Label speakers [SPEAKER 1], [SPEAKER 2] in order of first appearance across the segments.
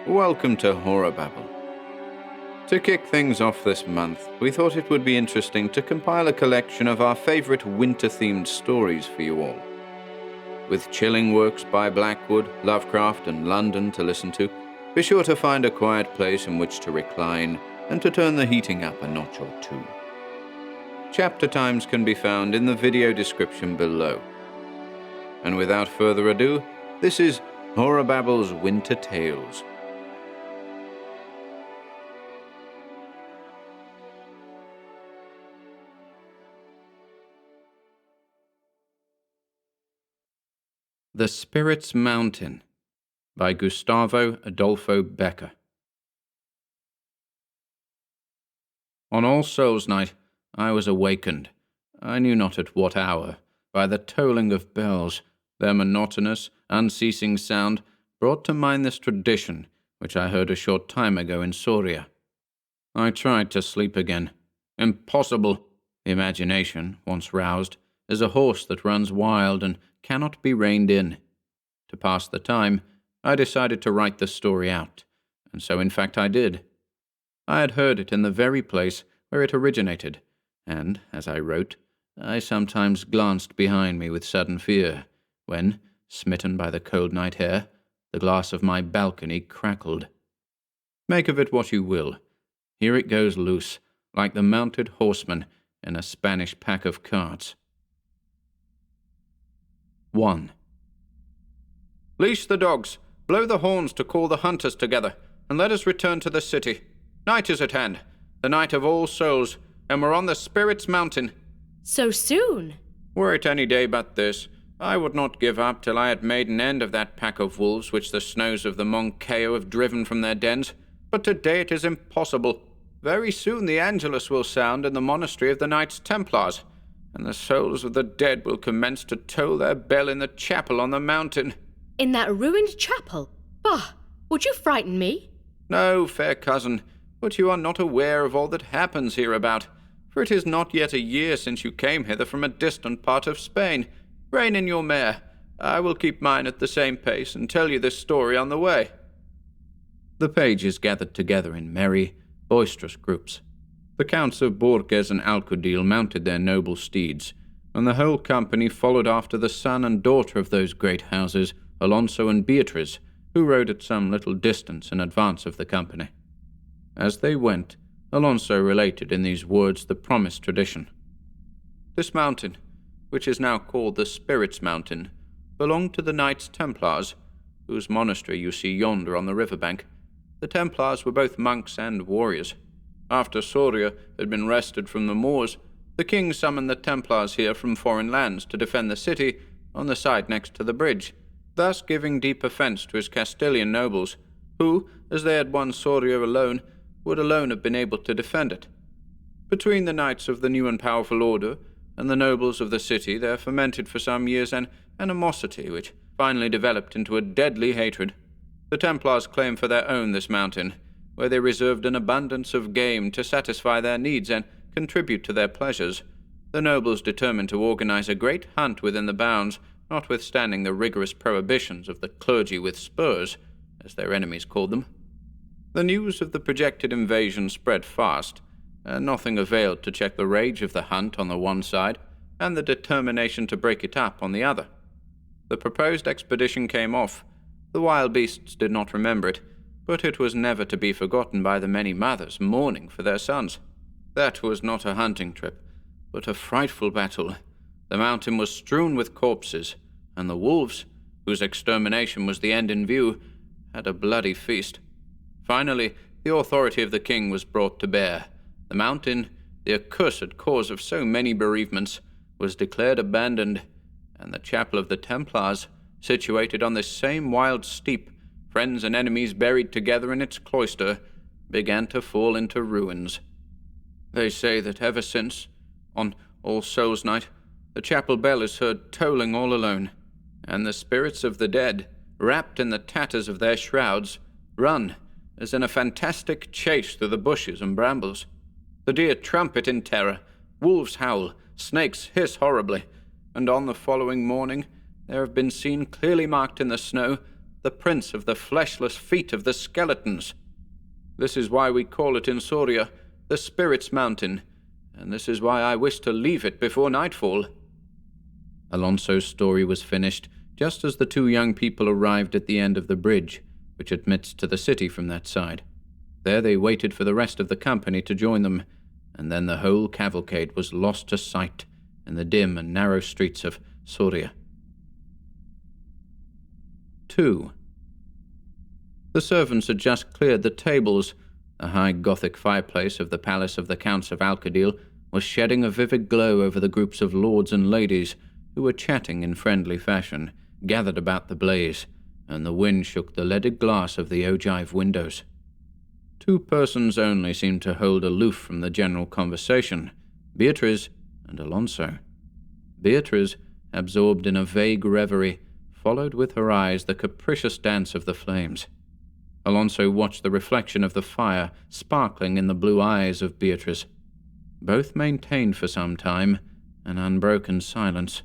[SPEAKER 1] Welcome to HorrorBabble. To kick things off this month, we thought it would be interesting to compile a collection of our favorite winter-themed stories for you all. With chilling works by Blackwood, Lovecraft and London to listen to, be sure to find a quiet place in which to recline and to turn the heating up a notch or two. Chapter times can be found in the video description below. And without further ado, this is HorrorBabble's Winter Tales. The Spirit's Mountain by Gustavo Adolfo Becquer. On All Souls' Night, I was awakened, I knew not at what hour, by the tolling of bells. Their monotonous, unceasing sound brought to mind this tradition, which I heard a short time ago in Soria. I tried to sleep again. Impossible! The imagination, once roused, is a horse that runs wild and cannot be reined in. To pass the time, I decided to write the story out, and so in fact I did. I had heard it in the very place where it originated, and, as I wrote, I sometimes glanced behind me with sudden fear, when, smitten by the cold night air, the glass of my balcony crackled. Make of it what you will. Here it goes loose, like the mounted horseman in a Spanish pack of carts. 1. Leash the dogs, blow the horns to call the hunters together, and let us return to the city. Night is at hand, the night of All Souls, and we're on the Spirit's Mountain.
[SPEAKER 2] So soon?
[SPEAKER 1] Were it any day but this, I would not give up till I had made an end of that pack of wolves which the snows of the Moncayo have driven from their dens. But today it is impossible. Very soon the Angelus will sound in the monastery of the Knights Templars, and the souls of the dead will commence to toll their bell in the chapel on the mountain.
[SPEAKER 2] In that ruined chapel? Bah! Would you frighten me?
[SPEAKER 1] No, fair cousin, but you are not aware of all that happens hereabout, for it is not yet a year since you came hither from a distant part of Spain. Rein in your mare. I will keep mine at the same pace and tell you this story on the way. The pages gathered together in merry, boisterous groups. The Counts of Borges and Alcaudil mounted their noble steeds, and the whole company followed after the son and daughter of those great houses, Alonso and Beatriz, who rode at some little distance in advance of the company. As they went, Alonso related in these words the promised tradition. This mountain, which is now called the Spirit's Mountain, belonged to the Knights Templars, whose monastery you see yonder on the river bank. The Templars were both monks and warriors. After Soria had been wrested from the Moors, the king summoned the Templars here from foreign lands to defend the city on the side next to the bridge, thus giving deep offence to his Castilian nobles, who, as they had won Soria alone, would alone have been able to defend it. Between the knights of the new and powerful order and the nobles of the city there fermented for some years an animosity which finally developed into a deadly hatred. The Templars claimed for their own this mountain, where they reserved an abundance of game to satisfy their needs and contribute to their pleasures. The nobles determined to organize a great hunt within the bounds, notwithstanding the rigorous prohibitions of the clergy with spurs, as their enemies called them. The news of the projected invasion spread fast, and nothing availed to check the rage of the hunt on the one side, and the determination to break it up on the other. The proposed expedition came off. The wild beasts did not remember it, but it was never to be forgotten by the many mothers mourning for their sons. That was not a hunting trip, but a frightful battle. The mountain was strewn with corpses, and the wolves, whose extermination was the end in view, had a bloody feast. Finally, the authority of the king was brought to bear. The mountain, the accursed cause of so many bereavements, was declared abandoned, and the chapel of the Templars, situated on this same wild steep, friends and enemies buried together in its cloister, began to fall into ruins. They say that ever since, on All Souls' Night, the chapel bell is heard tolling all alone, and the spirits of the dead, wrapped in the tatters of their shrouds, run, as in a fantastic chase through the bushes and brambles. The deer trumpet in terror, wolves howl, snakes hiss horribly, and on the following morning there have been seen clearly marked in the snow the prints of the fleshless feet of the skeletons. This is why we call it in Soria the Spirit's Mountain, and this is why I wish to leave it before nightfall." Alonso's story was finished just as the two young people arrived at the end of the bridge, which admits to the city from that side. There they waited for the rest of the company to join them, and then the whole cavalcade was lost to sight in the dim and narrow streets of Soria. 2. The servants had just cleared the tables. The high Gothic fireplace of the palace of the Counts of Alcadil was shedding a vivid glow over the groups of lords and ladies who were chatting in friendly fashion, gathered about the blaze, and the wind shook the leaded glass of the ogive windows. Two persons only seemed to hold aloof from the general conversation, Beatrice and Alonso. Beatrice, absorbed in a vague reverie, followed with her eyes the capricious dance of the flames. Alonso watched the reflection of the fire sparkling in the blue eyes of Beatrice. Both maintained for some time an unbroken silence.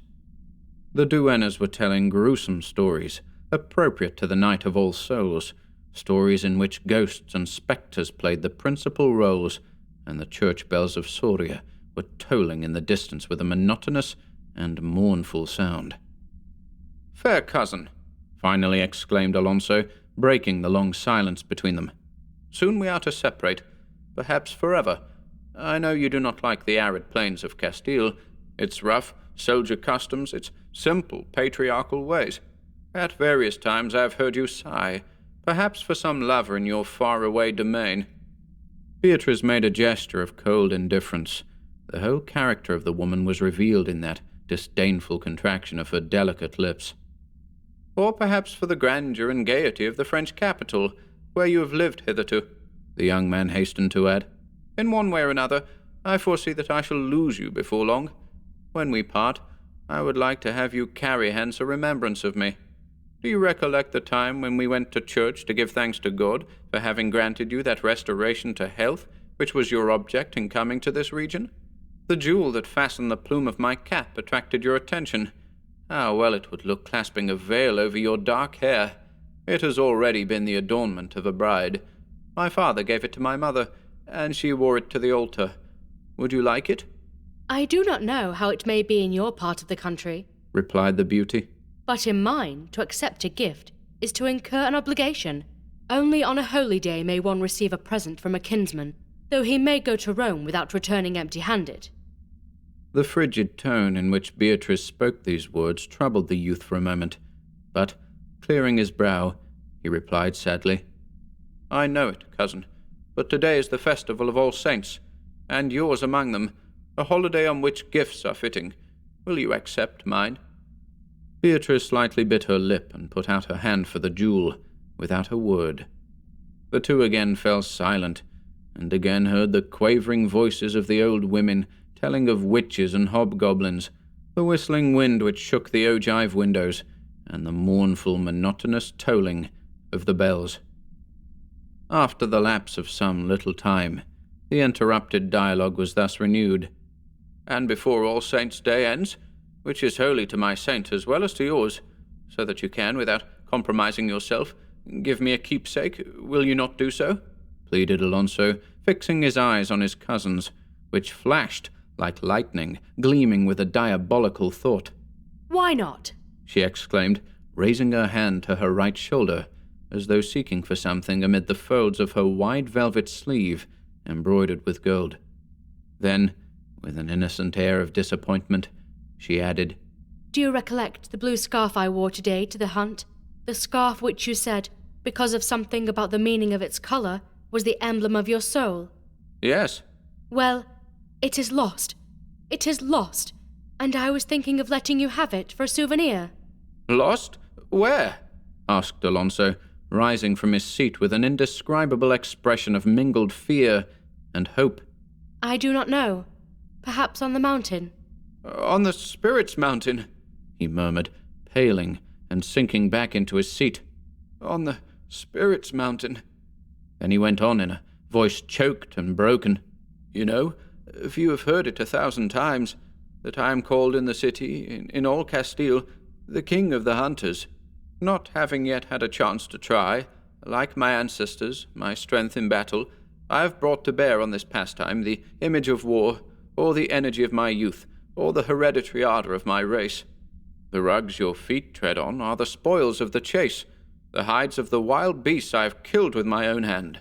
[SPEAKER 1] The duennas were telling gruesome stories, appropriate to the Night of All Souls, stories in which ghosts and spectres played the principal roles, and the church bells of Soria were tolling in the distance with a monotonous and mournful sound. "Fair cousin," finally exclaimed Alonso, breaking the long silence between them. "Soon we are to separate, perhaps forever. I know you do not like the arid plains of Castile, its rough soldier customs, its simple patriarchal ways. At various times I have heard you sigh, perhaps for some lover in your far-away domain." Beatrice made a gesture of cold indifference. The whole character of the woman was revealed in that disdainful contraction of her delicate lips. "Or perhaps for the grandeur and gaiety of the French capital, where you have lived hitherto," the young man hastened to add. "In one way or another, I foresee that I shall lose you before long. When we part, I would like to have you carry hence a remembrance of me. Do you recollect the time when we went to church to give thanks to God for having granted you that restoration to health which was your object in coming to this region? The jewel that fastened the plume of my cap attracted your attention. How well it would look clasping a veil over your dark hair. It has already been the adornment of a bride. My father gave it to my mother, and she wore it to the altar. Would you like it?"
[SPEAKER 2] I do not know how it may be in your part of the country,
[SPEAKER 1] replied the beauty.
[SPEAKER 2] but in mine, to accept a gift is to incur an obligation. Only on a holy day may one receive a present from a kinsman, though he may go to Rome without returning empty-handed.
[SPEAKER 1] The frigid tone in which Beatrice spoke these words troubled the youth for a moment, but, clearing his brow, he replied sadly, "I know it, cousin, but today is the festival of All Saints, and yours among them, a holiday on which gifts are fitting. Will you accept mine?" Beatrice slightly bit her lip and put out her hand for the jewel, without a word. The two again fell silent, and again heard the quavering voices of the old women telling of witches and hobgoblins, the whistling wind which shook the ogive windows, and the mournful, monotonous tolling of the bells. After the lapse of some little time, the interrupted dialogue was thus renewed. "And before All Saints' Day ends, which is holy to my saint as well as to yours, so that you can, without compromising yourself, give me a keepsake, will you not do so?" pleaded Alonso, fixing his eyes on his cousin's, which flashed like lightning, gleaming with a diabolical thought.
[SPEAKER 2] "Why not?"
[SPEAKER 1] she exclaimed, raising her hand to her right shoulder, as though seeking for something amid the folds of her wide velvet sleeve, embroidered with gold. Then, with an innocent air of disappointment, she added,
[SPEAKER 2] "Do you recollect the blue scarf I wore today to the hunt? The scarf which you said, because of something about the meaning of its colour, was the emblem of your soul?"
[SPEAKER 1] "Yes."
[SPEAKER 2] "Well, it is lost. It is lost, and I was thinking of letting you have it for a souvenir."
[SPEAKER 1] "Lost? Where?" asked Alonso, rising from his seat with an indescribable expression of mingled fear and hope.
[SPEAKER 2] "I do not know. Perhaps on the mountain."
[SPEAKER 1] "On the Spirit's Mountain," he murmured, paling and sinking back into his seat. "On the Spirit's Mountain." Then he went on in a voice choked and broken. "You know, if you have heard it 1,000 times, that I am called in the city, in all Castile, the King of the Hunters. Not having yet had a chance to try, like my ancestors, my strength in battle, I have brought to bear on this pastime the image of war, or the energy of my youth, or the hereditary ardor of my race. The rugs your feet tread on are the spoils of the chase, the hides of the wild beasts I have killed with my own hand.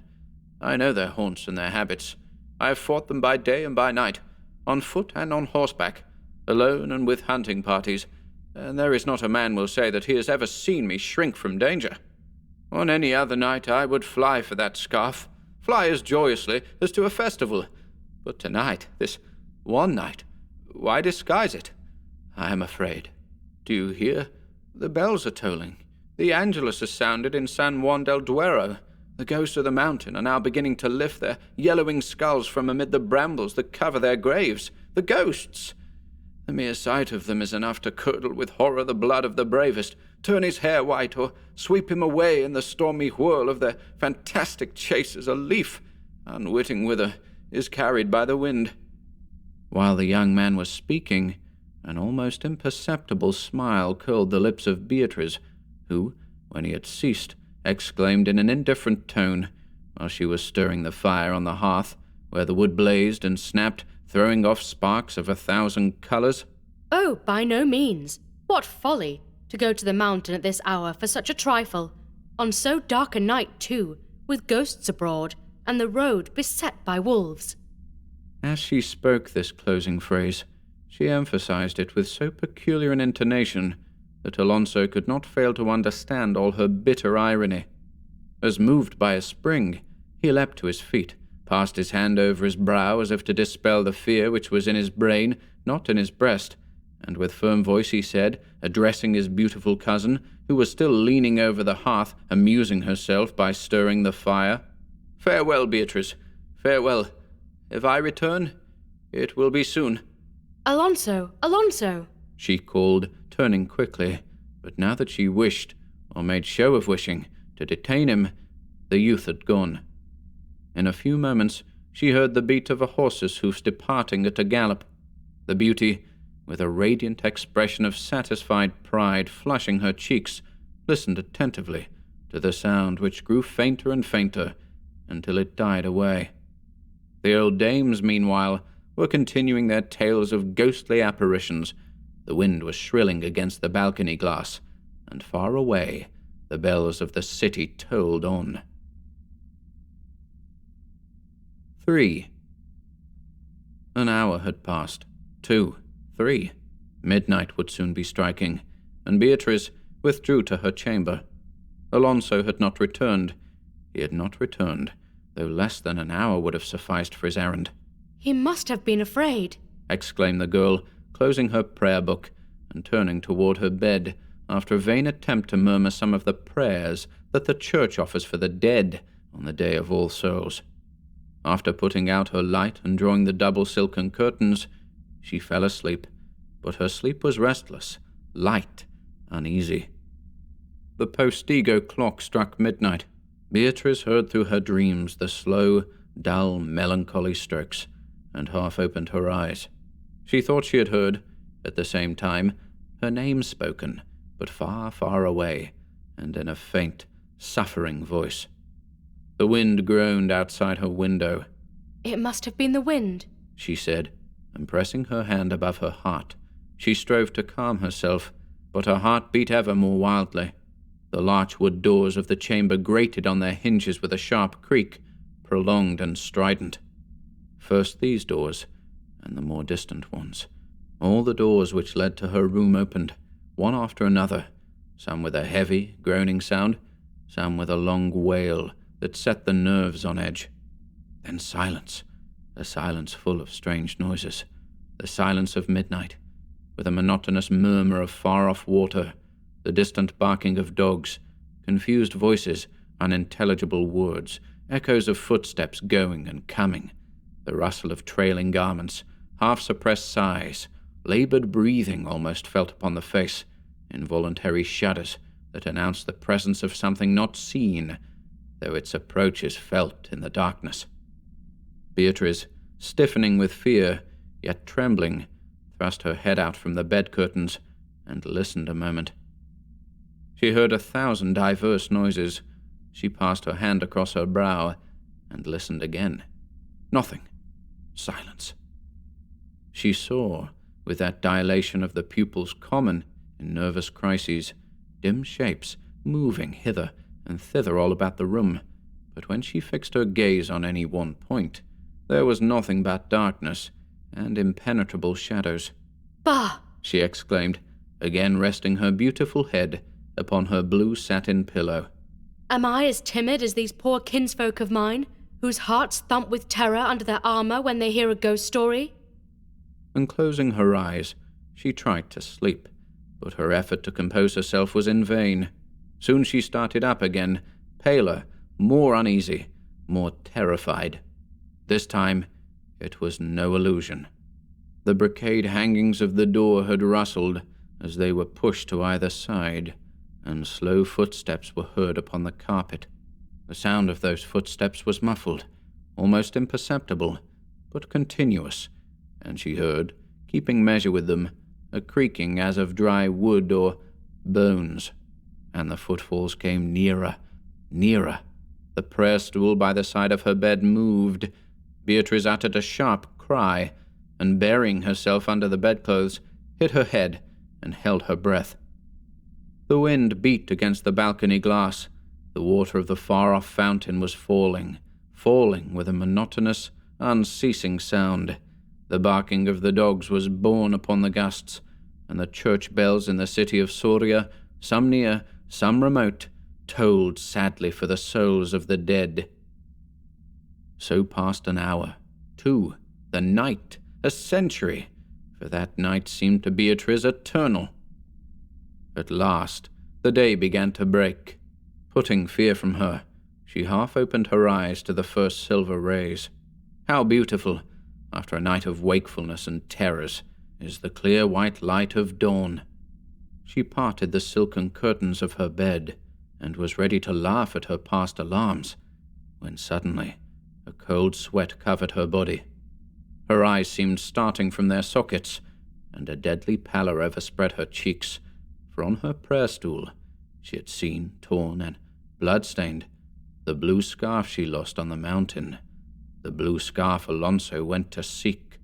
[SPEAKER 1] I know their haunts and their habits. I have fought them by day and by night, on foot and on horseback, alone and with hunting parties, and there is not a man will say that he has ever seen me shrink from danger. On any other night I would fly for that scarf, fly as joyously as to a festival. But tonight, this one night, why disguise it? I am afraid. Do you hear? The bells are tolling. The Angelus has sounded in San Juan del Duero. The ghosts of the mountain are now beginning to lift their yellowing skulls from amid the brambles that cover their graves. The ghosts! The mere sight of them is enough to curdle with horror the blood of the bravest, turn his hair white, or sweep him away in the stormy whirl of their fantastic chase as a leaf, unwitting whither, is carried by the wind. While the young man was speaking, an almost imperceptible smile curled the lips of Beatrice, who, when he had ceased, exclaimed in an indifferent tone, while she was stirring the fire on the hearth, where the wood blazed and snapped, throwing off sparks of 1,000 colours.
[SPEAKER 2] "Oh, by no means. What folly, to go to the mountain at this hour for such a trifle. On so dark a night, too, with ghosts abroad, and the road beset by wolves."
[SPEAKER 1] As she spoke this closing phrase, she emphasized it with so peculiar an intonation that Alonso could not fail to understand all her bitter irony. As moved by a spring, he leapt to his feet, passed his hand over his brow as if to dispel the fear which was in his brain, not in his breast, and with firm voice he said, addressing his beautiful cousin, who was still leaning over the hearth, amusing herself by stirring the fire, "Farewell, Beatrice, farewell. If I return, it will be soon."
[SPEAKER 2] "Alonso, Alonso!"
[SPEAKER 1] she called, turning quickly, but now that she wished, or made show of wishing, to detain him, the youth had gone. In a few moments she heard the beat of a horse's hoofs departing at a gallop. The beauty, with a radiant expression of satisfied pride flushing her cheeks, listened attentively to the sound which grew fainter and fainter until it died away. The old dames, meanwhile, were continuing their tales of ghostly apparitions. The wind was shrilling against the balcony glass, and far away the bells of the city tolled on. 3. An hour had passed. 2, 3. Midnight would soon be striking, and Beatrice withdrew to her chamber. Alonso had not returned. He had not returned, though less than an hour would have sufficed for his errand.
[SPEAKER 2] "He must have been afraid,"
[SPEAKER 1] exclaimed the girl, closing her prayer book and turning toward her bed after a vain attempt to murmur some of the prayers that the church offers for the dead on the day of All Souls. After putting out her light and drawing the double silken curtains, she fell asleep, but her sleep was restless, light, uneasy. The postigo clock struck midnight. Beatrice heard through her dreams the slow, dull, melancholy strokes, and half opened her eyes. She thought she had heard, at the same time, her name spoken, but far, far away, and in a faint, suffering voice. The wind groaned outside her window.
[SPEAKER 2] "It must have been the wind,"
[SPEAKER 1] she said, and pressing her hand above her heart, she strove to calm herself, but her heart beat ever more wildly. The larchwood doors of the chamber grated on their hinges with a sharp creak, prolonged and strident. First these doors, and the more distant ones. All the doors which led to her room opened, one after another, some with a heavy, groaning sound, some with a long wail that set the nerves on edge. Then silence, a silence full of strange noises, the silence of midnight, with a monotonous murmur of far-off water, the distant barking of dogs, confused voices, unintelligible words, echoes of footsteps going and coming, the rustle of trailing garments, half-suppressed sighs, labored breathing almost felt upon the face, involuntary shudders that announced the presence of something not seen, though its approach is felt in the darkness. Beatrice, stiffening with fear, yet trembling, thrust her head out from the bed curtains and listened a moment. She heard 1,000 diverse noises. She passed her hand across her brow and listened again. Nothing. Silence. She saw, with that dilation of the pupils common in nervous crises, dim shapes moving hither and thither all about the room, but when she fixed her gaze on any one point, there was nothing but darkness and impenetrable shadows.
[SPEAKER 2] Bah!
[SPEAKER 1] She exclaimed, again resting her beautiful head upon her blue satin pillow.
[SPEAKER 2] Am I as timid as these poor kinsfolk of mine, whose hearts thump with terror under their armor when they hear a ghost story?
[SPEAKER 1] And closing her eyes, she tried to sleep, but her effort to compose herself was in vain. Soon she started up again, paler, more uneasy, more terrified. This time, it was no illusion. The brocade hangings of the door had rustled as they were pushed to either side, and slow footsteps were heard upon the carpet. The sound of those footsteps was muffled, almost imperceptible, but continuous, and she heard, keeping measure with them, a creaking as of dry wood or bones, and the footfalls came nearer, nearer. The prayer stool by the side of her bed moved. Beatrice uttered a sharp cry, and burying herself under the bedclothes, hid her head and held her breath. The wind beat against the balcony glass. The water of the far-off fountain was falling, falling with a monotonous, unceasing sound. The barking of the dogs was borne upon the gusts, and the church bells in the city of Soria, some near, some remote, tolled sadly for the souls of the dead. So passed an hour, 2, the night, a century, for that night seemed to Beatrice eternal. At last, the day began to break. Putting fear from her, she half opened her eyes to the first silver rays. How beautiful, after a night of wakefulness and terrors, is the clear white light of dawn. She parted the silken curtains of her bed, and was ready to laugh at her past alarms, when suddenly a cold sweat covered her body. Her eyes seemed starting from their sockets, and a deadly pallor overspread her cheeks, for on her prayer stool she had seen, torn and blood-stained, the blue scarf she lost on the mountain, the blue scarf Alonso went to seek.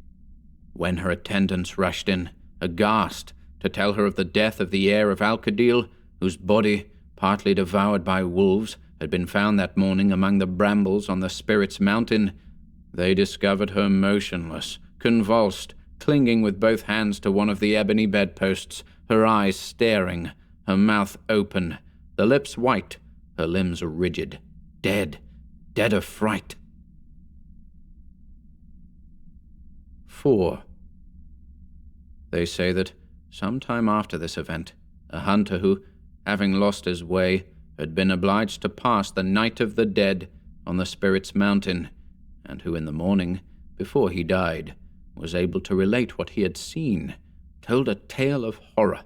[SPEAKER 1] When her attendants rushed in, aghast, to tell her of the death of the heir of Alcadil, whose body, partly devoured by wolves, had been found that morning among the brambles on the Spirit's Mountain, they discovered her motionless, convulsed, clinging with both hands to one of the ebony bedposts, her eyes staring, her mouth open, the lips white, her limbs rigid, dead, dead of fright. 4. They say that some time after this event, a hunter who, having lost his way, had been obliged to pass the night of the dead on the Spirit's Mountain, and who in the morning, before he died, was able to relate what he had seen, told a tale of horror.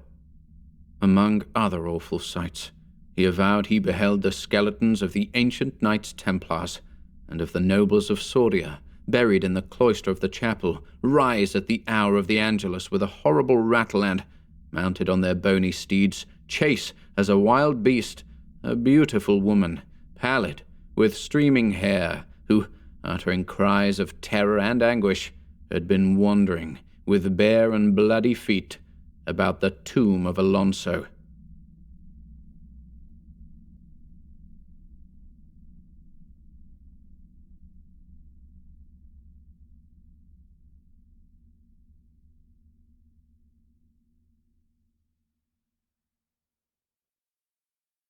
[SPEAKER 1] Among other awful sights, he avowed he beheld the skeletons of the ancient Knights Templars, and of the nobles of Soria, buried in the cloister of the chapel, rise at the hour of the Angelus with a horrible rattle and, mounted on their bony steeds, chase as a wild beast a beautiful woman, pallid, with streaming hair, who, uttering cries of terror and anguish, had been wandering, with bare and bloody feet, about the tomb of Alonso.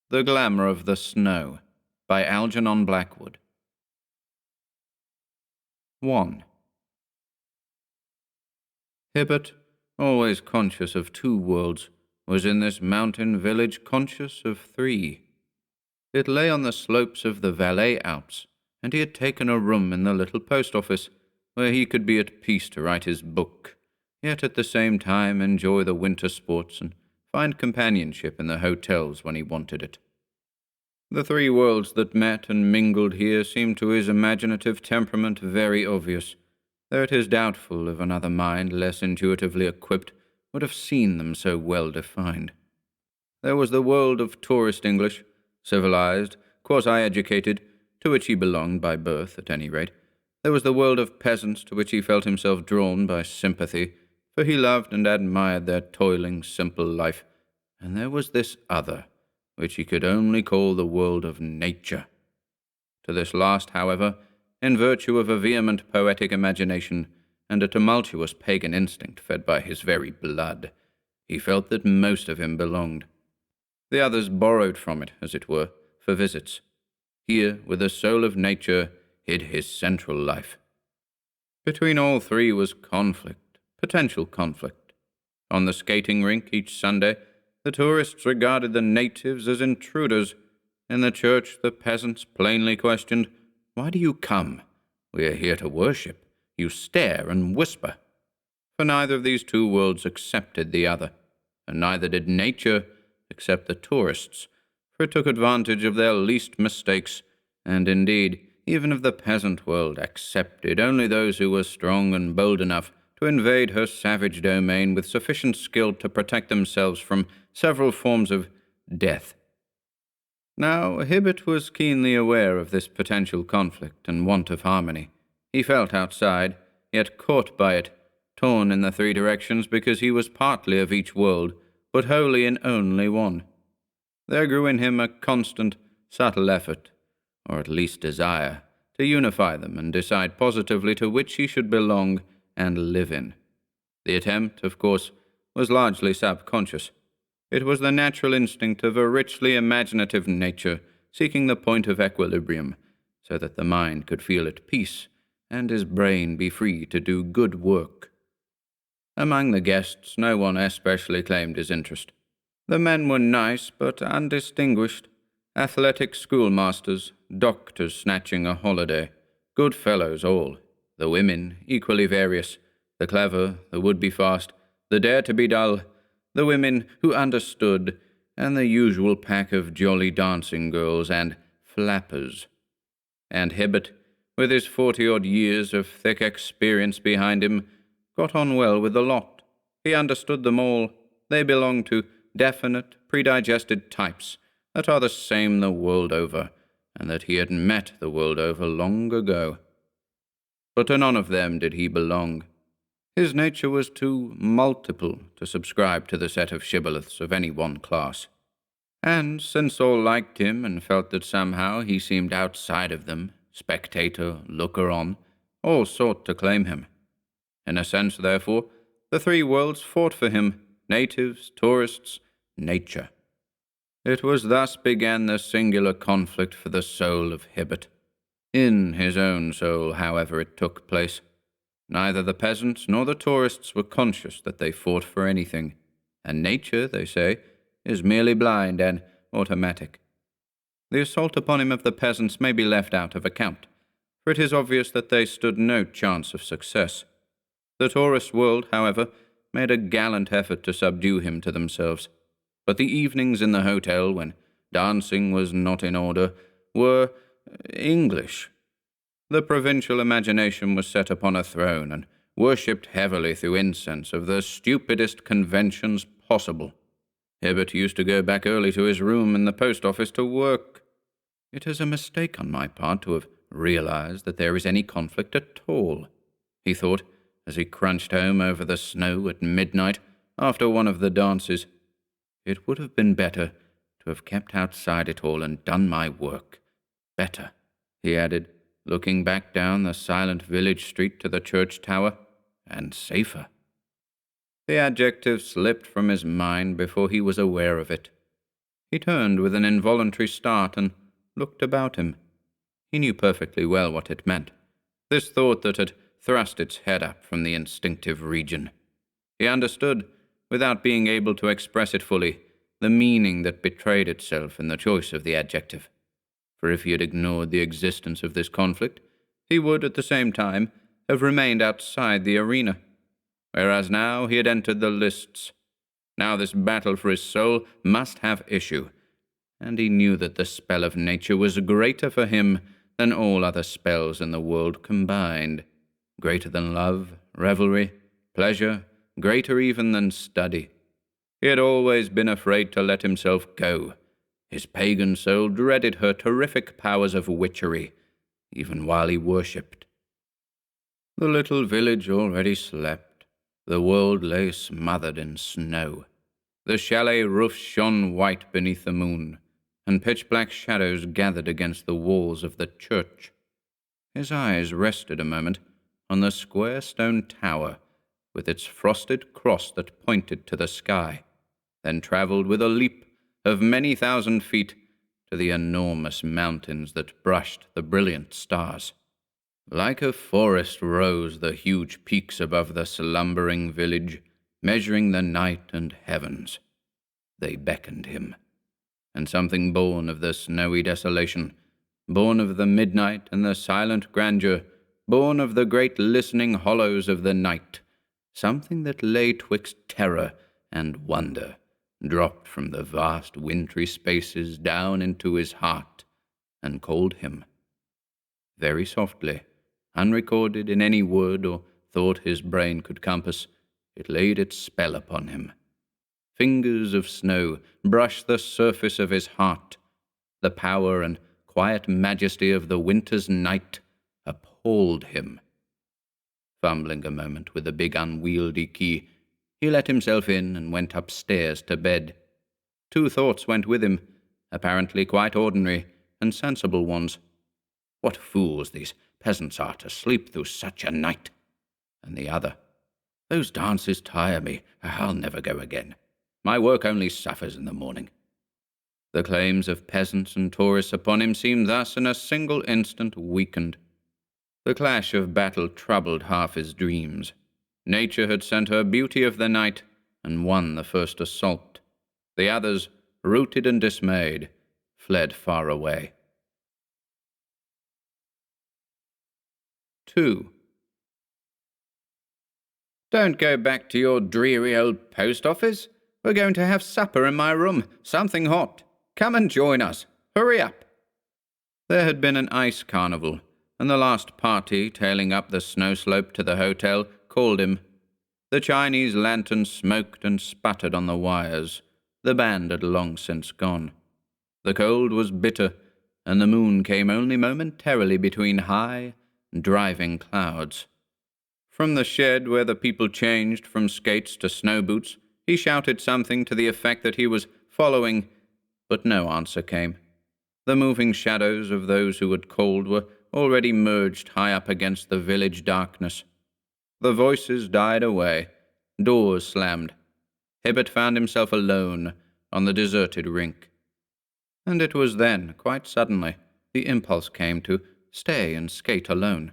[SPEAKER 1] The Glamour of the Snow, by Algernon Blackwood. 1. Hibbert, always conscious of 2 worlds, was in this mountain village conscious of 3. It lay on the slopes of the Valais Alps, and he had taken a room in the little post office, where he could be at peace to write his book, yet at the same time enjoy the winter sports and find companionship in the hotels when he wanted it. The 3 worlds that met and mingled here seemed to his imaginative temperament very obvious, though it is doubtful if another mind, less intuitively equipped, would have seen them so well defined. There was the world of tourist English, civilized, quasi-educated, to which he belonged by birth, at any rate. There was the world of peasants, to which he felt himself drawn by sympathy, for he loved and admired their toiling, simple life. And there was this other, which he could only call the world of nature. To this last, however, in virtue of a vehement poetic imagination and a tumultuous pagan instinct fed by his very blood, he felt that most of him belonged. The others borrowed from it, as it were, for visits. Here, with the soul of nature, hid his central life. Between all three was conflict, potential conflict. On the skating rink each Sunday, the tourists regarded the natives as intruders. In the church, the peasants plainly questioned, "Why do you come? We are here to worship. You stare and whisper." For neither of these two worlds accepted the other, and neither did nature accept the tourists, for it took advantage of their least mistakes, and indeed, even if the peasant world accepted only those who were strong and bold enough to invade her savage domain with sufficient skill to protect themselves from several forms of death. Now, Hibbert was keenly aware of this potential conflict and want of harmony. He felt outside, yet caught by it, torn in the three directions because he was partly of each world, but wholly in only one. There grew in him a constant, subtle effort, or at least desire, to unify them and decide positively to which he should belong and live in. The attempt, of course, was largely subconscious. It was the natural instinct of a richly imaginative nature seeking the point of equilibrium, so that the mind could feel at peace and his brain be free to do good work. Among the guests, no one especially claimed his interest. The men were nice but undistinguished, athletic schoolmasters, doctors snatching a holiday, good fellows all. The women, equally various, the clever, the would-be fast, the dare-to-be-dull, the women who understood, and the usual pack of jolly dancing girls and flappers. And Hibbert, with his 40-odd years of thick experience behind him, got on well with the lot. He understood them all. They belonged to definite, predigested types that are the same the world over, and that he had met the world over long ago. But to none of them did he belong. His nature was too multiple to subscribe to the set of shibboleths of any one class. And since all liked him and felt that somehow he seemed outside of them, spectator, looker-on, all sought to claim him. In a sense, therefore, the three worlds fought for him, natives, tourists, nature. It was thus began the singular conflict for the soul of Hibbert. In his own soul, however, it took place. Neither the peasants nor the tourists were conscious that they fought for anything, and nature, they say, is merely blind and automatic. The assault upon him of the peasants may be left out of account, for it is obvious that they stood no chance of success. The tourist world, however, made a gallant effort to subdue him to themselves, but the evenings in the hotel, when dancing was not in order, were English. The provincial imagination was set upon a throne and worshipped heavily through incense of the stupidest conventions possible. Hibbert used to go back early to his room in the post office to work. It is a mistake on my part to have realized that there is any conflict at all, he thought, as he crunched home over the snow at midnight after one of the dances. It would have been better to have kept outside it all and done my work. Better, he added, looking back down the silent village street to the church tower, and safer. The adjective slipped from his mind before he was aware of it. He turned with an involuntary start and looked about him. He knew perfectly well what it meant, this thought that had thrust its head up from the instinctive region. He understood, without being able to express it fully, the meaning that betrayed itself in the choice of the adjective. For if he had ignored the existence of this conflict, he would, at the same time, have remained outside the arena. Whereas now he had entered the lists. Now this battle for his soul must have issue, and he knew that the spell of nature was greater for him than all other spells in the world combined, greater than love, revelry, pleasure, greater even than study. He had always been afraid to let himself go. His pagan soul dreaded her terrific powers of witchery, even while he worshipped. The little village already slept. The world lay smothered in snow. The chalet roofs shone white beneath the moon, and pitch-black shadows gathered against the walls of the church. His eyes rested a moment on the square stone tower with its frosted cross that pointed to the sky, then travelled with a leap of many thousand feet to the enormous mountains that brushed the brilliant stars. Like a forest rose the huge peaks above the slumbering village, measuring the night and heavens. They beckoned him, and something born of the snowy desolation, born of the midnight and the silent grandeur, born of the great listening hollows of the night, something that lay twixt terror and wonder, dropped from the vast wintry spaces down into his heart and called him. Very softly, unrecorded in any word or thought his brain could compass, it laid its spell upon him. Fingers of snow brushed the surface of his heart. The power and quiet majesty of the winter's night appalled him. Fumbling a moment with the big unwieldy key, he let himself in and went upstairs to bed. Two thoughts went with him, apparently quite ordinary and sensible ones. What fools these peasants are to sleep through such a night! And the other, those dances tire me. I'll never go again. My work only suffers in the morning. The claims of peasants and tourists upon him seemed thus in a single instant weakened. The clash of battle troubled half his dreams. Nature had sent her beauty of the night and won the first assault. The others, rooted and dismayed, fled far away. 2. Don't go back to your dreary old post office. We're going to have supper in my room, something hot. Come and join us. Hurry up. There had been an ice carnival, and the last party, tailing up the snow slope to the hotel, called him. The Chinese lanterns smoked and sputtered on the wires. The band had long since gone. The cold was bitter, and the moon came only momentarily between high, driving clouds. From the shed where the people changed from skates to snow boots, he shouted something to the effect that he was following, but no answer came. The moving shadows of those who had called were already merged high up against the village darkness. The voices died away. Doors slammed. Hibbert found himself alone on the deserted rink. And it was then, quite suddenly, the impulse came to stay and skate alone.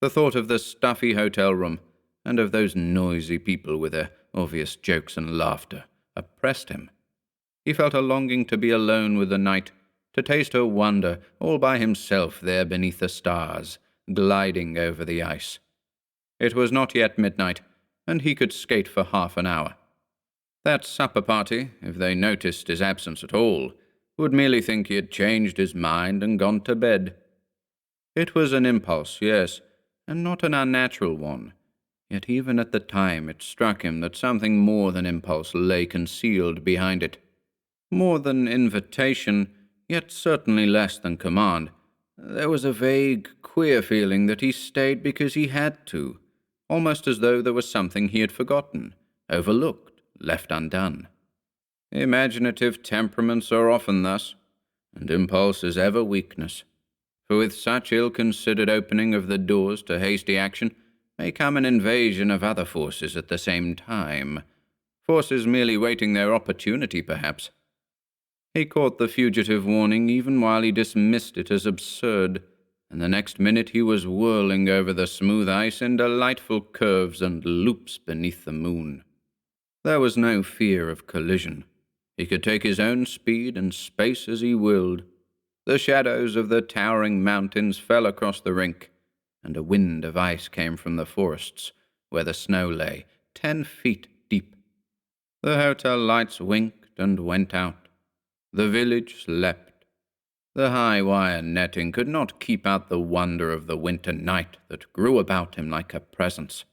[SPEAKER 1] The thought of the stuffy hotel room and of those noisy people with their obvious jokes and laughter oppressed him. He felt a longing to be alone with the night, to taste her wonder all by himself there beneath the stars, gliding over the ice. It was not yet midnight, and he could skate for half an hour. That supper party, if they noticed his absence at all, would merely think he had changed his mind and gone to bed. It was an impulse, yes, and not an unnatural one. Yet even at the time it struck him that something more than impulse lay concealed behind it. More than invitation, yet certainly less than command. There was a vague, queer feeling that he stayed because he had to, almost as though there was something he had forgotten, overlooked, left undone. Imaginative temperaments are often thus, and impulse is ever weakness. For with such ill-considered opening of the doors to hasty action may come an invasion of other forces at the same time, forces merely waiting their opportunity, perhaps. He caught the fugitive warning even while he dismissed it as absurd, and the next minute he was whirling over the smooth ice in delightful curves and loops beneath the moon. There was no fear of collision. He could take his own speed and space as he willed. The shadows of the towering mountains fell across the rink, and a wind of ice came from the forests, where the snow lay 10 feet deep. The hotel lights winked and went out. The village slept. The high wire netting could not keep out the wonder of the winter night that grew about him like a presence.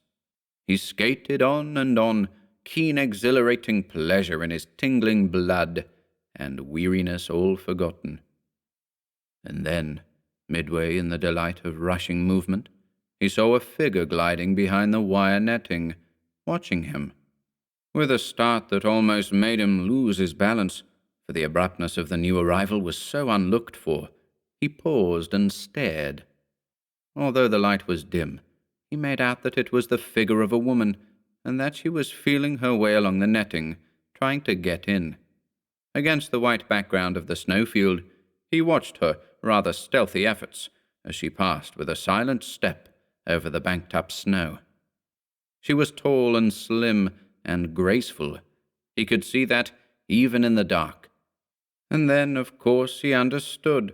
[SPEAKER 1] He skated on and on, keen, exhilarating pleasure in his tingling blood, and weariness all forgotten. And then, midway in the delight of rushing movement, he saw a figure gliding behind the wire netting, watching him. With a start that almost made him lose his balance, for the abruptness of the new arrival was so unlooked for, he paused and stared. Although the light was dim, he made out that it was the figure of a woman, and that she was feeling her way along the netting, trying to get in. Against the white background of the snowfield, he watched her rather stealthy efforts as she passed with a silent step over the banked-up snow. She was tall and slim and graceful. He could see that even in the dark. And then, of course, he understood.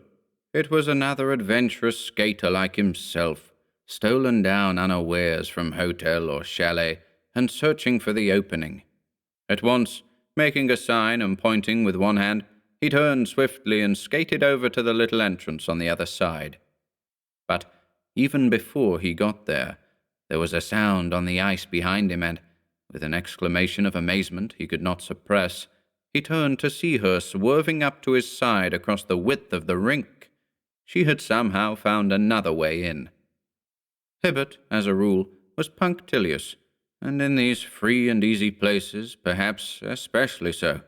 [SPEAKER 1] It was another adventurous skater like himself, stolen down unawares from hotel or chalet and searching for the opening. At once, making a sign and pointing with one hand, he turned swiftly and skated over to the little entrance on the other side. But even before he got there was a sound on the ice behind him, and, with an exclamation of amazement he could not suppress, he turned to see her swerving up to his side across the width of the rink. She had somehow found another way in. Hibbert, as a rule, was punctilious, and in these free and easy places, perhaps especially so.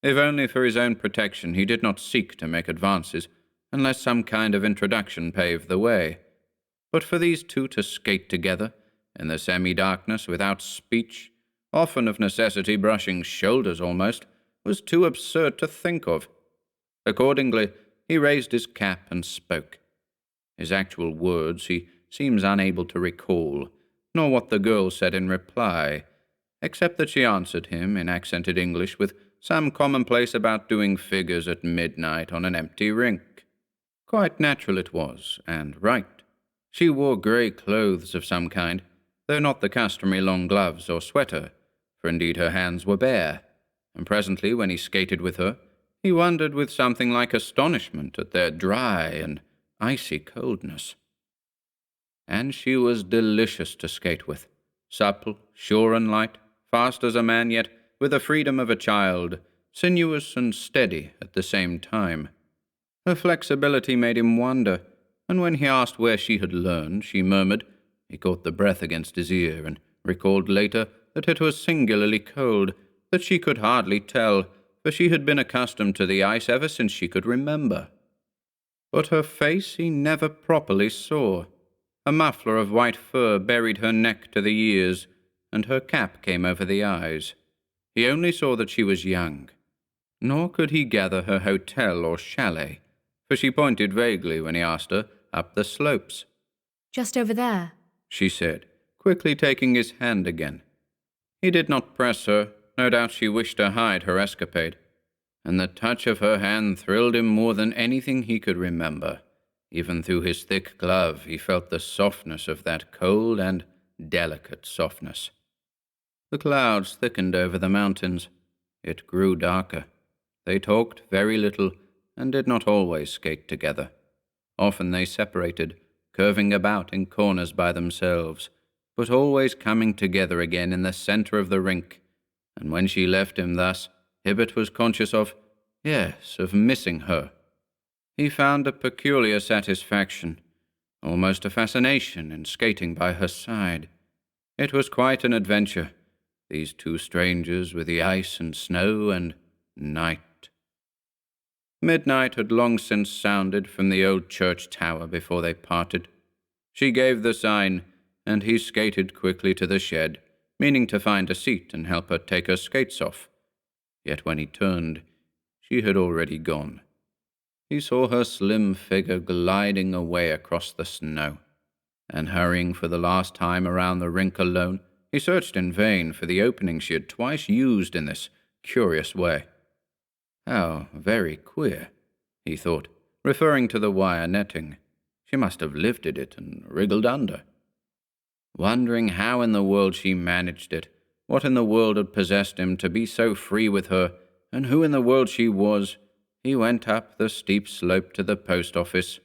[SPEAKER 1] If only for his own protection, he did not seek to make advances, unless some kind of introduction paved the way. But for these two to skate together, in the semi-darkness, without speech, often of necessity brushing shoulders almost, was too absurd to think of. Accordingly, he raised his cap and spoke. His actual words he seems unable to recall, nor what the girl said in reply, except that she answered him in accented English with some commonplace about doing figures at midnight on an empty rink. Quite natural it was, and right. She wore grey clothes of some kind, though not the customary long gloves or sweater, for indeed her hands were bare, and presently when he skated with her, he wondered with something like astonishment at their dry and icy coldness. And she was delicious to skate with, supple, sure and light, fast as a man, yet with the freedom of a child, sinuous and steady at the same time. Her flexibility made him wonder, and when he asked where she had learned, she murmured. He caught the breath against his ear, and recalled later that it was singularly cold, that she could hardly tell, for she had been accustomed to the ice ever since she could remember. But her face he never properly saw. A muffler of white fur buried her neck to the ears, and her cap came over the eyes. He only saw that she was young. Nor could he gather her hotel or chalet, for she pointed vaguely when he asked her up the slopes.
[SPEAKER 2] "Just over there,"
[SPEAKER 1] she said, quickly taking his hand again. He did not press her. No doubt she wished to hide her escapade, and the touch of her hand thrilled him more than anything he could remember. Even through his thick glove he felt the softness of that cold and delicate softness. The clouds thickened over the mountains. It grew darker. They talked very little, and did not always skate together. Often they separated, curving about in corners by themselves, but always coming together again in the centre of the rink. And when she left him thus, Hibbert was conscious of missing her. He found a peculiar satisfaction, almost a fascination, in skating by her side. It was quite an adventure, these two strangers with the ice and snow and night. Midnight had long since sounded from the old church tower before they parted. She gave the sign, and he skated quickly to the shed, meaning to find a seat and help her take her skates off. Yet when he turned, she had already gone. He saw her slim figure gliding away across the snow, and hurrying for the last time around the rink alone, he searched in vain for the opening she had twice used in this curious way. How very queer, he thought, referring to the wire netting. She must have lifted it and wriggled under. Wondering how in the world she managed it, what in the world had possessed him to be so free with her, and who in the world she was, he went up the steep slope to the post office,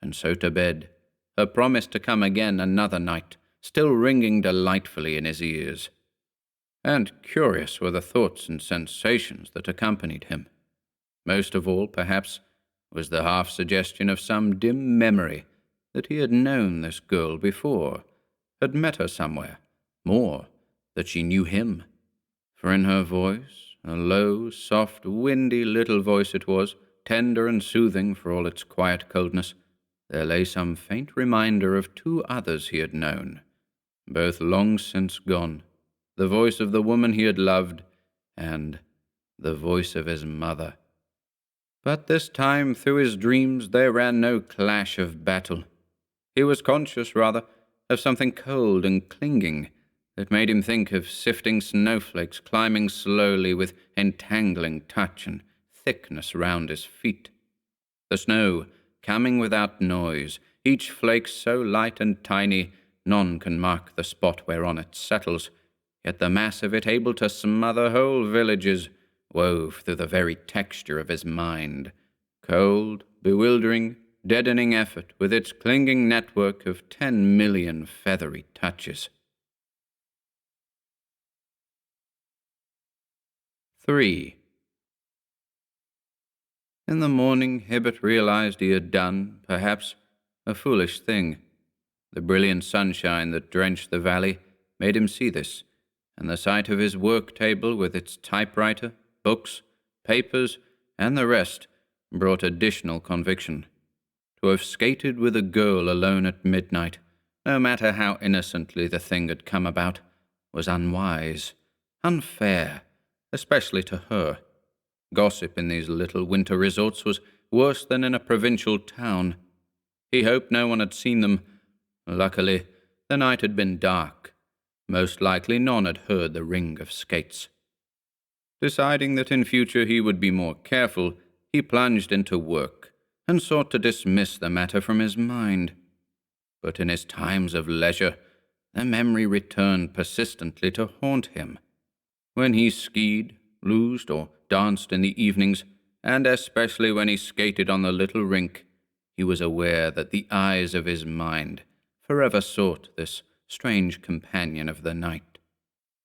[SPEAKER 1] and so to bed, her promise to come again another night, still ringing delightfully in his ears. and curious were the thoughts and sensations that accompanied him. Most of all, perhaps, was the half-suggestion of some dim memory that he had known this girl before, had met her somewhere, more, that she knew him. For in her voice, a low, soft, windy little voice it was, tender and soothing for all its quiet coldness, there lay some faint reminder of two others he had known, both long since gone, the voice of the woman he had loved, and the voice of his mother. But this time through his dreams there ran no clash of battle. He was conscious, rather, of something cold and clinging that made him think of sifting snowflakes climbing slowly with entangling touch and thickness round his feet. The snow coming without noise, each flake so light and tiny none can mark the spot whereon it settles, yet the mass of it able to smother whole villages, wove through the very texture of his mind. Cold, bewildering, deadening effort with its clinging network of 10 million feathery touches. 3. In the morning, Hibbert realized he had done, perhaps, a foolish thing. The brilliant sunshine that drenched the valley made him see this, and the sight of his work-table with its typewriter, books, papers, and the rest brought additional conviction. To have skated with a girl alone at midnight, no matter how innocently the thing had come about, was unwise, unfair, especially to her. Gossip in these little winter resorts was worse than in a provincial town. He hoped no one had seen them. Luckily, the night had been dark. Most likely none had heard the ring of skates. Deciding that in future he would be more careful, he plunged into work and sought to dismiss the matter from his mind. But in his times of leisure, the memory returned persistently to haunt him. When he skied, loosed, or danced in the evenings, and especially when he skated on the little rink, he was aware that the eyes of his mind forever sought this strange companion of the night.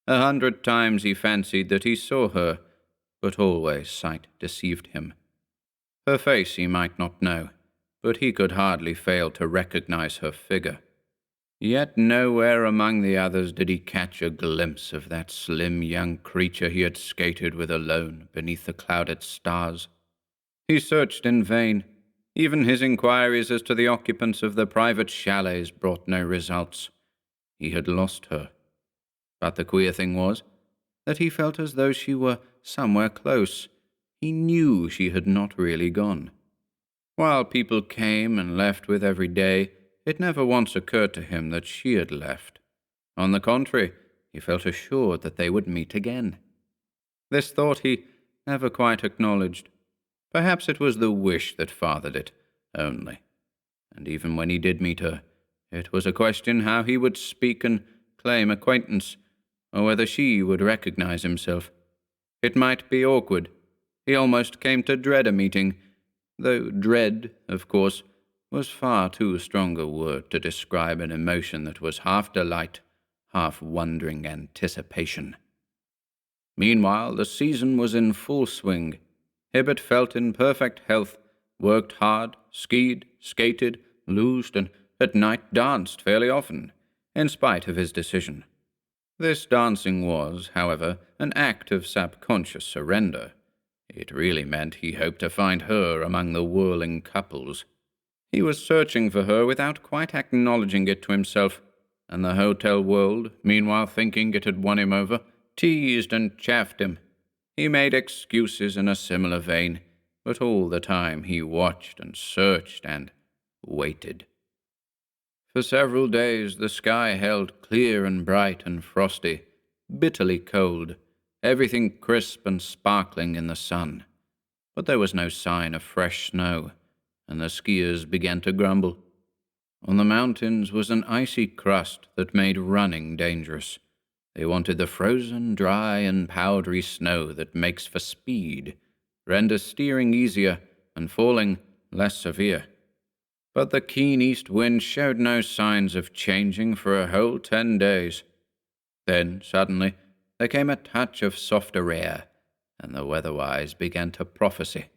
[SPEAKER 1] 100 times he fancied that he saw her, but always sight deceived him. Her face he might not know, but he could hardly fail to recognize her figure. Yet nowhere among the others did he catch a glimpse of that slim young creature he had skated with alone beneath the clouded stars. He searched in vain. Even his inquiries as to the occupants of the private chalets brought no results. He had lost her. But the queer thing was that he felt as though she were somewhere close. He knew she had not really gone. While people came and left with every day, it never once occurred to him that she had left. On the contrary, he felt assured that they would meet again. This thought he never quite acknowledged. Perhaps it was the wish that fathered it, only. And even when he did meet her, it was a question how he would speak and claim acquaintance, or whether she would recognize himself. It might be awkward. He almost came to dread a meeting, though dread, of course, was far too strong a word to describe an emotion that was half delight, half wondering anticipation. Meanwhile, the season was in full swing. Hibbert felt in perfect health, worked hard, skied, skated, loosed, and at night danced fairly often, in spite of his decision. This dancing was, however, an act of subconscious surrender. It really meant he hoped to find her among the whirling couples. He was searching for her without quite acknowledging it to himself, and the hotel world, meanwhile thinking it had won him over, teased and chaffed him. He made excuses in a similar vein, but all the time he watched and searched and waited. For several days the sky held clear and bright and frosty, bitterly cold, everything crisp and sparkling in the sun. But there was no sign of fresh snow, and the skiers began to grumble. On the mountains was an icy crust that made running dangerous. They wanted the frozen, dry, and powdery snow that makes for speed, renders steering easier, and falling less severe. But the keen east wind showed no signs of changing for a whole 10 days. Then, suddenly, there came a touch of softer air, and the weatherwise began to prophesy.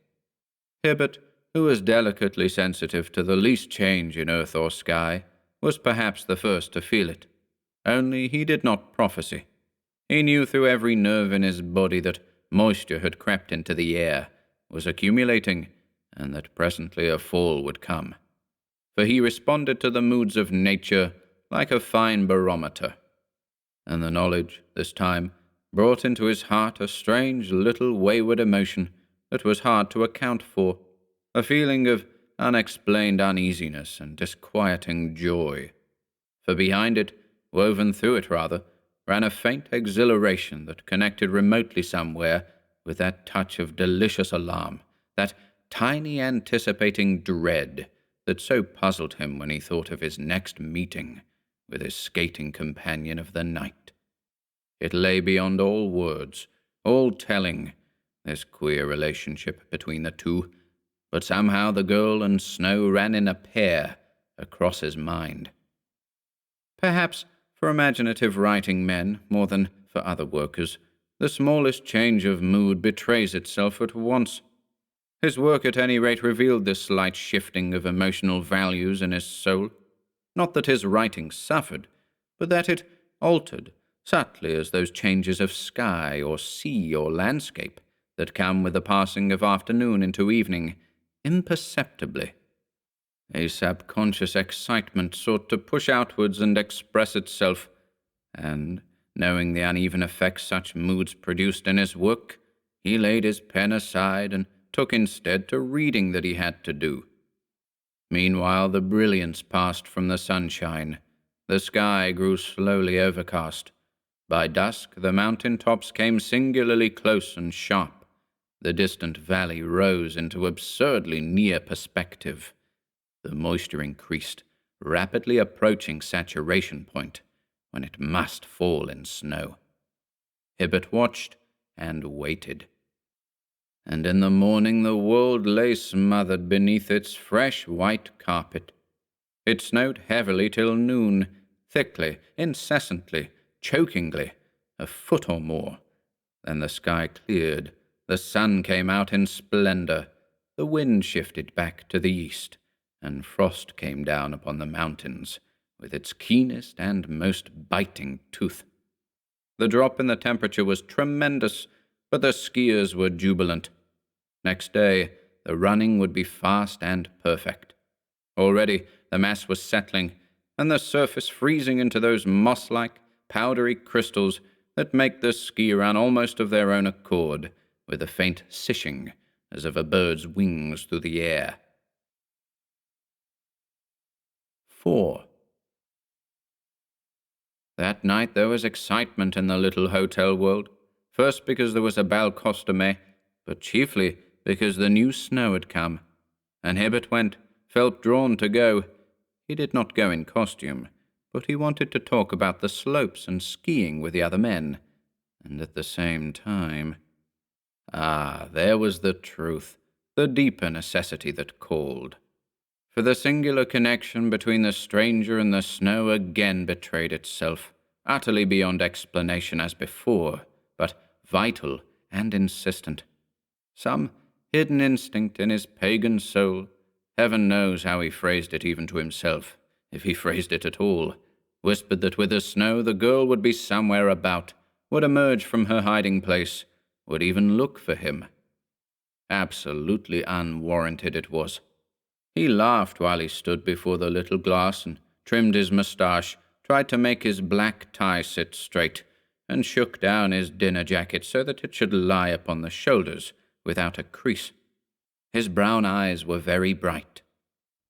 [SPEAKER 1] Hibbert, who was delicately sensitive to the least change in earth or sky, was perhaps the first to feel it. Only he did not prophesy. He knew through every nerve in his body that moisture had crept into the air, was accumulating, and that presently a fall would come. For he responded to the moods of nature like a fine barometer. And the knowledge, this time, brought into his heart a strange little wayward emotion that was hard to account for, a feeling of unexplained uneasiness and disquieting joy. For behind it, woven through it rather, ran a faint exhilaration that connected remotely somewhere with that touch of delicious alarm, that tiny anticipating dread that so puzzled him when he thought of his next meeting with his skating companion of the night. It lay beyond all words, all telling, this queer relationship between the two, but somehow the girl and snow ran in a pair across his mind. Perhaps for imaginative writing men, more than for other workers, the smallest change of mood betrays itself at once. His work at any rate revealed this slight shifting of emotional values in his soul. Not that his writing suffered, but that it altered, subtly as those changes of sky or sea or landscape that come with the passing of afternoon into evening, imperceptibly. A subconscious excitement sought to push outwards and express itself, and, knowing the uneven effects such moods produced in his work, he laid his pen aside and took instead to reading that he had to do. Meanwhile the brilliance passed from the sunshine. The sky grew slowly overcast. By dusk the mountain tops came singularly close and sharp. The distant valley rose into absurdly near perspective. The moisture increased, rapidly approaching saturation point, when it must fall in snow. Hibbert watched and waited. And in the morning the world lay smothered beneath its fresh white carpet. It snowed heavily till noon, thickly, incessantly, chokingly, a foot or more. Then the sky cleared, the sun came out in splendor, the wind shifted back to the east, and frost came down upon the mountains with its keenest and most biting tooth. The drop in the temperature was tremendous, but the skiers were jubilant. Next day, the running would be fast and perfect. Already the mass was settling, and the surface freezing into those moss-like, powdery crystals that make the ski run almost of their own accord, with a faint sishing as of a bird's wings through the air. 4. That night there was excitement in the little hotel world, first because there was a bal costume, but chiefly because the new snow had come, and Hibbert felt drawn to go. He did not go in costume, but he wanted to talk about the slopes and skiing with the other men, and at the same time... there was the truth, the deeper necessity that called. For the singular connection between the stranger and the snow again betrayed itself, utterly beyond explanation as before, but vital and insistent. Some hidden instinct in his pagan soul, heaven knows how he phrased it even to himself, if he phrased it at all, whispered that with the snow the girl would be somewhere about, would emerge from her hiding place, would even look for him. Absolutely unwarranted it was. He laughed while he stood before the little glass and trimmed his moustache, tried to make his black tie sit straight, and shook down his dinner jacket so that it should lie upon the shoulders without a crease. His brown eyes were very bright.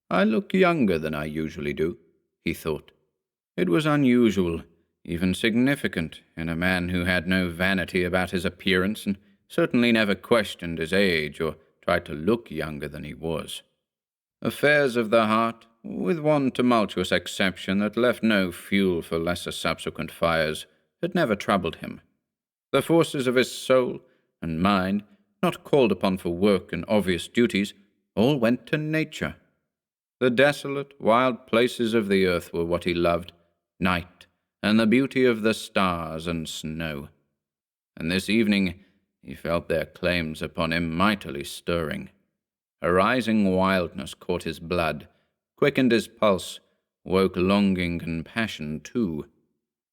[SPEAKER 1] I look younger than I usually do, he thought. It was unusual, even significant, in a man who had no vanity about his appearance and certainly never questioned his age or tried to look younger than he was. Affairs of the heart, with one tumultuous exception that left no fuel for lesser subsequent fires, had never troubled him. The forces of his soul and mind, not called upon for work and obvious duties, all went to nature. The desolate, wild places of the earth were what he loved, night, and the beauty of the stars and snow. and this evening he felt their claims upon him mightily stirring. A rising wildness caught his blood, quickened his pulse, woke longing and passion too.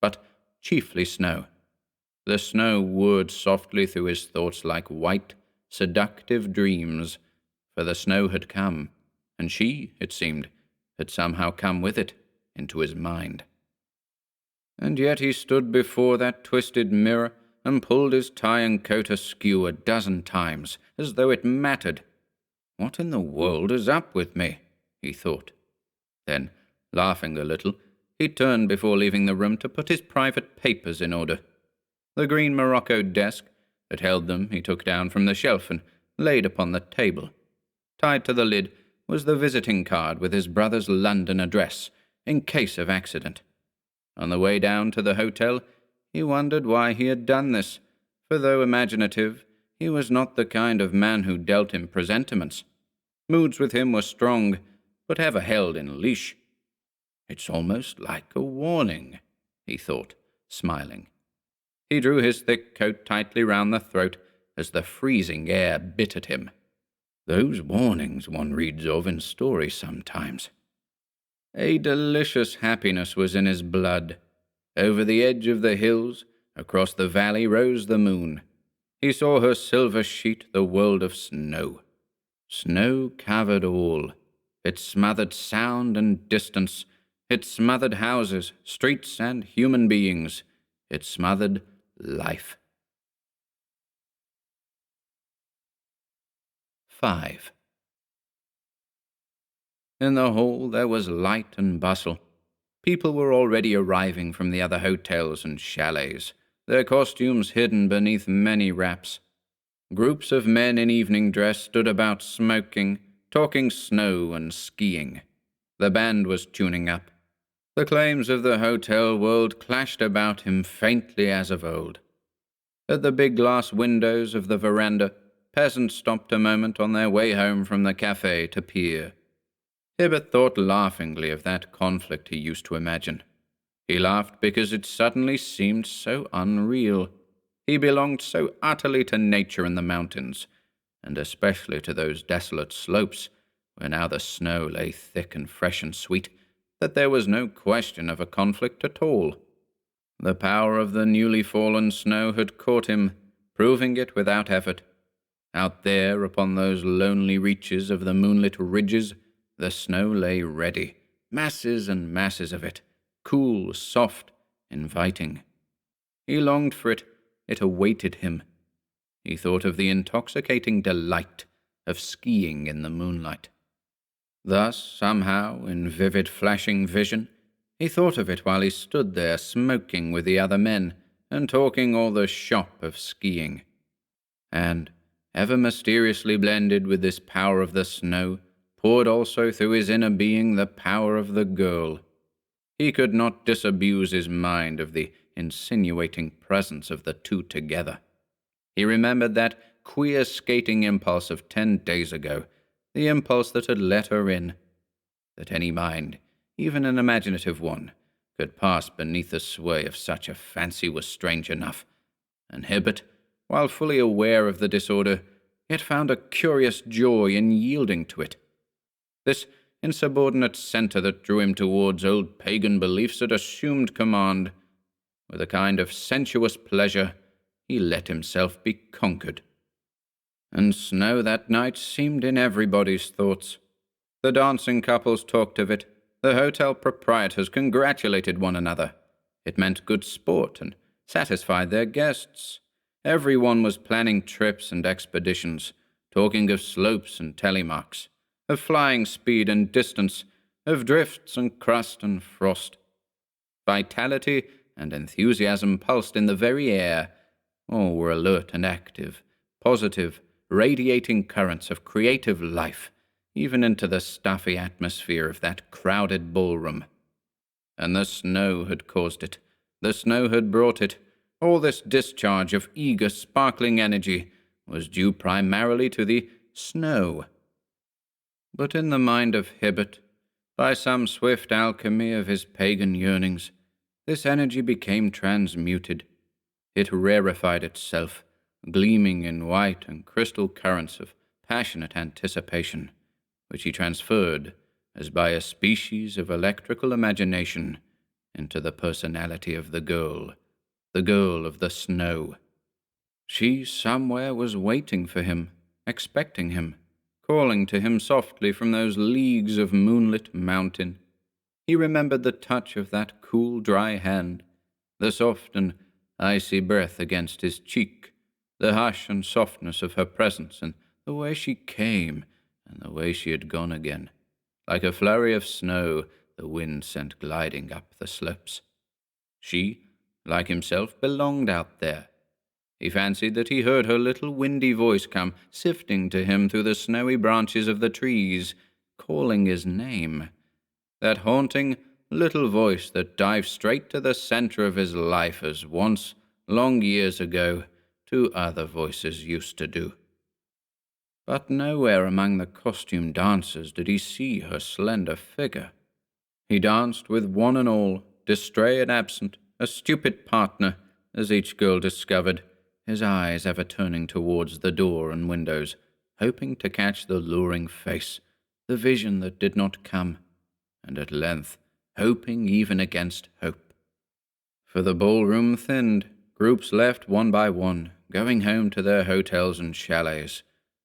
[SPEAKER 1] But chiefly snow. The snow whirred softly through his thoughts like white, seductive dreams, for the snow had come, and she, it seemed, had somehow come with it into his mind. And yet he stood before that twisted mirror and pulled his tie and coat askew 12 times, as though it mattered. What in the world is up with me? He thought. Then, laughing a little, he turned before leaving the room to put his private papers in order. The green morocco desk that held them he took down from the shelf and laid upon the table. Tied to the lid was the visiting card with his brother's London address, in case of accident. On the way down to the hotel, he wondered why he had done this, for though imaginative, he was not the kind of man who dealt in presentiments. Moods with him were strong, but ever held in leash. It's almost like a warning, he thought, smiling. He drew his thick coat tightly round the throat as the freezing air bit at him. Those warnings one reads of in stories sometimes. A delicious happiness was in his blood. Over the edge of the hills, across the valley, rose the moon. He saw her silver sheet the world of snow. Snow covered all. It smothered sound and distance. It smothered houses, streets, and human beings. It smothered life. 5. In the hall there was light and bustle. People were already arriving from the other hotels and chalets, their costumes hidden beneath many wraps. Groups of men in evening dress stood about smoking, talking snow and skiing. The band was tuning up. The claims of the hotel world clashed about him faintly as of old. At the big glass windows of the veranda, peasants stopped a moment on their way home from the cafe to peer. Hibbert thought laughingly of that conflict he used to imagine. He laughed because it suddenly seemed so unreal. He belonged so utterly to nature and the mountains, and especially to those desolate slopes, where now the snow lay thick and fresh and sweet, that there was no question of a conflict at all. The power of the newly fallen snow had caught him, proving it without effort. Out there upon those lonely reaches of the moonlit ridges, the snow lay ready, masses and masses of it, cool, soft, inviting. He longed for it. It awaited him. He thought of the intoxicating delight of skiing in the moonlight. Thus, somehow, in vivid flashing vision, he thought of it while he stood there smoking with the other men and talking all the shop of skiing. And, ever mysteriously blended with this power of the snow, poured also through his inner being the power of the girl. He could not disabuse his mind of the insinuating presence of the two together. He remembered that queer skating impulse of 10 days ago, the impulse that had let her in. That any mind, even an imaginative one, could pass beneath the sway of such a fancy was strange enough, and Hibbert, while fully aware of the disorder, yet found a curious joy in yielding to it. This insubordinate centre that drew him towards old pagan beliefs had assumed command. With a kind of sensuous pleasure, he let himself be conquered. And snow that night seemed in everybody's thoughts. The dancing couples talked of it. The hotel proprietors congratulated one another. It meant good sport and satisfied their guests. Everyone was planning trips and expeditions, talking of slopes and telemarks, of flying speed and distance, of drifts and crust and frost. Vitality and enthusiasm pulsed in the very air. All were alert and active, positive, radiating currents of creative life, even into the stuffy atmosphere of that crowded ballroom. And the snow had caused it. The snow had brought it. All this discharge of eager, sparkling energy was due primarily to the snow. But in the mind of Hibbert, by some swift alchemy of his pagan yearnings, this energy became transmuted. It rarefied itself, gleaming in white and crystal currents of passionate anticipation, which he transferred, as by a species of electrical imagination, into the personality of the girl of the snow. She somewhere was waiting for him, expecting him, calling to him softly from those leagues of moonlit mountain. He remembered the touch of that cool, dry hand, the soft and icy breath against his cheek, the hush and softness of her presence, and the way she came, and the way she had gone again, like a flurry of snow the wind sent gliding up the slopes. She, like himself, belonged out there. He fancied that he heard her little windy voice come sifting to him through the snowy branches of the trees, calling his name. That haunting little voice that dived straight to the center of his life as once, long years ago, two other voices used to do. But nowhere among the costumed dancers did he see her slender figure. He danced with one and all, distrait and absent, a stupid partner, as each girl discovered, his eyes ever turning towards the door and windows, hoping to catch the luring face, the vision that did not come, and at length hoping even against hope. For the ballroom thinned, groups left one by one, going home to their hotels and chalets.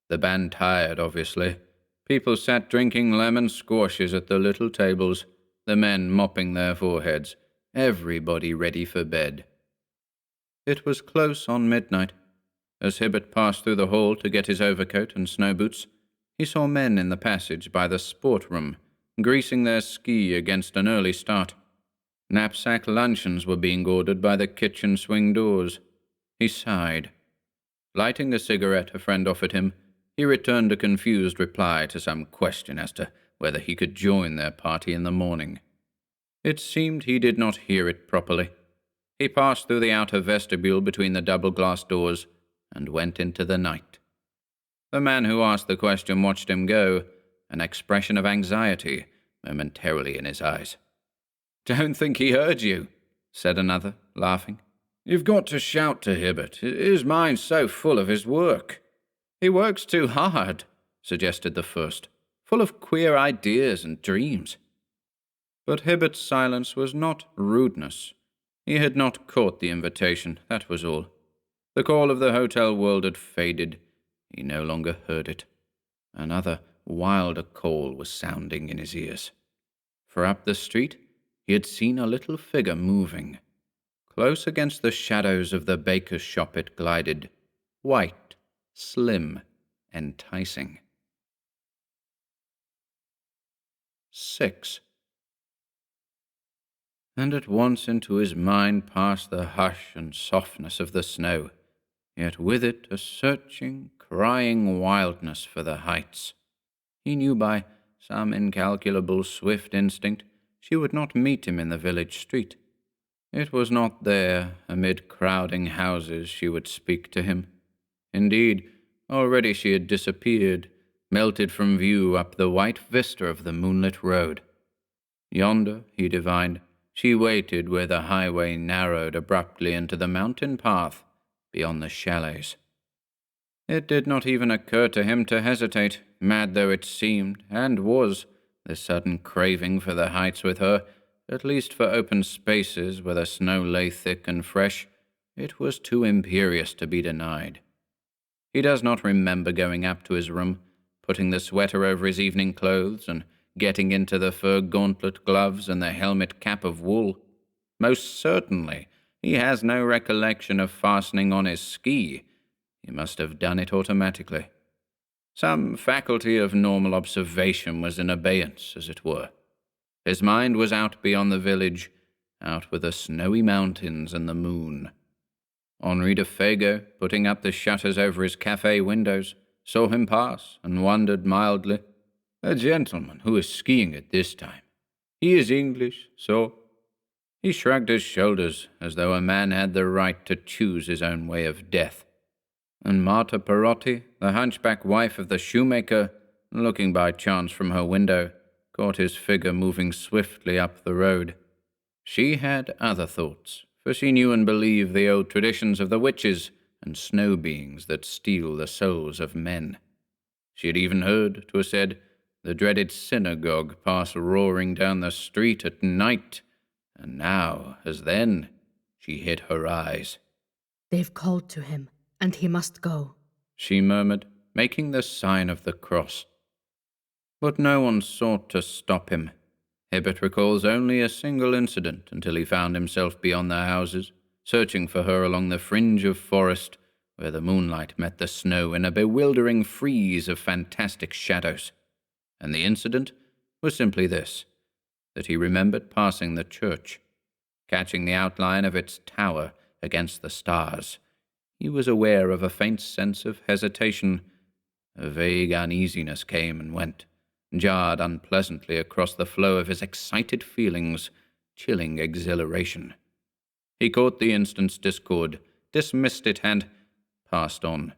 [SPEAKER 1] The band tired, obviously. People sat drinking lemon squashes at the little tables, the men mopping their foreheads, everybody ready for bed. It was close on midnight. As Hibbert passed through the hall to get his overcoat and snow boots, he saw men in the passage by the sport room, greasing their ski against an early start. Knapsack luncheons were being ordered by the kitchen swing doors. He sighed. Lighting a cigarette a friend offered him, he returned a confused reply to some question as to whether he could join their party in the morning. It seemed he did not hear it properly. He passed through the outer vestibule between the double-glass doors and went into the night. The man who asked the question watched him go, an expression of anxiety momentarily in his eyes. "Don't think he heard you," said another, laughing. "You've got to shout to Hibbert. His mind's so full of his work." "He works too hard," suggested the first, "full of queer ideas and dreams." But Hibbert's silence was not rudeness. He had not caught the invitation, that was all. The call of the hotel world had faded. He no longer heard it. Another, wilder call was sounding in his ears. For up the street he had seen a little figure moving. Close against the shadows of the baker's shop it glided, white, slim, enticing. 6. And at once into his mind passed the hush and softness of the snow, yet with it a searching, crying wildness for the heights. He knew by some incalculable swift instinct she would not meet him in the village street. It was not there, amid crowding houses, she would speak to him. Indeed, already she had disappeared, melted from view up the white vista of the moonlit road. Yonder, he divined, she waited where the highway narrowed abruptly into the mountain path beyond the chalets. It did not even occur to him to hesitate, mad though it seemed, and was, this sudden craving for the heights with her, at least for open spaces where the snow lay thick and fresh. It was too imperious to be denied. He does not remember going up to his room, putting the sweater over his evening clothes, and getting into the fur gauntlet gloves and the helmet cap of wool. Most certainly, he has no recollection of fastening on his ski. He must have done it automatically. Some faculty of normal observation was in abeyance, as it were. His mind was out beyond the village, out with the snowy mountains and the moon. Henri de Fago, putting up the shutters over his cafe windows, saw him pass and wondered mildly, "A gentleman who is skiing at this time. He is English, so—" He shrugged his shoulders as though a man had the right to choose his own way of death. And Marta Perotti, the hunchback wife of the shoemaker, looking by chance from her window, caught his figure moving swiftly up the road. She had other thoughts, for she knew and believed the old traditions of the witches and snow beings that steal the souls of men. She had even heard, 'twas said, the dreaded synagogue pass roaring down the street at night, and now, as then, she hid her eyes.
[SPEAKER 2] "They've called to him, and he must go,"
[SPEAKER 1] she murmured, making the sign of the cross. But no one sought to stop him. Hibbert recalls only a single incident until he found himself beyond the houses, searching for her along the fringe of forest where the moonlight met the snow in a bewildering frieze of fantastic shadows. And the incident was simply this, that he remembered passing the church. Catching the outline of its tower against the stars, he was aware of a faint sense of hesitation. A vague uneasiness came and went, jarred unpleasantly across the flow of his excited feelings, chilling exhilaration. He caught the instant's discord, dismissed it, and passed on.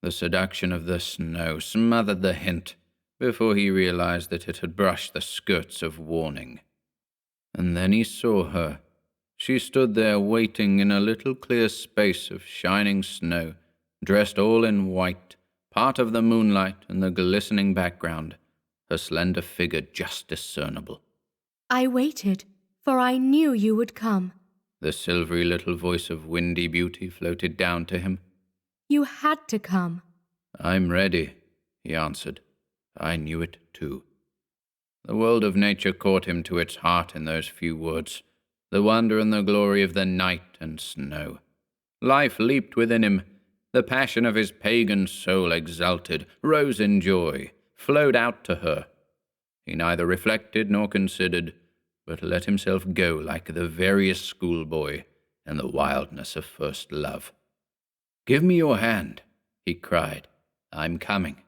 [SPEAKER 1] The seduction of the snow smothered the hint before he realized that it had brushed the skirts of warning. And then he saw her. She stood there waiting in a little clear space of shining snow, dressed all in white, part of the moonlight and the glistening background, her slender figure just discernible.
[SPEAKER 2] "I waited, for I knew you would come."
[SPEAKER 1] The silvery little voice of windy beauty floated down to him.
[SPEAKER 2] "You had to come."
[SPEAKER 1] "I'm ready," he answered. I knew it too. The world of nature caught him to its heart in those few words, the wonder and the glory of the night and snow. Life leaped within him. The passion of his pagan soul exulted, rose in joy, flowed out to her. He neither reflected nor considered, but let himself go like the veriest schoolboy in the wildness of first love. "Give me your hand," he cried. "I'm coming."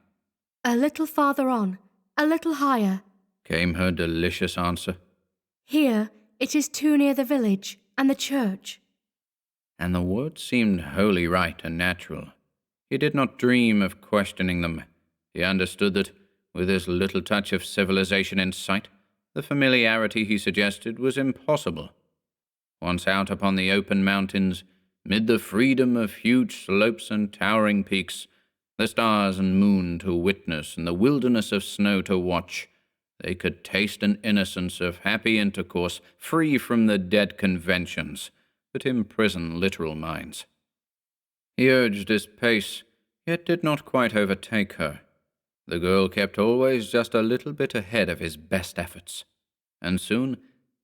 [SPEAKER 2] "A little farther on, a little higher,"
[SPEAKER 1] came her delicious answer.
[SPEAKER 2] "Here it is too near the village and the church."
[SPEAKER 1] And the words seemed wholly right and natural. He did not dream of questioning them. He understood that, with this little touch of civilization in sight, the familiarity he suggested was impossible. Once out upon the open mountains, mid the freedom of huge slopes and towering peaks, the stars and moon to witness and the wilderness of snow to watch, they could taste an innocence of happy intercourse free from the dead conventions that imprison literal minds. He urged his pace, yet did not quite overtake her. The girl kept always just a little bit ahead of his best efforts, and soon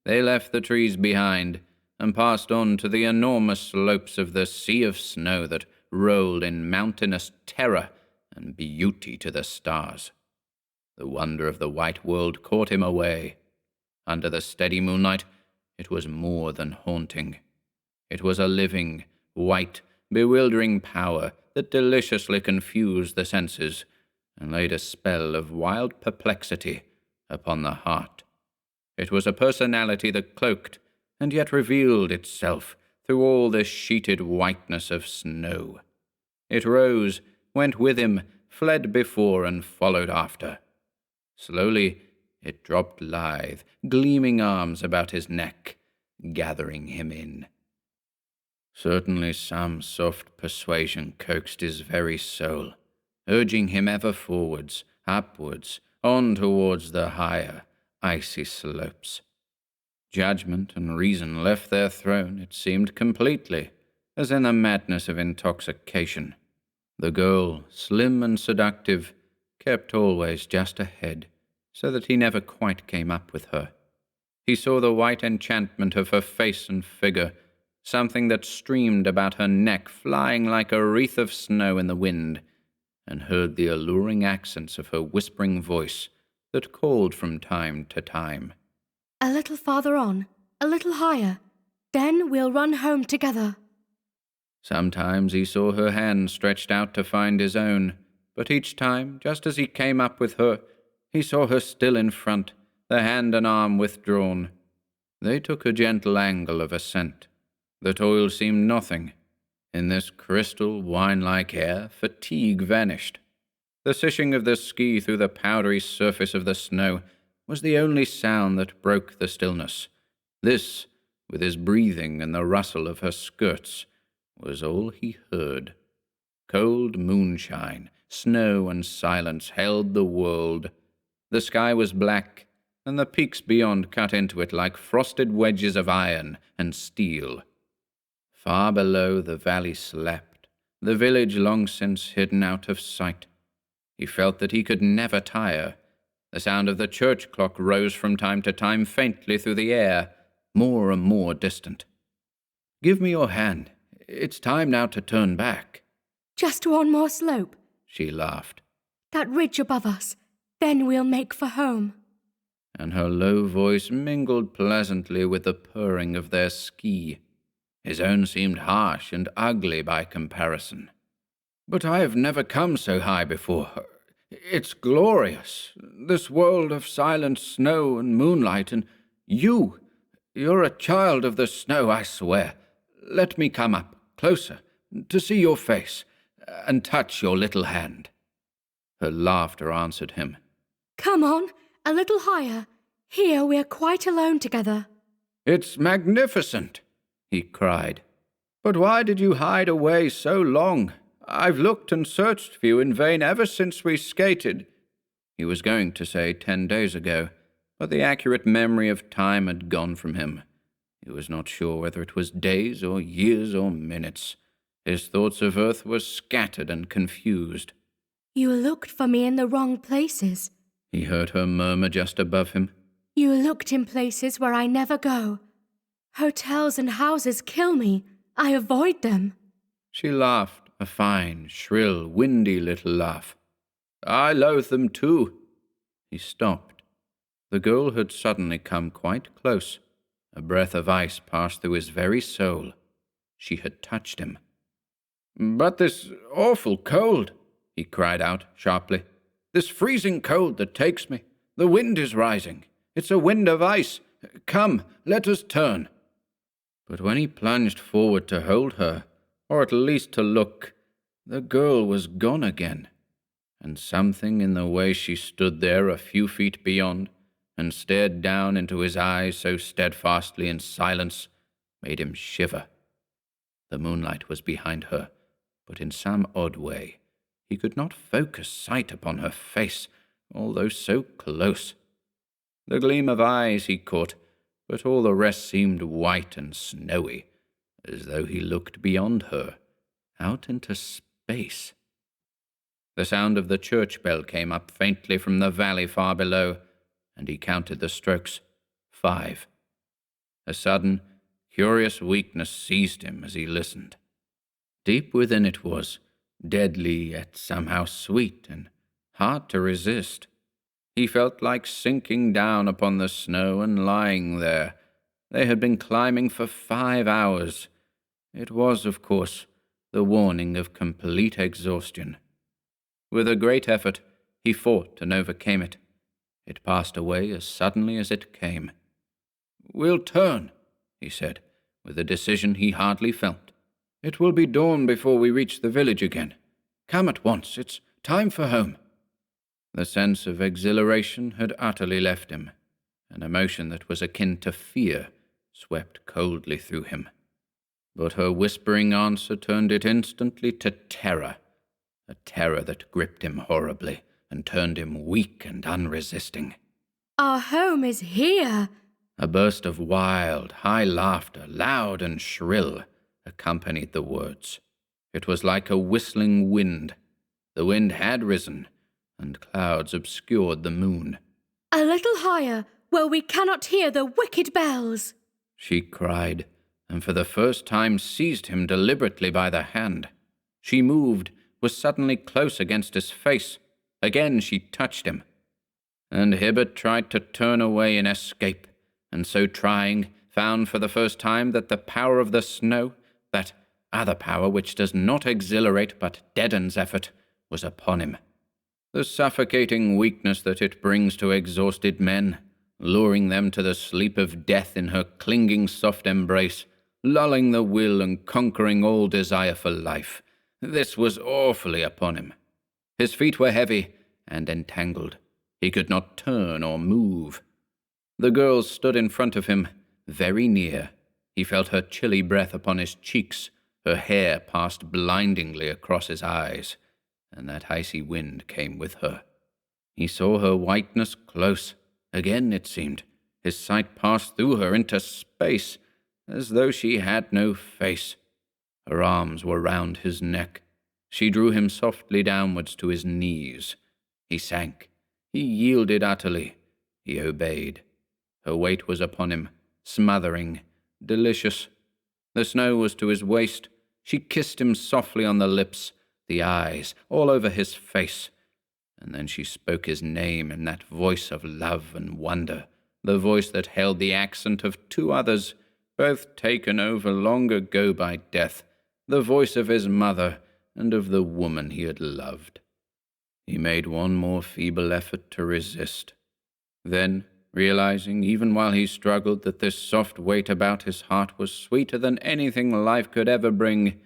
[SPEAKER 1] they left the trees behind and passed on to the enormous slopes of the sea of snow that rolled in mountainous terror and beauty to the stars. The wonder of the white world caught him away. Under the steady moonlight, it was more than haunting. It was a living, white, bewildering power that deliciously confused the senses and laid a spell of wild perplexity upon the heart. It was a personality that cloaked and yet revealed itself through all the sheeted whiteness of snow. It rose, went with him, fled before and followed after. Slowly it dropped lithe, gleaming arms about his neck, gathering him in. Certainly some soft persuasion coaxed his very soul, urging him ever forwards, upwards, on towards the higher, icy slopes. Judgment and reason left their throne, it seemed, completely, as in the madness of intoxication. The girl, slim and seductive, kept always just ahead, so that he never quite came up with her. He saw the white enchantment of her face and figure, something that streamed about her neck flying like a wreath of snow in the wind, and heard the alluring accents of her whispering voice that called from time to time.
[SPEAKER 2] "A little farther on, a little higher, then we'll run home together."
[SPEAKER 1] Sometimes he saw her hand stretched out to find his own, but each time, just as he came up with her, he saw her still in front, the hand and arm withdrawn. They took a gentle angle of ascent. The toil seemed nothing. In this crystal, wine-like air, fatigue vanished. The sishing of the ski through the powdery surface of the snow was the only sound that broke the stillness. This with his breathing and the rustle of her skirts, was all he heard. Cold moonshine, snow and silence held the world. The sky was black, and the peaks beyond cut into it like frosted wedges of iron and steel. Far below the valley slept, the village long since hidden out of sight. He felt that he could never tire. The sound of the church clock rose from time to time faintly through the air, more and more distant. "Give me your hand. It's time now to turn back."
[SPEAKER 2] Just one more slope,
[SPEAKER 1] she laughed.
[SPEAKER 2] "That ridge above us. Then we'll make for home."
[SPEAKER 1] And her low voice mingled pleasantly with the purring of their ski. His own seemed harsh and ugly by comparison. "But I have never come so high before. It's glorious, this world of silent snow and moonlight, and you're a child of the snow, I swear. Let me come up, closer, to see your face, and touch your little hand." Her laughter answered him.
[SPEAKER 2] "Come on, a little higher. Here we're quite alone together."
[SPEAKER 1] "It's magnificent," he cried. "But why did you hide away so long? I've looked and searched for you in vain ever since we skated." He was going to say 10 days ago, but the accurate memory of time had gone from him. He was not sure whether it was days or years or minutes. His thoughts of Earth were scattered and confused.
[SPEAKER 2] "You looked for me in the wrong places,"
[SPEAKER 1] he heard her murmur just above him.
[SPEAKER 2] "You looked in places where I never go. Hotels and houses kill me. I avoid them."
[SPEAKER 1] She laughed, a fine, shrill, windy little laugh. "I loathe them too." He stopped. The girl had suddenly come quite close. A breath of ice passed through his very soul. She had touched him. "But this awful cold," he cried out sharply. "This freezing cold that takes me. The wind is rising. It's a wind of ice. Come, let us turn." But when he plunged forward to hold her, or at least to look, the girl was gone again, and something in the way she stood there a few feet beyond and stared down into his eyes so steadfastly in silence made him shiver. The moonlight was behind her, but in some odd way he could not focus sight upon her face, although so close. The gleam of eyes he caught, but all the rest seemed white and snowy, as though he looked beyond her, out into space. The sound of the church bell came up faintly from the valley far below, and he counted the strokes. 5. A sudden, curious weakness seized him as he listened. Deep within it was, deadly yet somehow sweet and hard to resist. He felt like sinking down upon the snow and lying there. They had been climbing for 5 hours. It was, of course, the warning of complete exhaustion. With a great effort, he fought and overcame it. It passed away as suddenly as it came. "We'll turn," he said, with a decision he hardly felt. "It will be dawn before we reach the village again. Come at once. It's time for home." The sense of exhilaration had utterly left him. An emotion that was akin to fear swept coldly through him. But her whispering answer turned it instantly to terror, a terror that gripped him horribly and turned him weak and unresisting.
[SPEAKER 2] "Our home is here."
[SPEAKER 1] A burst of wild, high laughter, loud and shrill, accompanied the words. It was like a whistling wind. The wind had risen, and clouds obscured the moon.
[SPEAKER 2] "A little higher, where we cannot hear the wicked bells,"
[SPEAKER 1] she cried, and for the first time seized him deliberately by the hand. She moved, was suddenly close against his face. Again she touched him. And Hibbert tried to turn away in escape, and so trying, found for the first time that the power of the snow, that other power which does not exhilarate but deadens effort, was upon him. The suffocating weakness that it brings to exhausted men, luring them to the sleep of death in her clinging soft embrace, lulling the will and conquering all desire for life. This was awfully upon him. His feet were heavy and entangled. He could not turn or move. The girl stood in front of him, very near. He felt her chilly breath upon his cheeks, her hair passed blindingly across his eyes, and that icy wind came with her. He saw her whiteness close. Again, it seemed, his sight passed through her into space, as though she had no face. Her arms were round his neck. She drew him softly downwards to his knees. He sank. He yielded utterly. He obeyed. Her weight was upon him, smothering, delicious. The snow was to his waist. She kissed him softly on the lips, the eyes, all over his face. And then she spoke his name in that voice of love and wonder, the voice that held the accent of two others, both taken over long ago by death, the voice of his mother and of the woman he had loved. He made one more feeble effort to resist. Then, realizing, even while he struggled, that this soft weight about his heart was sweeter than anything life could ever bring,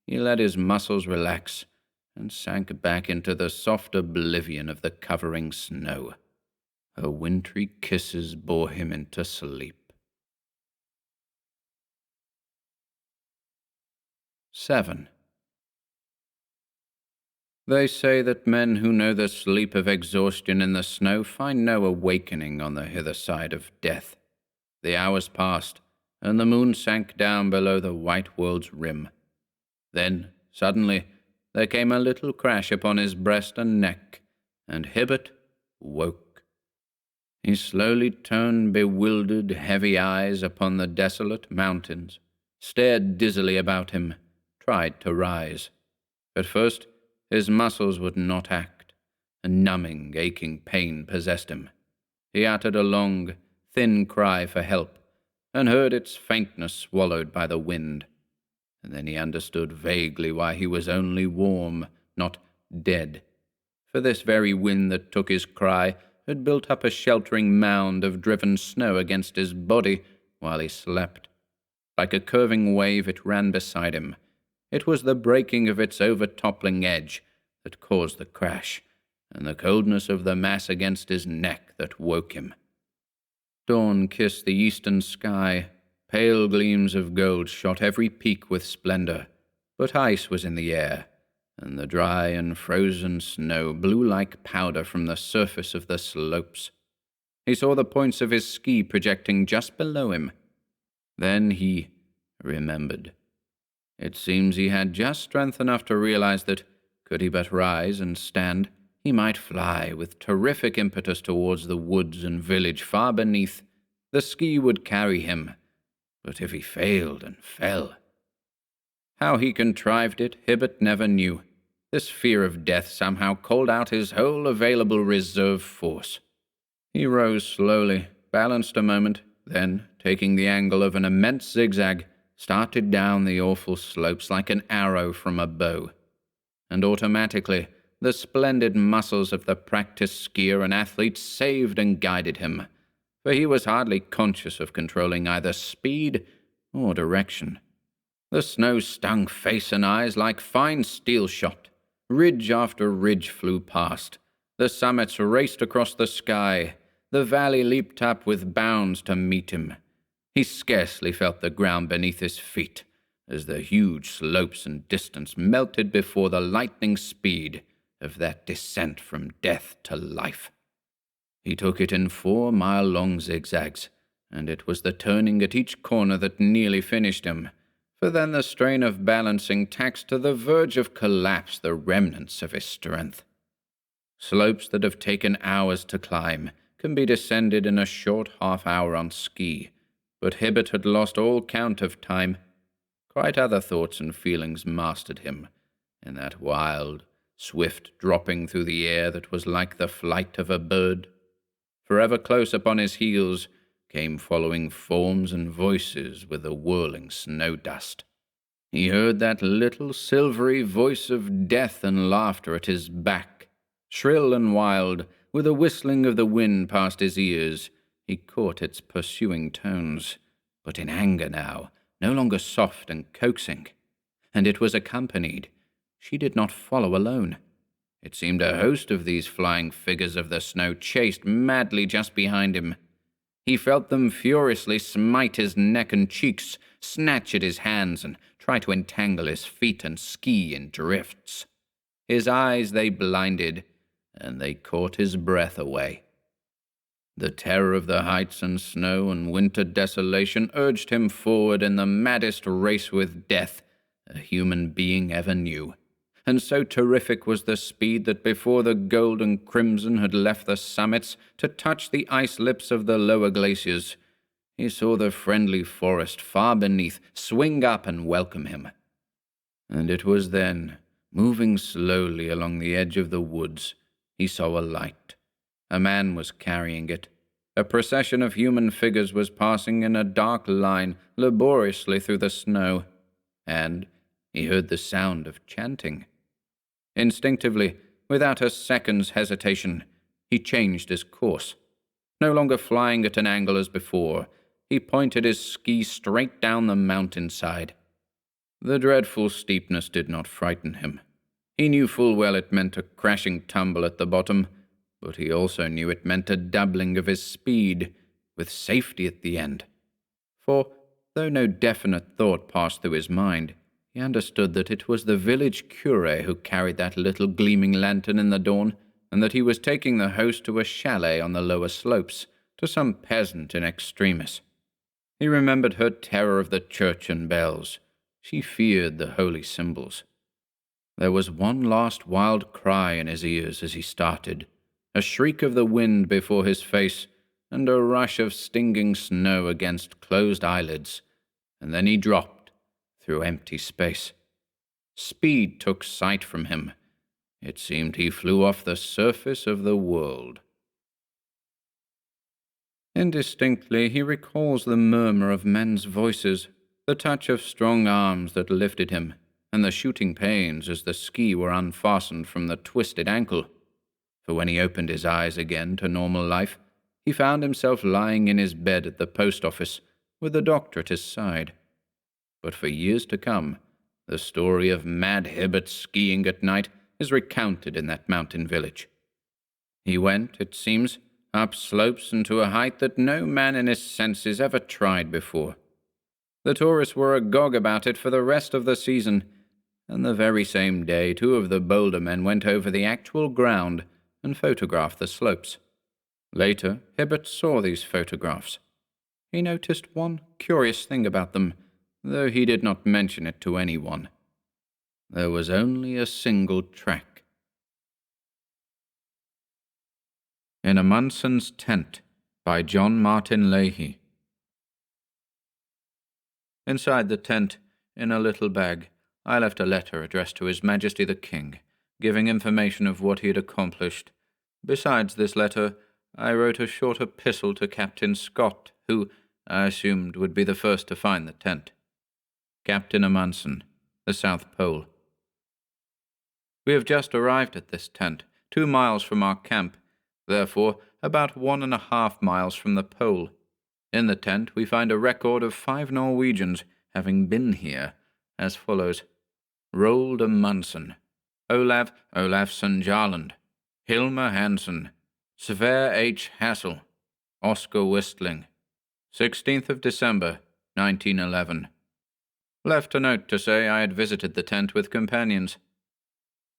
[SPEAKER 1] he let his muscles relax and sank back into the soft oblivion of the covering snow. Her wintry kisses bore him into sleep. 7. They say that men who know the sleep of exhaustion in the snow find no awakening on the hither side of death. The hours passed, and the moon sank down below the white world's rim. Then, suddenly, there came a little crash upon his breast and neck, and Hibbert woke. He slowly turned bewildered, heavy eyes upon the desolate mountains, stared dizzily about him, tried to rise. At first, his muscles would not act. A numbing, aching pain possessed him. He uttered a long, thin cry for help, and heard its faintness swallowed by the wind. And then he understood vaguely why he was only warm, not dead. For this very wind that took his cry had built up a sheltering mound of driven snow against his body while he slept. Like a curving wave it ran beside him. It was the breaking of its overtoppling edge that caused the crash, and the coldness of the mass against his neck that woke him. Dawn kissed the eastern sky. Pale gleams of gold shot every peak with splendor, but ice was in the air, and the dry and frozen snow blew like powder from the surface of the slopes. He saw the points of his ski projecting just below him. Then he remembered. It seems he had just strength enough to realize that, could he but rise and stand, he might fly with terrific impetus towards the woods and village far beneath. The ski would carry him. But if he failed and fell? How he contrived it, Hibbert never knew. This fear of death somehow called out his whole available reserve force. He rose slowly, balanced a moment, then, taking the angle of an immense zigzag, started down the awful slopes like an arrow from a bow. And automatically, the splendid muscles of the practiced skier and athlete saved and guided him, for he was hardly conscious of controlling either speed or direction. The snow stung face and eyes like fine steel shot. Ridge after ridge flew past. The summits raced across the sky. The valley leaped up with bounds to meet him. He scarcely felt the ground beneath his feet, as the huge slopes and distance melted before the lightning speed of that descent from death to life. He took it in 4-mile-long zigzags, and it was the turning at each corner that nearly finished him, for then the strain of balancing taxed to the verge of collapse the remnants of his strength. Slopes that have taken hours to climb can be descended in a short half-hour on ski, but Hibbert had lost all count of time. Quite other thoughts and feelings mastered him, in that wild, swift dropping through the air that was like the flight of a bird. Forever close upon his heels came following forms and voices with the whirling snow dust. He heard that little silvery voice of death and laughter at his back, shrill and wild, with a whistling of the wind past his ears. He caught its pursuing tones, but in anger now, no longer soft and coaxing. And it was accompanied. She did not follow alone. It seemed a host of these flying figures of the snow chased madly just behind him. He felt them furiously smite his neck and cheeks, snatch at his hands, and try to entangle his feet and ski in drifts. His eyes they blinded, and they caught his breath away. The terror of the heights and snow and winter desolation urged him forward in the maddest race with death a human being ever knew. And so terrific was the speed that before the gold and crimson had left the summits to touch the ice lips of the lower glaciers, he saw the friendly forest far beneath swing up and welcome him. And it was then, moving slowly along the edge of the woods, he saw a light. A man was carrying it. A procession of human figures was passing in a dark line laboriously through the snow, and he heard the sound of chanting. Instinctively, without a second's hesitation, he changed his course. No longer flying at an angle as before, he pointed his ski straight down the mountainside. The dreadful steepness did not frighten him. He knew full well it meant a crashing tumble at the bottom, but he also knew it meant a doubling of his speed, with safety at the end. For, though no definite thought passed through his mind, he understood that it was the village curé who carried that little gleaming lantern in the dawn, and that he was taking the host to a chalet on the lower slopes, to some peasant in extremis. He remembered her terror of the church and bells. She feared the holy symbols. There was one last wild cry in his ears as he started, a shriek of the wind before his face, and a rush of stinging snow against closed eyelids, and then he dropped through empty space. Speed took sight from him. It seemed he flew off the surface of the world. Indistinctly he recalls the murmur of men's voices, the touch of strong arms that lifted him, and the shooting pains as the ski were unfastened from the twisted ankle. For when he opened his eyes again to normal life, he found himself lying in his bed at the post office, with the doctor at his side. But for years to come, the story of Mad Hibbert skiing at night is recounted in that mountain village. He went, it seems, up slopes and to a height that no man in his senses ever tried before. The tourists were agog about it for the rest of the season, and the very same day 2 of the bolder men went over the actual ground and photographed the slopes. Later, Hibbert saw these photographs. He noticed one curious thing about them, though he did not mention it to anyone. There was only a single track. In Amundsen's Tent, by John Martin Leahy. Inside the tent, in a little bag, I left a letter addressed to His Majesty the King, giving information of what he had accomplished. Besides this letter, I wrote a short epistle to Captain Scott, who, I assumed, would be the first to find the tent. Captain Amundsen, the South Pole. We have just arrived at this tent, 2 miles from our camp, therefore about 1.5 miles from the pole. In the tent we find a record of 5 Norwegians having been here, as follows: Roald Amundsen, Olav Olafsson Jarland, Hilmer Hansen, Sverre H. Hassel, Oscar Wistling. 16th of December, 1911. Left a note to say I had visited the tent with companions.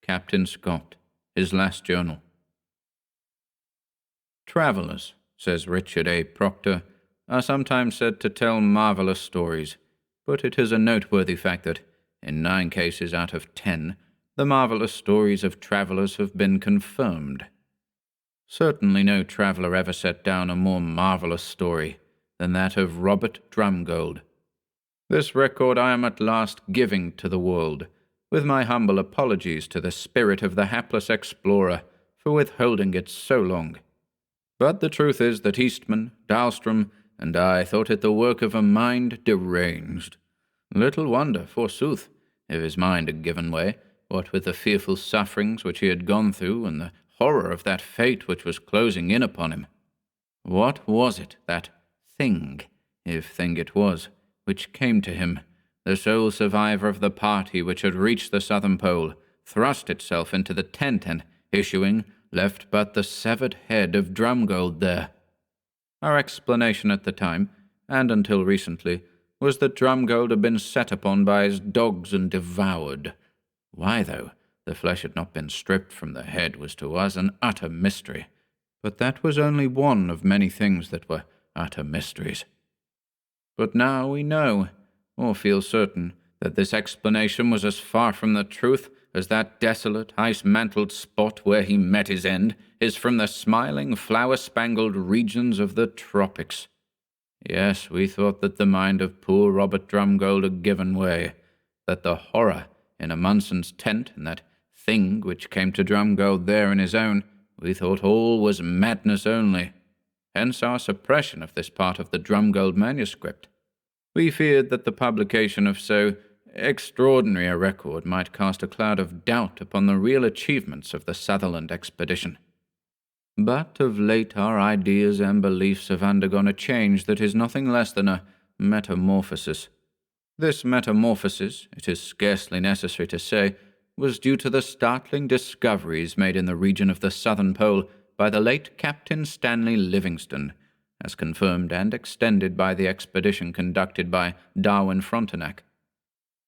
[SPEAKER 1] Captain Scott, his last journal. Travellers, says Richard A. Proctor, are sometimes said to tell marvellous stories, but it is a noteworthy fact that, in 9 cases out of 10, the marvellous stories of travellers have been confirmed. Certainly no traveller ever set down a more marvellous story than that of Robert Drumgold. This record I am at last giving to the world, with my humble apologies to the spirit of the hapless explorer for withholding it so long. But the truth is that Eastman, Dahlstrom, and I thought it the work of a mind deranged. Little wonder, forsooth, if his mind had given way, what with the fearful sufferings which he had gone through and the horror of that fate which was closing in upon him. What was it, that thing, if thing it was, which came to him, the sole survivor of the party which had reached the southern pole, thrust itself into the tent and, issuing, left but the severed head of Drumgold there? Our explanation at the time, and until recently, was that Drumgold had been set upon by his dogs and devoured. Why, though, the flesh had not been stripped from the head was to us an utter mystery. But that was only one of many things that were utter mysteries. But now we know, or feel certain, that this explanation was as far from the truth as that desolate, ice-mantled spot where he met his end is from the smiling, flower-spangled regions of the tropics. Yes, we thought that the mind of poor Robert Drumgold had given way, that the horror in Amundsen's tent and that thing which came to Drumgold there in his own, we thought all was madness only. Hence our suppression of this part of the Drumgold manuscript. We feared that the publication of so extraordinary a record might cast a cloud of doubt upon the real achievements of the Sutherland expedition. But of late our ideas and beliefs have undergone a change that is nothing less than a metamorphosis. This metamorphosis, it is scarcely necessary to say, was due to the startling discoveries made in the region of the Southern Pole by the late Captain Stanley Livingstone, as confirmed and extended by the expedition conducted by Darwin Frontenac.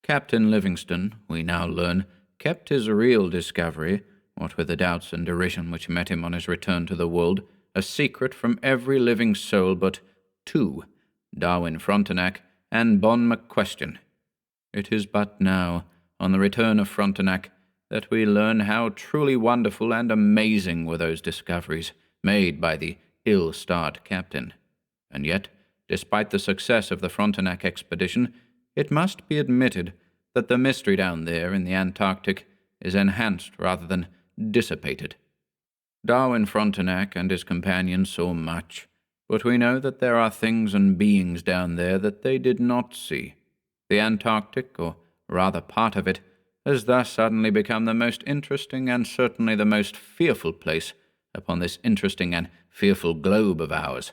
[SPEAKER 1] Captain Livingstone, we now learn, kept his real discovery, what with the doubts and derision which met him on his return to the world, a secret from every living soul but two, Darwin Frontenac and Bon McQuestion. It is but now, on the return of Frontenac, that we learn how truly wonderful and amazing were those discoveries made by the ill-starred captain. And yet, despite the success of the Frontenac expedition, it must be admitted that the mystery down there in the Antarctic is enhanced rather than dissipated. Darwin Frontenac and his companions saw much, but we know that there are things and beings down there that they did not see. The Antarctic, or rather part of it, has thus suddenly become the most interesting and certainly the most fearful place upon this interesting and fearful globe of ours.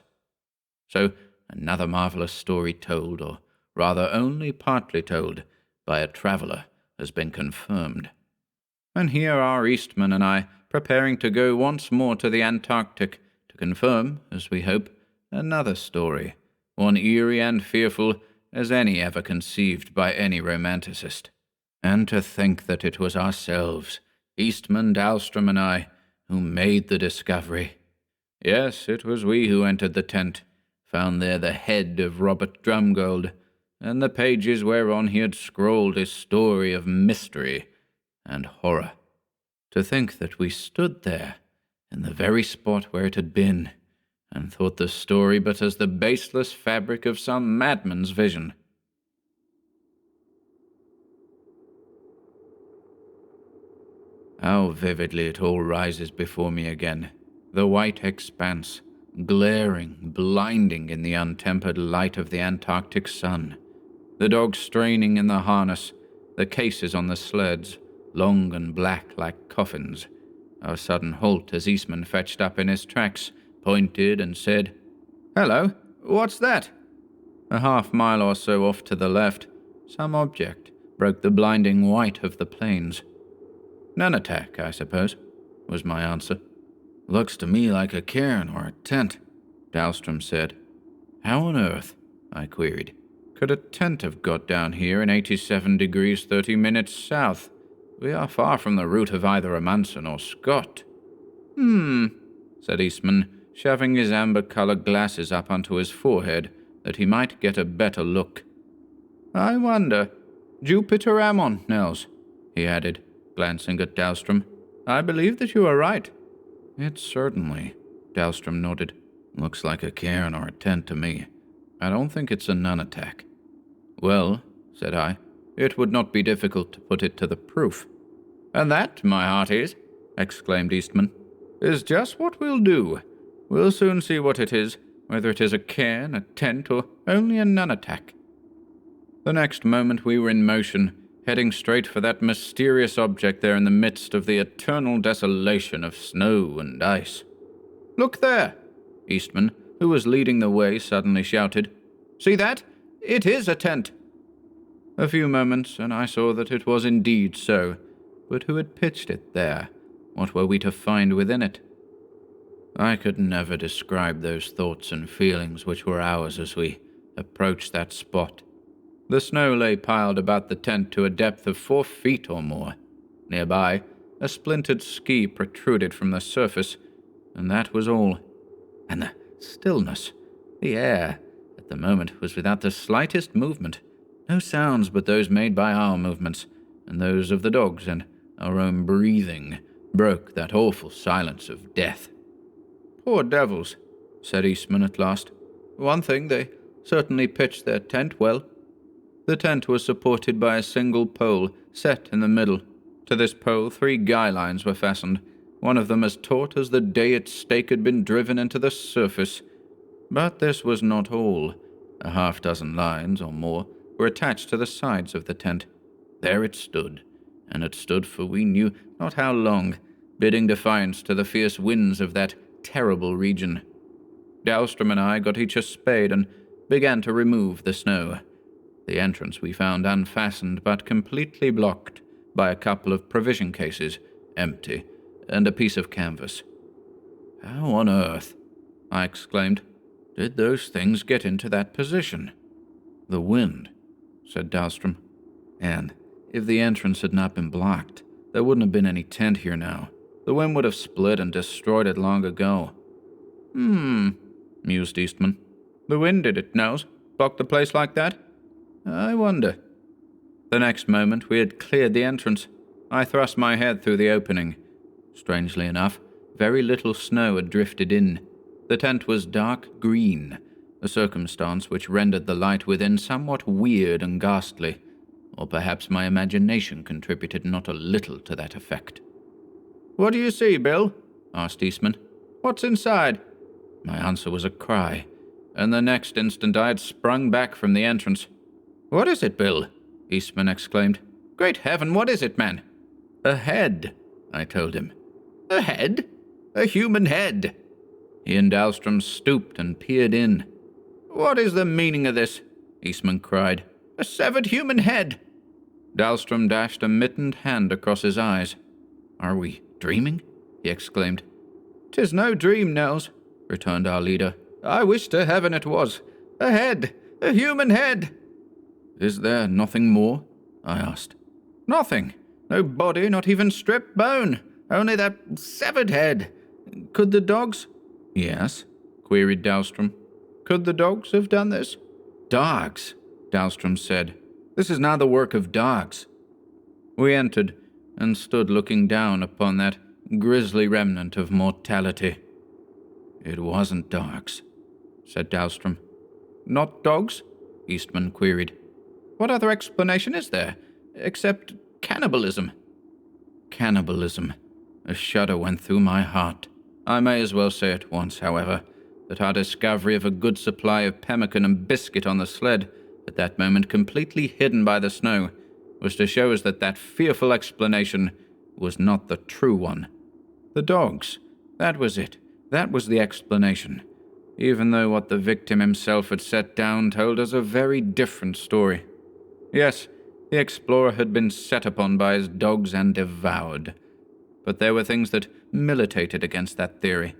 [SPEAKER 1] So, another marvellous story told, or rather only partly told, by a traveller has been confirmed. And here are Eastman and I preparing to go once more to the Antarctic to confirm, as we hope, another story, one eerie and fearful as any ever conceived by any romanticist. And to think that it was ourselves, Eastman, Dahlstrom, and I, who made the discovery. Yes, it was we who entered the tent, found there the head of Robert Drumgold, and the pages whereon he had scrawled his story of mystery and horror. To think that we stood there, in the very spot where it had been, and thought the story but as the baseless fabric of some madman's vision. How vividly it all rises before me again, the white expanse, glaring, blinding in the untempered light of the Antarctic sun, the dogs straining in the harness, the cases on the sleds, long and black like coffins, our sudden halt as Eastman fetched up in his tracks, pointed and said, "Hello, what's that?" A half-mile or so off to the left, some object broke the blinding white of the plains. "Nunatak, I suppose," was my answer. "Looks to me like a cairn or a tent," Dahlstrom said. "How on earth," I queried, "could a tent have got down here in 87 degrees 30 minutes south? We are far from the route of either Amundsen or Scott." Said Eastman, shoving his amber-coloured glasses up onto his forehead that he might get a better look. "I wonder. Jupiter Ammon, Nels," he added, glancing at Dahlstrom. "I believe that you are right." "It certainly," Dahlstrom nodded. "Looks like a cairn or a tent to me. I don't think it's a Nunatak." "Well," said I, "it would not be difficult to put it to the proof." "And that, my hearties," exclaimed Eastman, "is just what we'll do. We'll soon see what it is, whether it is a cairn, a tent, or only a Nunatak." The next moment we were in motion, heading straight for that mysterious object there in the midst of the eternal desolation of snow and ice. "Look there!" Eastman, who was leading the way, suddenly shouted. "See that? It is a tent!" A few moments, and I saw that it was indeed so. But who had pitched it there? What were we to find within it? I could never describe those thoughts and feelings which were ours as we approached that spot. The snow lay piled about the tent to a depth of 4 feet or more. Nearby, a splintered ski protruded from the surface, and that was all. And the stillness, the air, at the moment was without the slightest movement. No sounds but those made by our movements, and those of the dogs, and our own breathing, broke that awful silence of death. "Poor devils," said Eastman at last. "One thing, they certainly pitched their tent well." The tent was supported by a single pole, set in the middle. To this pole 3 guy lines were fastened, one of them as taut as the day its stake had been driven into the surface. But this was not all. A half-dozen lines, or more, were attached to the sides of the tent. There it stood, and it stood for we knew not how long, bidding defiance to the fierce winds of that terrible region. Dahlstrom and I got each a spade and began to remove the snow. The entrance we found unfastened but completely blocked by a couple of provision cases, empty, and a piece of canvas. "How on earth," I exclaimed, "did those things get into that position?" "The wind," said Dahlstrom. "And if the entrance had not been blocked, there wouldn't have been any tent here now. The wind would have split and destroyed it long ago." Mused Eastman. "The wind did it, Nels. Blocked the place like that? I wonder." The next moment we had cleared the entrance. I thrust my head through the opening. Strangely enough, very little snow had drifted in. The tent was dark green, a circumstance which rendered the light within somewhat weird and ghastly, or perhaps my imagination contributed not a little to that effect. "What do you see, Bill?" asked Eastman. "What's inside?" My answer was a cry, and the next instant I had sprung back from the entrance. "What is it, Bill?" Eastman exclaimed. "Great heaven, what is it, man?" "A head," I told him. "A head? A human head?" He and Dahlstrom stooped and peered in. "What is the meaning of this?" Eastman cried. "A severed human head!" Dahlstrom dashed a mittened hand across his eyes. "Are we dreaming?" he exclaimed. "'Tis no dream, Nels," returned our leader. "I wish to heaven it was. A head! A human head!" "Is there nothing more?" I asked. "Nothing. No body, not even stripped bone. Only that severed head. Could the dogs—" "Yes?" queried Dahlstrom. "Could the dogs have done this?" "Dogs," Dahlstrom said. "This is not the work of dogs." We entered, and stood looking down upon that grisly remnant of mortality. "It wasn't dogs," said Dahlstrom. "Not dogs?" Eastman queried. "What other explanation is there, except cannibalism?" Cannibalism. A shudder went through my heart. I may as well say at once, however, that our discovery of a good supply of pemmican and biscuit on the sled, at that moment completely hidden by the snow, was to show us that that fearful explanation was not the true one. The dogs. That was it. That was the explanation. Even though what the victim himself had set down told us a very different story. Yes, the explorer had been set upon by his dogs and devoured. But there were things that militated against that theory.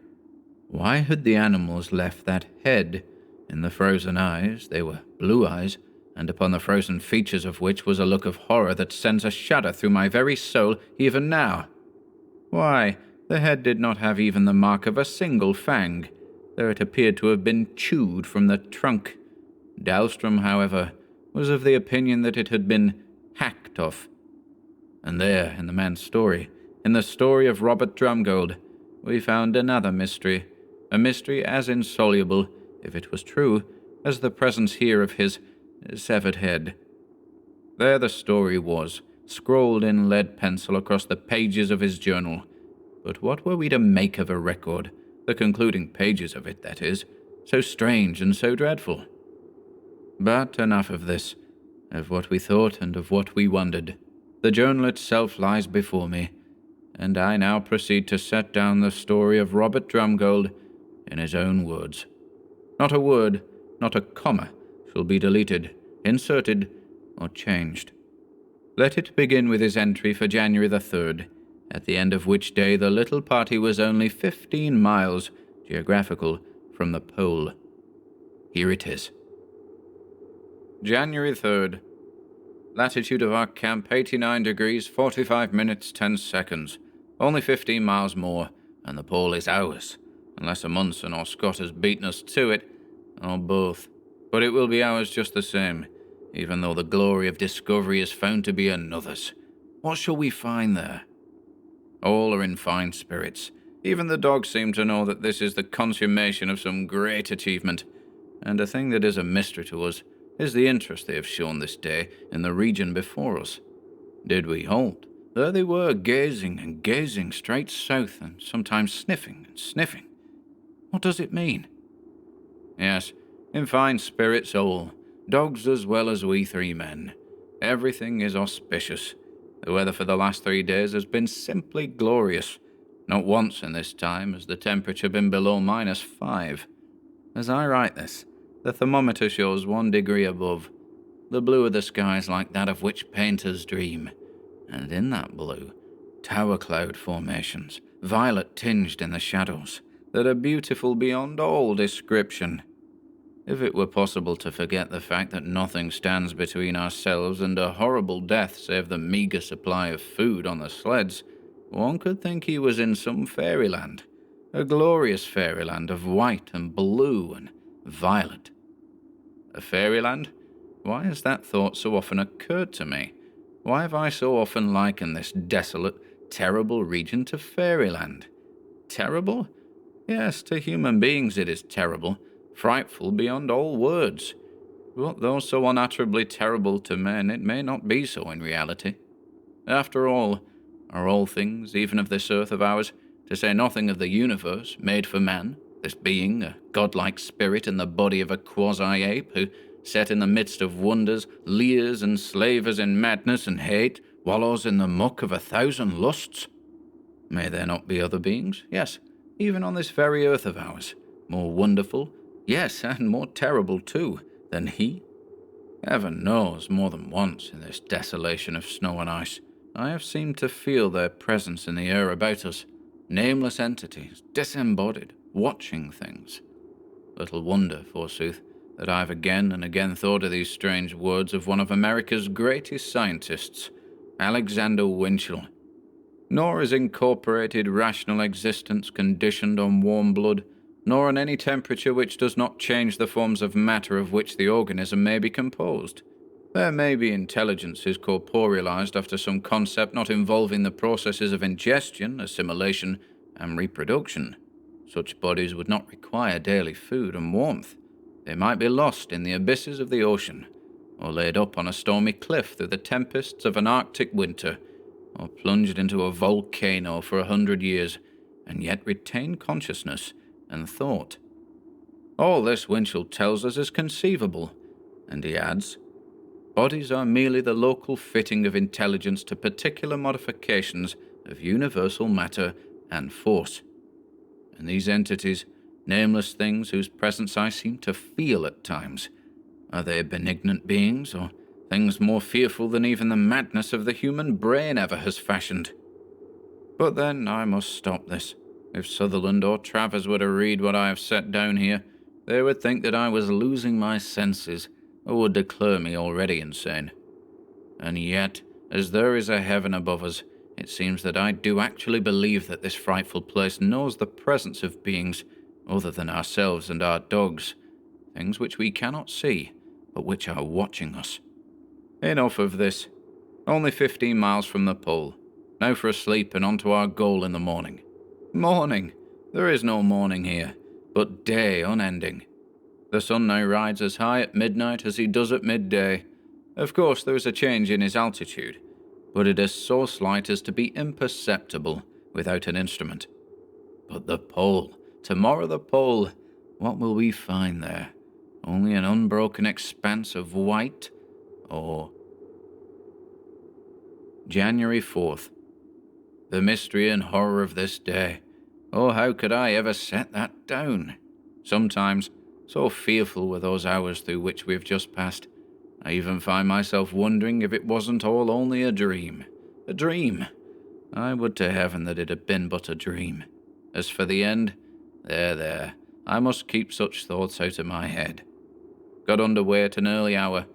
[SPEAKER 1] Why had the animals left that head? In the frozen eyes, they were blue eyes, and upon the frozen features of which was a look of horror that sends a shudder through my very soul even now. Why, the head did not have even the mark of a single fang, though it appeared to have been chewed from the trunk. Dahlstrom, however, was of the opinion that it had been hacked off. And there, in the man's story, in the story of Robert Drumgold, we found another mystery, a mystery as insoluble, if it was true, as the presence here of his severed head. There the story was, scrawled in lead pencil across the pages of his journal. But what were we to make of a record, the concluding pages of it, that is, so strange and so dreadful? But enough of this, of what we thought and of what we wondered. The journal itself lies before me, and I now proceed to set down the story of Robert Drumgold in his own words. Not a word, not a comma, shall be deleted, inserted, or changed. Let it begin with his entry for January the 3rd, at the end of which day the little party was only 15 miles geographical from the pole. Here it is. January 3rd. Latitude of our camp 89 degrees 45 minutes 10 seconds. Only 15 miles more, and the pole is ours, unless Amundsen or Scott has beaten us to it, or both. But it will be ours just the same, even though the glory of discovery is found to be another's. What shall we find there? All are in fine spirits. Even the dogs seem to know that this is the consummation of some great achievement. And a thing that is a mystery to us is the interest they have shown this day in the region before us. Did we halt? There they were, gazing and gazing straight south, and sometimes sniffing and sniffing. What does it mean? Yes, in fine spirits all, dogs as well as we three men. Everything is auspicious. The weather for the last 3 days has been simply glorious. Not once in this time has the temperature been below -5. As I write this, the thermometer shows 1 degree above. The blue of the sky is like that of which painters dream. And in that blue, tower cloud formations, violet tinged in the shadows, that are beautiful beyond all description. If it were possible to forget the fact that nothing stands between ourselves and a horrible death save the meagre supply of food on the sleds, one could think he was in some fairyland, a glorious fairyland of white and blue and violet. A fairyland? Why has that thought so often occurred to me? Why have I so often likened this desolate, terrible region to fairyland? Terrible? Yes, to human beings it is terrible, frightful beyond all words. But though so unutterably terrible to men, it may not be so in reality. After all, are all things, even of this earth of ours, to say nothing of the universe, made for man, this being, a godlike spirit in the body of a quasi-ape, who, set in the midst of wonders, leers and slavers in madness and hate, wallows in the muck of 1,000 lusts? May there not be other beings? Yes, even on this very earth of ours, more wonderful, yes, and more terrible too, than he? Heaven knows, more than once in this desolation of snow and ice, I have seemed to feel their presence in the air about us, nameless entities, disembodied, watching things. Little wonder, forsooth, that I have again and again thought of these strange words of one of America's greatest scientists, Alexander Winchell. Nor is incorporated rational existence conditioned on warm blood, nor on any temperature which does not change the forms of matter of which the organism may be composed. There may be intelligences corporealized after some concept not involving the processes of ingestion, assimilation, and reproduction. Such bodies would not require daily food and warmth. They might be lost in the abysses of the ocean, or laid up on a stormy cliff through the tempests of an Arctic winter, or plunged into a volcano for 100 years, and yet retain consciousness and thought. All this Winchell tells us is conceivable, and he adds, bodies are merely the local fitting of intelligence to particular modifications of universal matter and force. And these entities, nameless things whose presence I seem to feel at times, are they benignant beings, or things more fearful than even the madness of the human brain ever has fashioned? But then I must stop this. If Sutherland or Travers were to read what I have set down here, they would think that I was losing my senses, or would declare me already insane. And yet, as there is a heaven above us, it seems that I do actually believe that this frightful place knows the presence of beings other than ourselves and our dogs, things which we cannot see, but which are watching us. Enough of this. Only 15 miles from the pole. Now for a sleep and on to our goal in the morning. Morning! There is no morning here, but day unending. The sun now rides as high at midnight as he does at midday. Of course, there is a change in his altitude, but it is so slight as to be imperceptible without an instrument. But the pole, tomorrow the pole, what will we find there? Only an unbroken expanse of white, or... January 4th. The mystery and horror of this day. Oh, how could I ever set that down? Sometimes, so fearful were those hours through which we have just passed, I even find myself wondering if it wasn't all only a dream. A dream! I would to heaven that it had been but a dream. As for the end, There. I must keep such thoughts out of my head. Got under way at an early hour,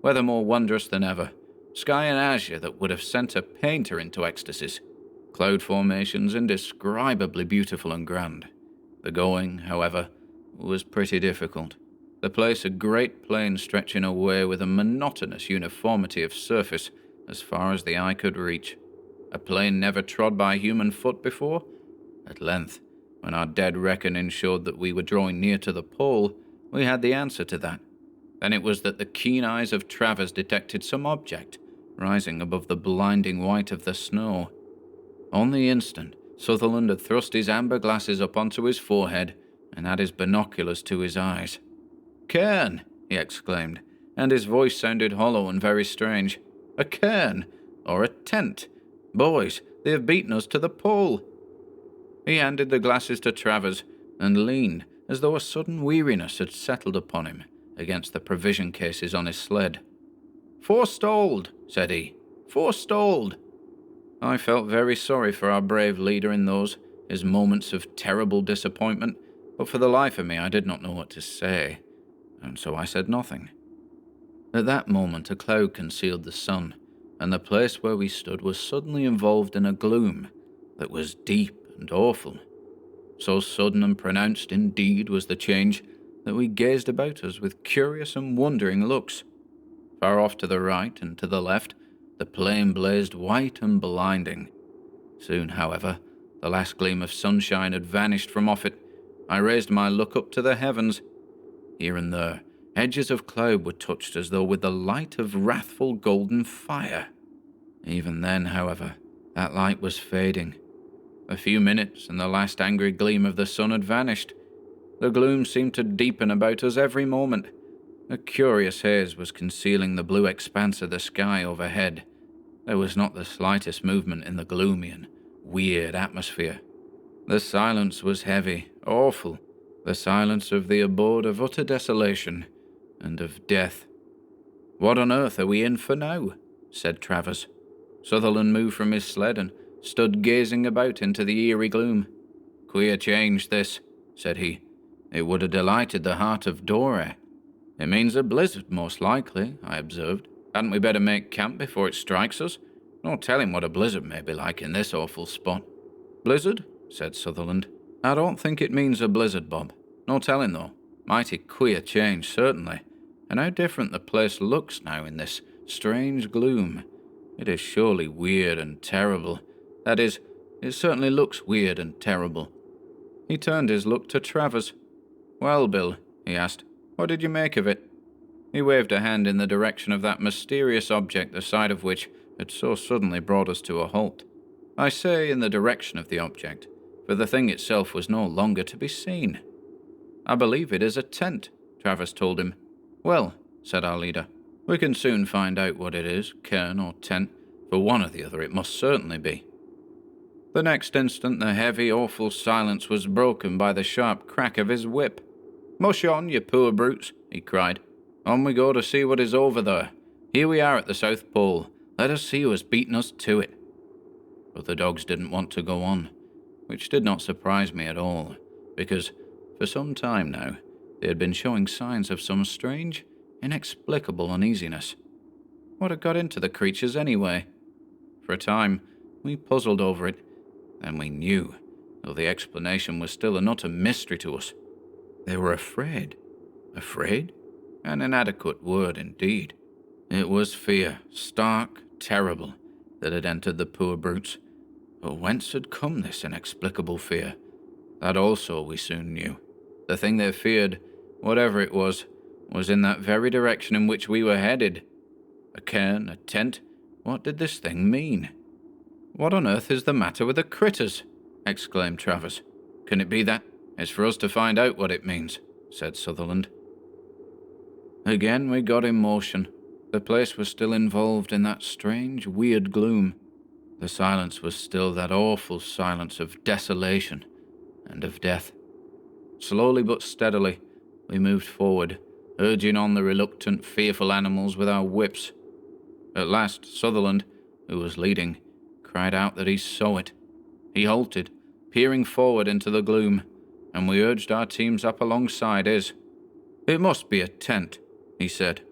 [SPEAKER 1] weather more wondrous than ever, sky and azure that would have sent a painter into ecstasies, cloud formations indescribably beautiful and grand. The going, however, was pretty difficult. The place a great plain stretching away with a monotonous uniformity of surface as far as the eye could reach. A plain never trod by human foot before. At length, when our dead reckoning showed that we were drawing near to the pole, we had the answer to that. Then it was that the keen eyes of Travers detected some object rising above the blinding white of the snow. On the instant, Sutherland had thrust his amber glasses up onto his forehead and had his binoculars to his eyes. "Cairn!" he exclaimed, and his voice sounded hollow and very strange. "A cairn! Or a tent! Boys, they have beaten us to the pole!" He handed the glasses to Travers and leaned as though a sudden weariness had settled upon him against the provision cases on his sled. "Forestalled," said he. "Forestalled." I felt very sorry for our brave leader in those, his moments of terrible disappointment, but for the life of me I did not know what to say, and so I said nothing. At that moment a cloud concealed the sun, and the place where we stood was suddenly involved in a gloom that was deep and awful. So sudden and pronounced indeed was the change that we gazed about us with curious and wondering looks. Far off to the right and to the left, the plain blazed white and blinding. Soon, however, the last gleam of sunshine had vanished from off it. I raised my look up to the heavens. Here and there, edges of cloud were touched as though with the light of wrathful golden fire. Even then, however, that light was fading. A few minutes, and the last angry gleam of the sun had vanished. The gloom seemed to deepen about us every moment. A curious haze was concealing the blue expanse of the sky overhead. There was not the slightest movement in the gloomy and weird atmosphere. The silence was heavy, awful, the silence of the abode of utter desolation and of death. "What on earth are we in for now?" said Travers. Sutherland moved from his sled and stood gazing about into the eerie gloom. "Queer change, this," said he. "It would have delighted the heart of Dore." "It means a blizzard, most likely," I observed. "Hadn't we better make camp before it strikes us? No telling what a blizzard may be like in this awful spot." "Blizzard?" said Sutherland. "I don't think it means a blizzard, Bob. No telling, though. Mighty queer change, certainly. And how different the place looks now in this strange gloom. It is surely weird and terrible. That is, it certainly looks weird and terrible." He turned his look to Travers. "Well, Bill," he asked, "what did you make of it?" He waved a hand in the direction of that mysterious object, the sight of which had so suddenly brought us to a halt. I say in the direction of the object, for the thing itself was no longer to be seen. "I believe it is a tent," Travers told him. "Well," said our leader, "we can soon find out what it is, cairn or tent. For one or the other it must certainly be." The next instant the heavy, awful silence was broken by the sharp crack of his whip. "Mush on, you poor brutes," he cried. "On we go to see what is over there. Here we are at the South Pole. Let us see who has beaten us to it." But the dogs didn't want to go on, which did not surprise me at all, because, for some time now, they had been showing signs of some strange, inexplicable uneasiness. What had got into the creatures anyway? For a time, we puzzled over it, then we knew, though the explanation was still an utter mystery to us. They were afraid. Afraid? An inadequate word indeed. It was fear, stark, terrible, that had entered the poor brutes. But whence had come this inexplicable fear? That also we soon knew. The thing they feared, whatever it was in that very direction in which we were headed. A cairn, a tent, what did this thing mean? "What on earth is the matter with the critters?" exclaimed Travers. "Can it be that? It's for us to find out what it means," said Sutherland. Again we got in motion. The place was still involved in that strange, weird gloom. The silence was still that awful silence of desolation and of death. Slowly but steadily, we moved forward, urging on the reluctant, fearful animals with our whips. At last, Sutherland, who was leading, cried out that he saw it. He halted, peering forward into the gloom. and we urged our teams up alongside his. "It must be a tent," he said.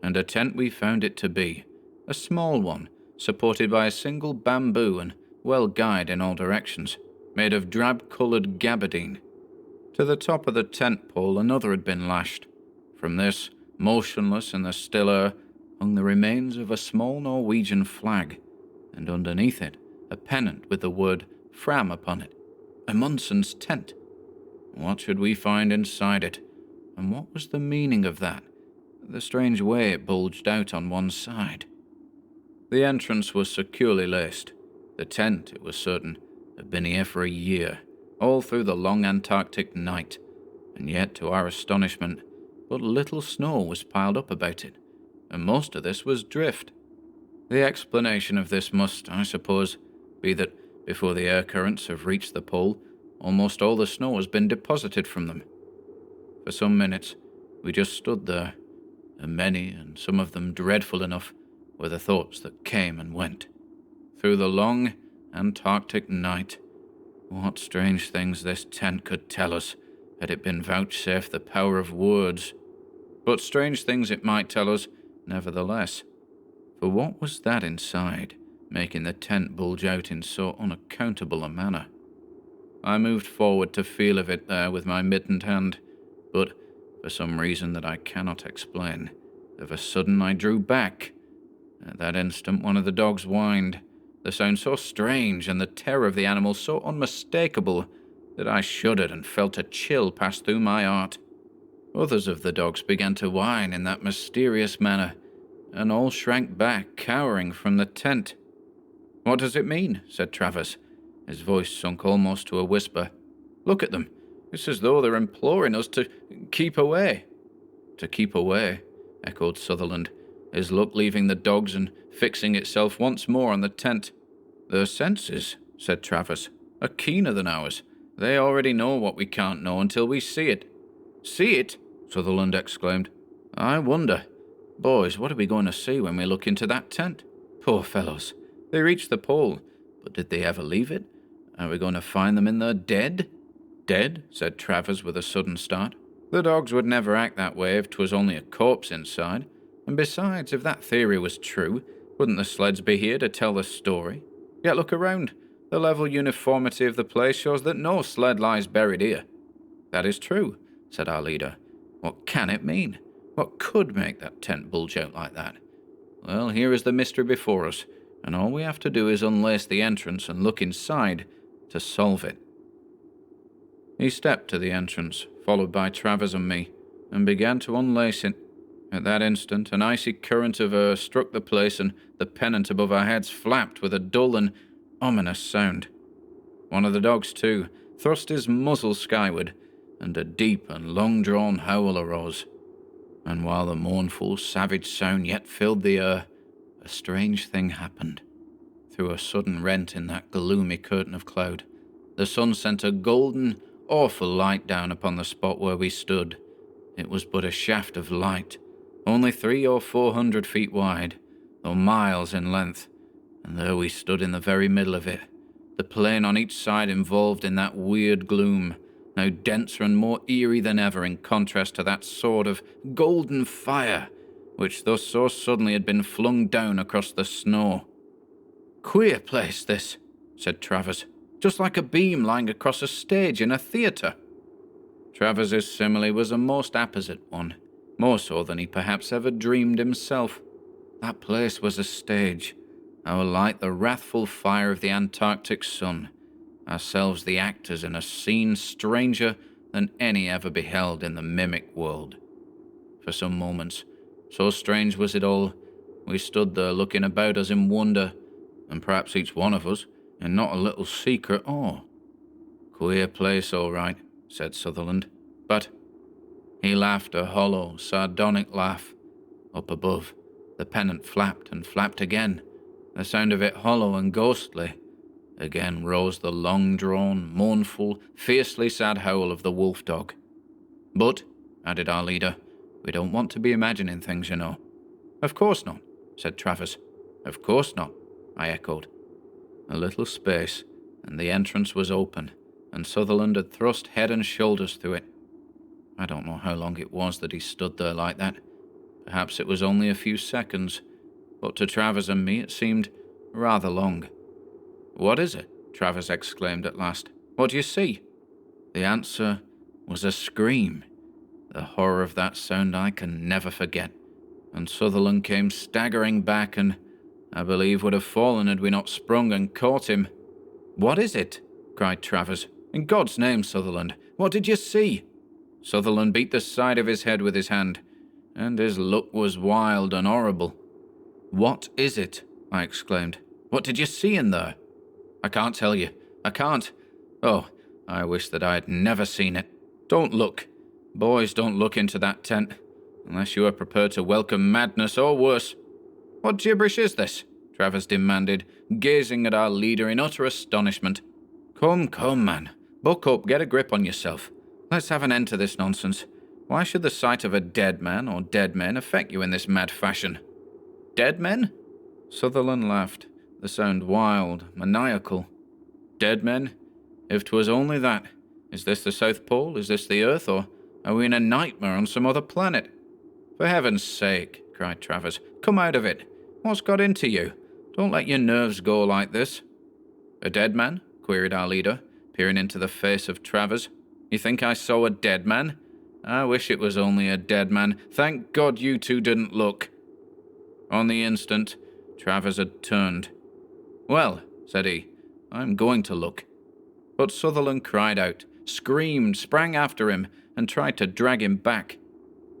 [SPEAKER 1] And a tent we found it to be, a small one, supported by a single bamboo and well guyed in all directions, made of drab-coloured gabardine. To the top of the tent pole another had been lashed. From this, motionless in the still air, hung the remains of a small Norwegian flag, and underneath it a pennant with the word Fram upon it. Amundsen's tent. What should we find inside it, and what was the meaning of that? The strange way it bulged out on one side. The entrance was securely laced. The tent, it was certain, had been here for a year, all through the long Antarctic night, and yet, to our astonishment, but little snow was piled up about it, and most of this was drift. The explanation of this must, I suppose, be that before the air currents have reached the pole, almost all the snow has been deposited from them. For some minutes, we just stood there, and many, and some of them dreadful enough, were the thoughts that came and went. Through the long Antarctic night, what strange things this tent could tell us had it been vouchsafed the power of words. But strange things it might tell us, nevertheless. For what was that inside, making the tent bulge out in so unaccountable a manner? I moved forward to feel of it there with my mittened hand, but, for some reason that I cannot explain, of a sudden I drew back. At that instant one of the dogs whined, the sound so strange and the terror of the animal so unmistakable that I shuddered and felt a chill pass through my heart. Others of the dogs began to whine in that mysterious manner, and all shrank back, cowering from the tent. "What does it mean?" said Travers, his voice sunk almost to a whisper. "Look at them. It's as though they're imploring us to keep away." "To keep away," echoed Sutherland, his look leaving the dogs and fixing itself once more on the tent. "Their senses," said Travers, "are keener than ours. They already know what we can't know until we see it." "See it?" Sutherland exclaimed. "I wonder. Boys, what are we going to see when we look into that tent? Poor fellows. They reached the pole, but did they ever leave it? Are we going to find them in there dead?" "Dead?" said Travers with a sudden start. "The dogs would never act that way if 'twas only a corpse inside. And besides, if that theory was true, wouldn't the sleds be here to tell the story? Yet look around. The level uniformity of the place shows that no sled lies buried here." "That is true," said our leader. "What can it mean? What could make that tent bulge out like that? Well, here is the mystery before us, and all we have to do is unlace the entrance and look inside to solve it." He stepped to the entrance, followed by Travers and me, and began to unlace it. At that instant, an icy current of air struck the place, and the pennant above our heads flapped with a dull and ominous sound. One of the dogs, too, thrust his muzzle skyward, and a deep and long-drawn howl arose. And while the mournful, savage sound yet filled the air, a strange thing happened. Through a sudden rent in that gloomy curtain of cloud, the sun sent a golden, awful light down upon the spot where we stood. It was but a shaft of light, only 300 or 400 feet wide, though miles in length, and there we stood in the very middle of it, the plain on each side involved in that weird gloom, now denser and more eerie than ever in contrast to that sword of golden fire, which thus so suddenly had been flung down across the snow. "Queer place, this," said Travers, "just like a beam lying across a stage in a theatre." Travers's simile was a most apposite one, more so than he perhaps ever dreamed himself. That place was a stage, our light the wrathful fire of the Antarctic sun, ourselves the actors in a scene stranger than any ever beheld in the mimic world. For some moments, so strange was it all, we stood there looking about us in wonder, and perhaps each one of us in not a little secret awe. "Queer place, all right," said Sutherland, "but—" He laughed a hollow, sardonic laugh. Up above, the pennant flapped and flapped again, the sound of it hollow and ghostly. Again rose the long-drawn, mournful, fiercely sad howl of the wolf-dog. "But," added our leader, "we don't want to be imagining things, you know." "Of course not," said Travers. "Of course not," I echoed. A little space, and the entrance was open, and Sutherland had thrust head and shoulders through it. I don't know how long it was that he stood there like that. Perhaps it was only a few seconds, but to Travers and me it seemed rather long. "What is it?" Travers exclaimed at last. "What do you see?" The answer was a scream. The horror of that sound I can never forget. And Sutherland came staggering back and, I believe, would have fallen had we not sprung and caught him. "What is it?" cried Travers. "In God's name, Sutherland, what did you see?" Sutherland beat the side of his head with his hand, and his look was wild and horrible. "What is it?" I exclaimed. "What did you see in there?" "I can't tell you. I can't. Oh, I wish that I had never seen it. Don't look. Boys, don't look into that tent, unless you are prepared to welcome madness or worse." "What gibberish is this?" Travers demanded, gazing at our leader in utter astonishment. Come, man. Buck up, get a grip on yourself. Let's have an end to this nonsense. Why should the sight of a dead man or dead men affect you in this mad fashion?" "Dead men?" Sutherland laughed, the sound wild, maniacal. "Dead men? If 'twas only that. Is this the South Pole? Is this the Earth? Or are we in a nightmare on some other planet?" "For heaven's sake," cried Travers, "come out of it. What's got into you? Don't let your nerves go like this." "A dead man?" queried our leader, peering into the face of Travers. "You think I saw a dead man? I wish it was only a dead man. Thank God you two didn't look." On the instant, Travers had turned. "Well," said he, "I'm going to look." But Sutherland cried out, screamed, sprang after him, and tried to drag him back.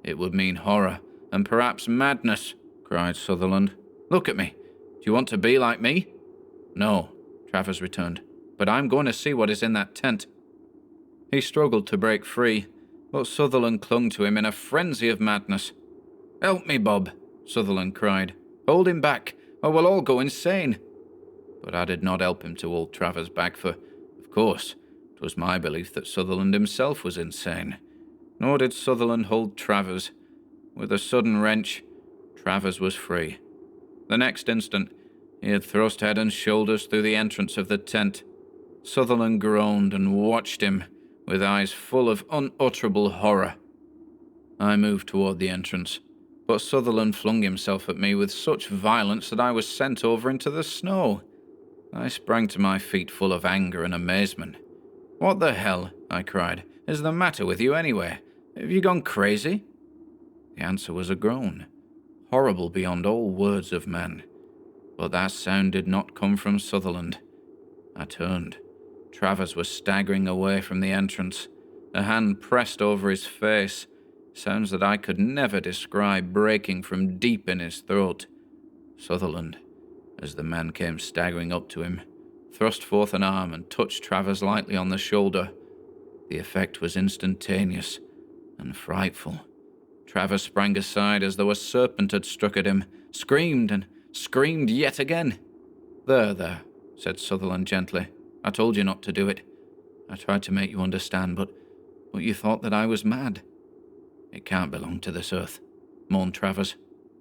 [SPEAKER 1] "It would mean horror, and perhaps madness," cried Sutherland. "Look at me. Do you want to be like me?" "No," Travers returned, "but I'm going to see what is in that tent." He struggled to break free, but Sutherland clung to him in a frenzy of madness. "Help me, Bob," Sutherland cried. "Hold him back, or we'll all go insane." But I did not help him to hold Travers back, for, of course, it was my belief that Sutherland himself was insane. Nor did Sutherland hold Travers. With a sudden wrench, Travers was free. The next instant, he had thrust head and shoulders through the entrance of the tent. Sutherland groaned and watched him, with eyes full of unutterable horror. I moved toward the entrance, but Sutherland flung himself at me with such violence that I was sent over into the snow. I sprang to my feet full of anger and amazement. "What the hell," I cried, "is the matter with you anyway? Have you gone crazy?" The answer was a groan, horrible beyond all words of man. But that sound did not come from Sutherland. I turned. Travers was staggering away from the entrance, a hand pressed over his face, sounds that I could never describe breaking from deep in his throat. Sutherland, as the man came staggering up to him, thrust forth an arm and touched Travers lightly on the shoulder. The effect was instantaneous and frightful. Travers sprang aside as though a serpent had struck at him, screamed and screamed yet again. There, said Sutherland gently. "I told you not to do it. I tried to make you understand, but you thought that I was mad." "It can't belong to this earth," moaned Travers.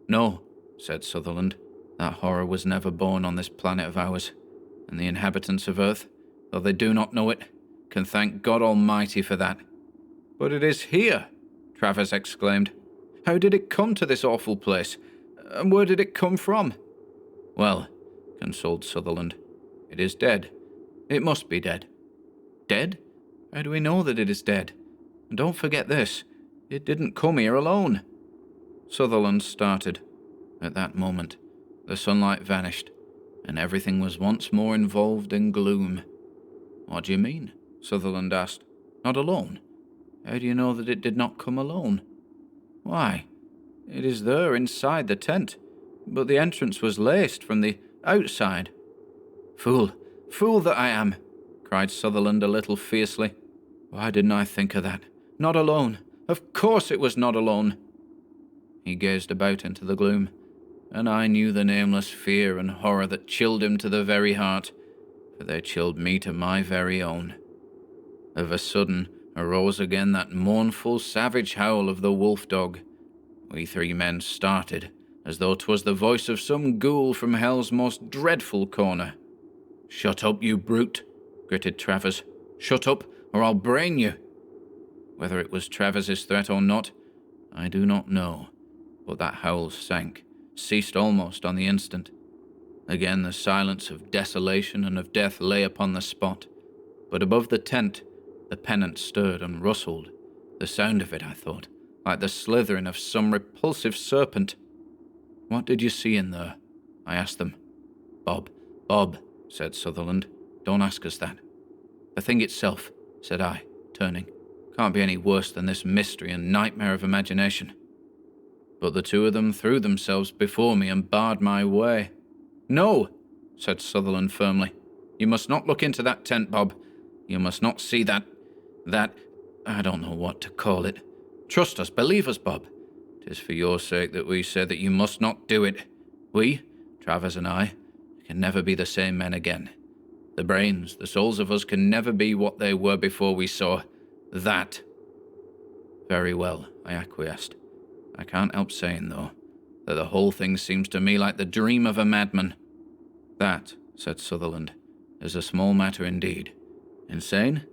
[SPEAKER 1] "No," said Sutherland. "That horror was never born on this planet of ours, and the inhabitants of Earth, though they do not know it, can thank God Almighty for that." "But it is here," Travers exclaimed. "How did it come to this awful place? And where did it come from?" "Well," consoled Sutherland, "it is dead. It must be dead." "Dead? How do we know that it is dead? And don't forget this, it didn't come here alone." Sutherland started. At that moment, the sunlight vanished, and everything was once more involved in gloom. "What do you mean?" Sutherland asked. "Not alone? How do you know that it did not come alone?" "Why, it is there inside the tent, but the entrance was laced from the outside." Fool that I am!" cried Sutherland a little fiercely. "Why didn't I think of that? Not alone. Of course it was not alone." He gazed about into the gloom, and I knew the nameless fear and horror that chilled him to the very heart, for they chilled me to my very own. Of a sudden arose again that mournful, savage howl of the wolf-dog. We three men started, as though 'twas the voice of some ghoul from hell's most dreadful corner. "Shut up, you brute," gritted Travers. Shut up, or I'll brain you. Whether it was Travers's threat or not, I do not know, but that howl sank, ceased almost on the instant. Again the silence of desolation and of death lay upon the spot, but above the tent the pennant stirred and rustled. The sound of it, I thought, like the slithering of some repulsive serpent. What did you see in there? I asked them. Bob, said Sutherland. Don't ask us that. The thing itself, said I, turning, can't be any worse than this mystery and nightmare of imagination. But the two of them threw themselves before me and barred my way. No, said Sutherland firmly. You must not look into that tent, Bob. You must not see that, I don't know what to call it. Trust us, believe us, Bob. 'Tis for your sake that we say that you must not do it. We, Travers and I, can never be the same men again. The brains, the souls of us can never be what they were before we saw that. Very well, I acquiesced. I can't help saying, though, that the whole thing seems to me like the dream of a madman. That, said Sutherland, is a small matter indeed. Insane?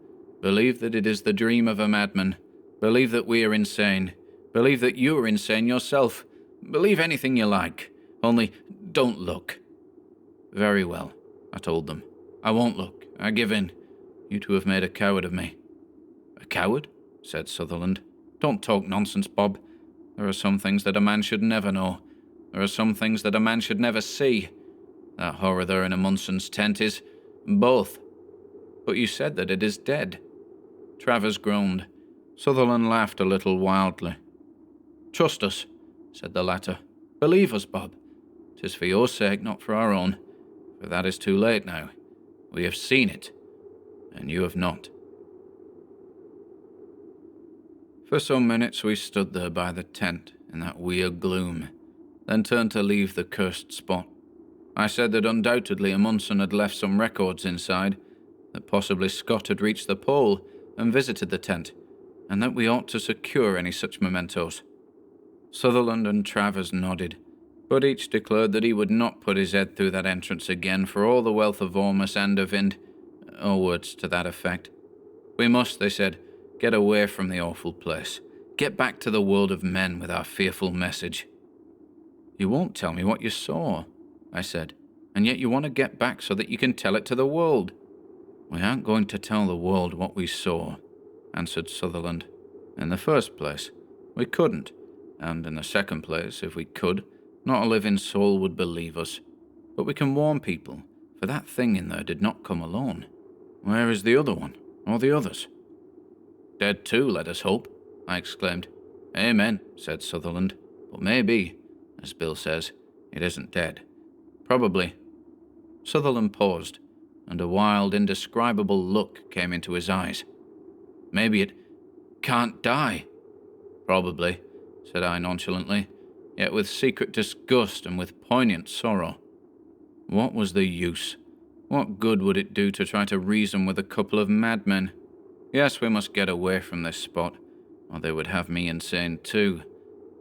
[SPEAKER 1] Believe that it is the dream of a madman. Believe that we are insane. Believe that you are insane yourself. Believe anything you like. Only, don't look. Very well, I told them. I won't look. I give in. You two have made a coward of me. A coward? Said Sutherland. Don't talk nonsense, Bob. There are some things that a man should never know. There are some things that a man should never see. That horror there in Amundsen's tent is both. But you said that it is dead. Travers groaned. Sutherland laughed a little wildly. Trust us, said the latter. Believe us, Bob. 'Tis for your sake, not for our own. For that is too late now. We have seen it, and you have not. For some minutes we stood there by the tent in that weird gloom, then turned to leave the cursed spot. I said that undoubtedly Amundsen had left some records inside, that possibly Scott had reached the pole and visited the tent, and that we ought to secure any such mementos. Sutherland and Travers nodded, but each declared that he would not put his head through that entrance again for all the wealth of Ormus and of or words to that effect. We must, they said, get away from the awful place. Get back to the world of men with our fearful message. You won't tell me what you saw, I said, and yet you want to get back so that you can tell it to the world. We aren't going to tell the world what we saw, answered Sutherland. In the first place, we couldn't, and in the second place, if we could, not a living soul would believe us. But we can warn people, for that thing in there did not come alone. Where is the other one, or the others? Dead too, let us hope, I exclaimed. Amen, said Sutherland. But maybe, as Bill says, it isn't dead. Probably. Sutherland paused, and a wild, indescribable look came into his eyes. Maybe it can't die. Probably, said I nonchalantly, yet with secret disgust and with poignant sorrow. What was the use? What good would it do to try to reason with a couple of madmen? Yes, we must get away from this spot, or they would have me insane too.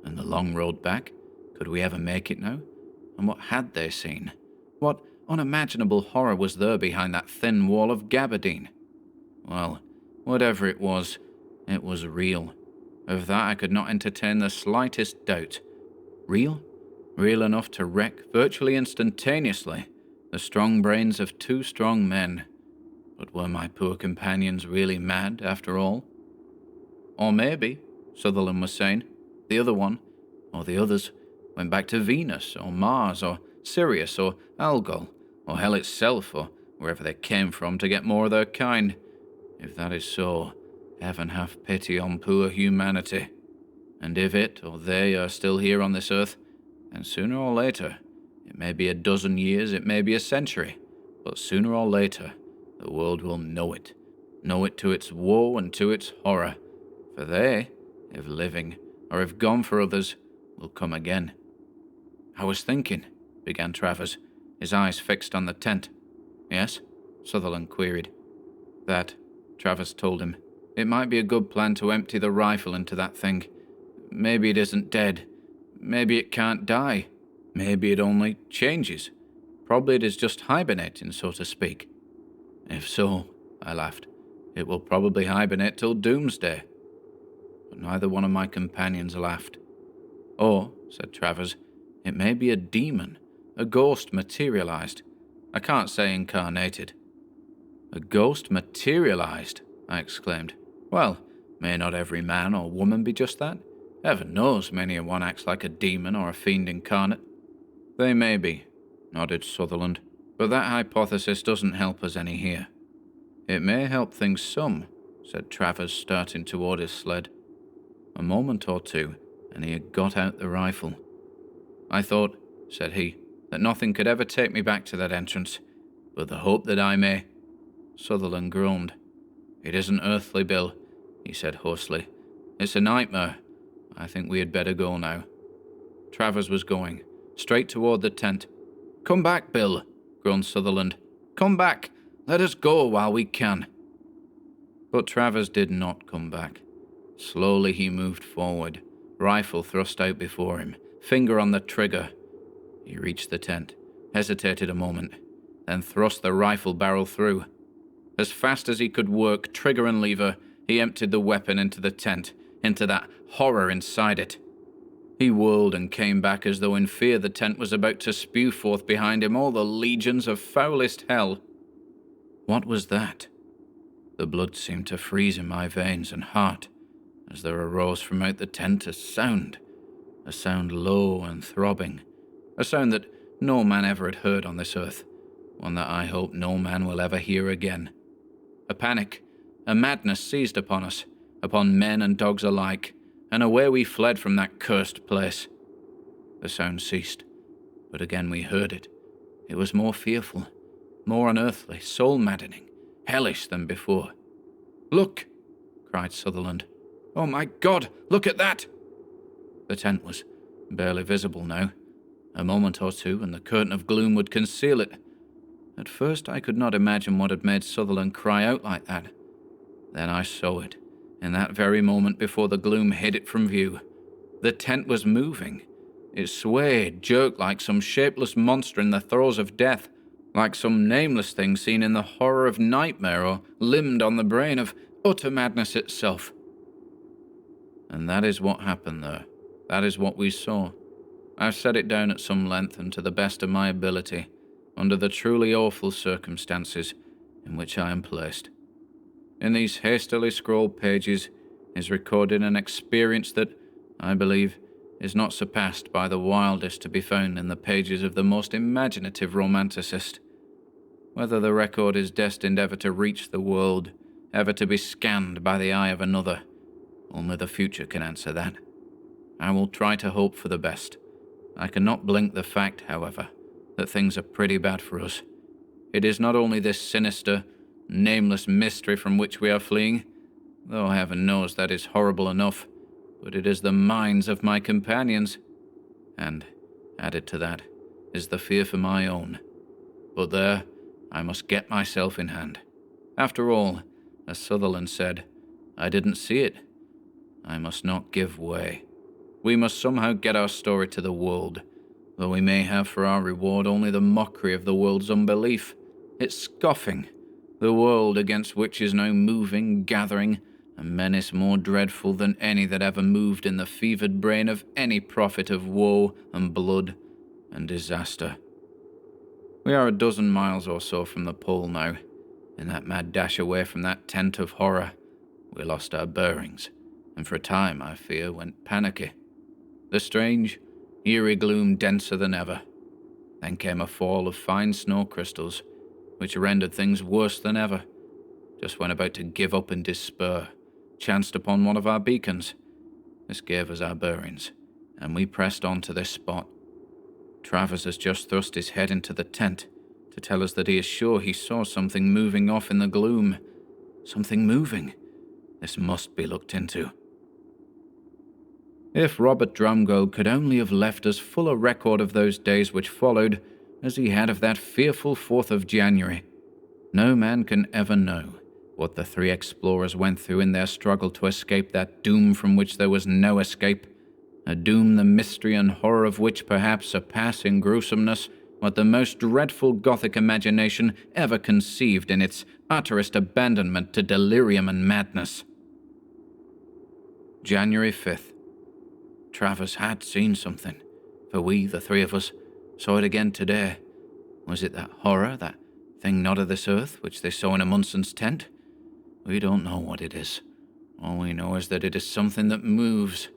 [SPEAKER 1] And the long road back? Could we ever make it now? And what had they seen? What unimaginable horror was there behind that thin wall of gabardine? Well, whatever it was real. Of that I could not entertain the slightest doubt. Real? Real enough to wreck, virtually instantaneously, the strong brains of two strong men. But were my poor companions really mad, after all? Or maybe, Sutherland was saying, the other one, or the others, went back to Venus, or Mars, or Sirius, or Algol, or hell itself, or wherever they came from to get more of their kind. If that is so, heaven have pity on poor humanity. And if it or they are still here on this earth, then sooner or later, it may be a dozen years, it may be a century, but sooner or later, the world will know it to its woe and to its horror, for they, if living, or if gone for others, will come again. I was thinking, began Travers, his eyes fixed on the tent. Yes? Sutherland queried. That, Travers told him. It might be a good plan to empty the rifle into that thing. Maybe it isn't dead. Maybe it can't die. Maybe it only changes. Probably it is just hibernating, so to speak. If so, I laughed, It will probably hibernate till doomsday." But neither one of my companions laughed. "Or," said Travers, "it may be a demon, a ghost materialized. I can't say incarnated." "A ghost materialized?" I exclaimed. "Well, may not every man or woman be just that? Heaven knows many a one acts like a demon or a fiend incarnate." "They may be," nodded Sutherland, "but that hypothesis doesn't help us any here." "It may help things some," said Travers, starting toward his sled. A moment or two, and he had got out the rifle. "I thought," said he, "that nothing could ever take me back to that entrance, but the hope that I may—" Sutherland groaned. "It isn't earthly, Bill," he said hoarsely. "It's a nightmare. I think we had better go now." Travers was going, straight toward the tent. "Come back, Bill," groaned Sutherland. "Come back. Let us go while we can." But Travers did not come back. Slowly he moved forward, rifle thrust out before him, finger on the trigger. He reached the tent, hesitated a moment, then thrust the rifle barrel through. As fast as he could work trigger and lever, he emptied the weapon into the tent, into that horror inside it. He whirled and came back as though in fear the tent was about to spew forth behind him all the legions of foulest hell. What was that? The blood seemed to freeze in my veins and heart as there arose from out the tent a sound low and throbbing, a sound that no man ever had heard on this earth, one that I hope no man will ever hear again. A panic, a madness seized upon us, upon men and dogs alike, and away we fled from that cursed place. The sound ceased, but again we heard it. It was more fearful, more unearthly, soul-maddening, hellish than before. "Look!" cried Sutherland. "Oh my God, look at that!" The tent was barely visible now. A moment or two and the curtain of gloom would conceal it. At first I could not imagine what had made Sutherland cry out like that. Then I saw it, in that very moment before the gloom hid it from view. The tent was moving. It swayed, jerked like some shapeless monster in the throes of death, like some nameless thing seen in the horror of nightmare or limbed on the brain of utter madness itself. And that is what happened there. That is what we saw. I've set it down at some length and to the best of my ability, under the truly awful circumstances in which I am placed. In these hastily scrawled pages is recorded an experience that, I believe, is not surpassed by the wildest to be found in the pages of the most imaginative romanticist. Whether the record is destined ever to reach the world, ever to be scanned by the eye of another, only the future can answer that. I will try to hope for the best. I cannot blink the fact, however, that things are pretty bad for us. It is not only this sinister, nameless mystery from which we are fleeing, though heaven knows that is horrible enough, but it is the minds of my companions. And, added to that, is the fear for my own. But there, I must get myself in hand. After all, as Sutherland said, I didn't see it. I must not give way. We must somehow get our story to the world, though we may have for our reward only the mockery of the world's unbelief, its scoffing, the world against which is now moving, gathering, a menace more dreadful than any that ever moved in the fevered brain of any prophet of woe and blood and disaster. We are a dozen miles or so from the pole now. In that mad dash away from that tent of horror, we lost our bearings, and for a time, I fear, went panicky. The strange, eerie gloom denser than ever. Then came a fall of fine snow crystals, which rendered things worse than ever. Just when about to give up in despair, chanced upon one of our beacons. This gave us our bearings, and we pressed on to this spot. Travers has just thrust his head into the tent to tell us that he is sure he saw something moving off in the gloom. Something moving. This must be looked into. If Robert Drumgold could only have left as full a record of those days which followed as he had of that fearful 4th of January. No man can ever know what the three explorers went through in their struggle to escape that doom from which there was no escape, a doom the mystery and horror of which perhaps surpass in gruesomeness what the most dreadful Gothic imagination ever conceived in its utterest abandonment to delirium and madness. January 5th. Travers had seen something, for we, the three of us, saw it again today. Was it that horror, that thing not of this earth, which they saw in Amundsen's tent? We don't know what it is. All we know is that it is something that moves.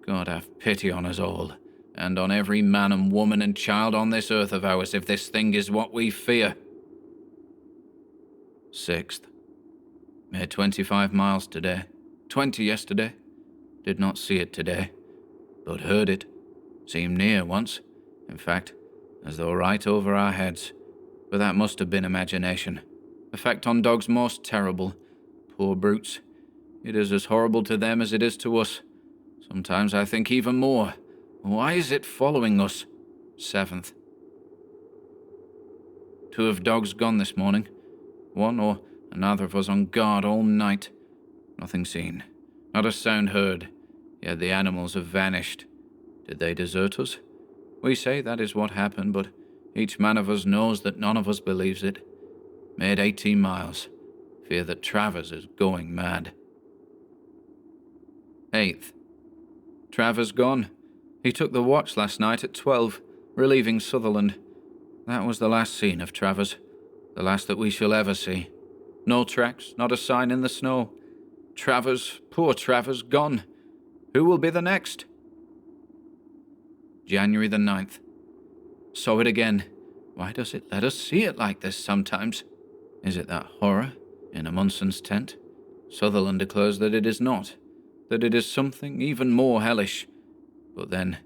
[SPEAKER 1] God have pity on us all, and on every man and woman and child on this earth of ours, if this thing is what we fear. 6th. Made 25 miles today. 20 yesterday. Did not see it today, but heard it. Seemed near once. In fact, as though right over our heads. But that must have been imagination. Effect on dogs most terrible. Poor brutes. It is as horrible to them as it is to us. Sometimes I think even more. Why is it following us? 7th. 2 of dogs gone this morning. One or another of us on guard all night. Nothing seen. Not a sound heard. Yet the animals have vanished. Did they desert us? We say that is what happened, but each man of us knows that none of us believes it. Made 18 miles. Fear that Travers is going mad. 8th. Travers gone. He took the watch last night at 12, relieving Sutherland. That was the last seen of Travers. The last that we shall ever see. No tracks, not a sign in the snow. Travers, poor Travers, gone. Who will be the next? January the 9th. Saw it again. Why does it let us see it like this sometimes? Is it that horror in Amundsen's tent? Sutherland declares that it is not, that it is something even more hellish. But then,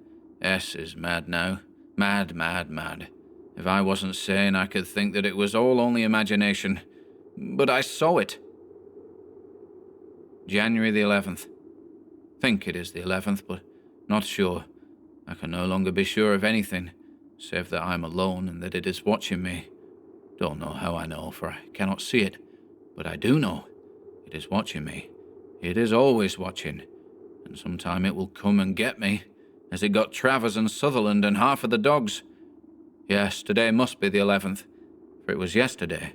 [SPEAKER 1] S is mad now. Mad, mad, mad. If I wasn't sane, I could think that it was all only imagination. But I saw it. January the 11th. Think it is the 11th, but not sure. I can no longer be sure of anything, save that I am alone and that it is watching me. Don't know how I know, for I cannot see it, but I do know. It is watching me. It is always watching, and sometime it will come and get me, as it got Travers and Sutherland and half of the dogs. Yes, today must be the 11th, for it was yesterday.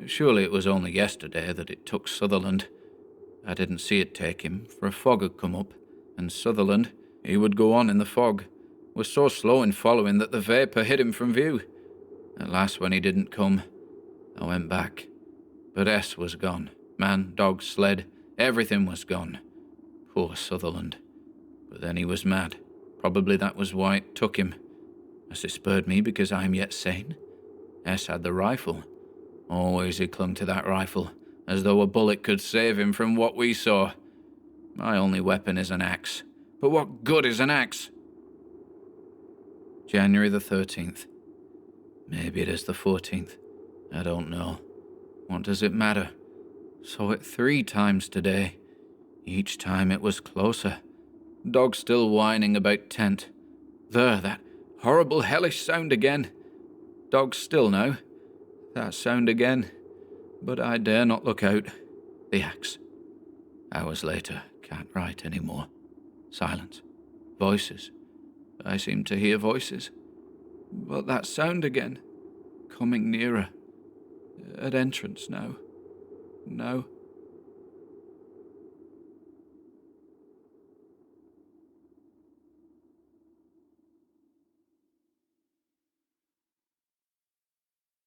[SPEAKER 1] Surely it was only yesterday that it took Sutherland. I didn't see it take him, for a fog had come up, and Sutherland, he would go on in the fog, was so slow in following that the vapour hid him from view. At last, when he didn't come, I went back. But S was gone. Man, dog, sled, everything was gone. Poor Sutherland. But then he was mad. Probably that was why it took him. Has it spurred me because I am yet sane? S had the rifle. Always he clung to that rifle, as though a bullet could save him from what we saw. My only weapon is an axe. But what good is an axe? January the 13th. Maybe it is the 14th. I don't know. What does it matter? Saw it 3 times today. Each time it was closer. Dog still whining about tent. There, that horrible hellish sound again. Dog still now. That sound again. But I dare not look out. The axe. Hours later, can't write any more. Silence. Voices. I seem to hear voices. But that sound again. Coming nearer. At entrance now. No.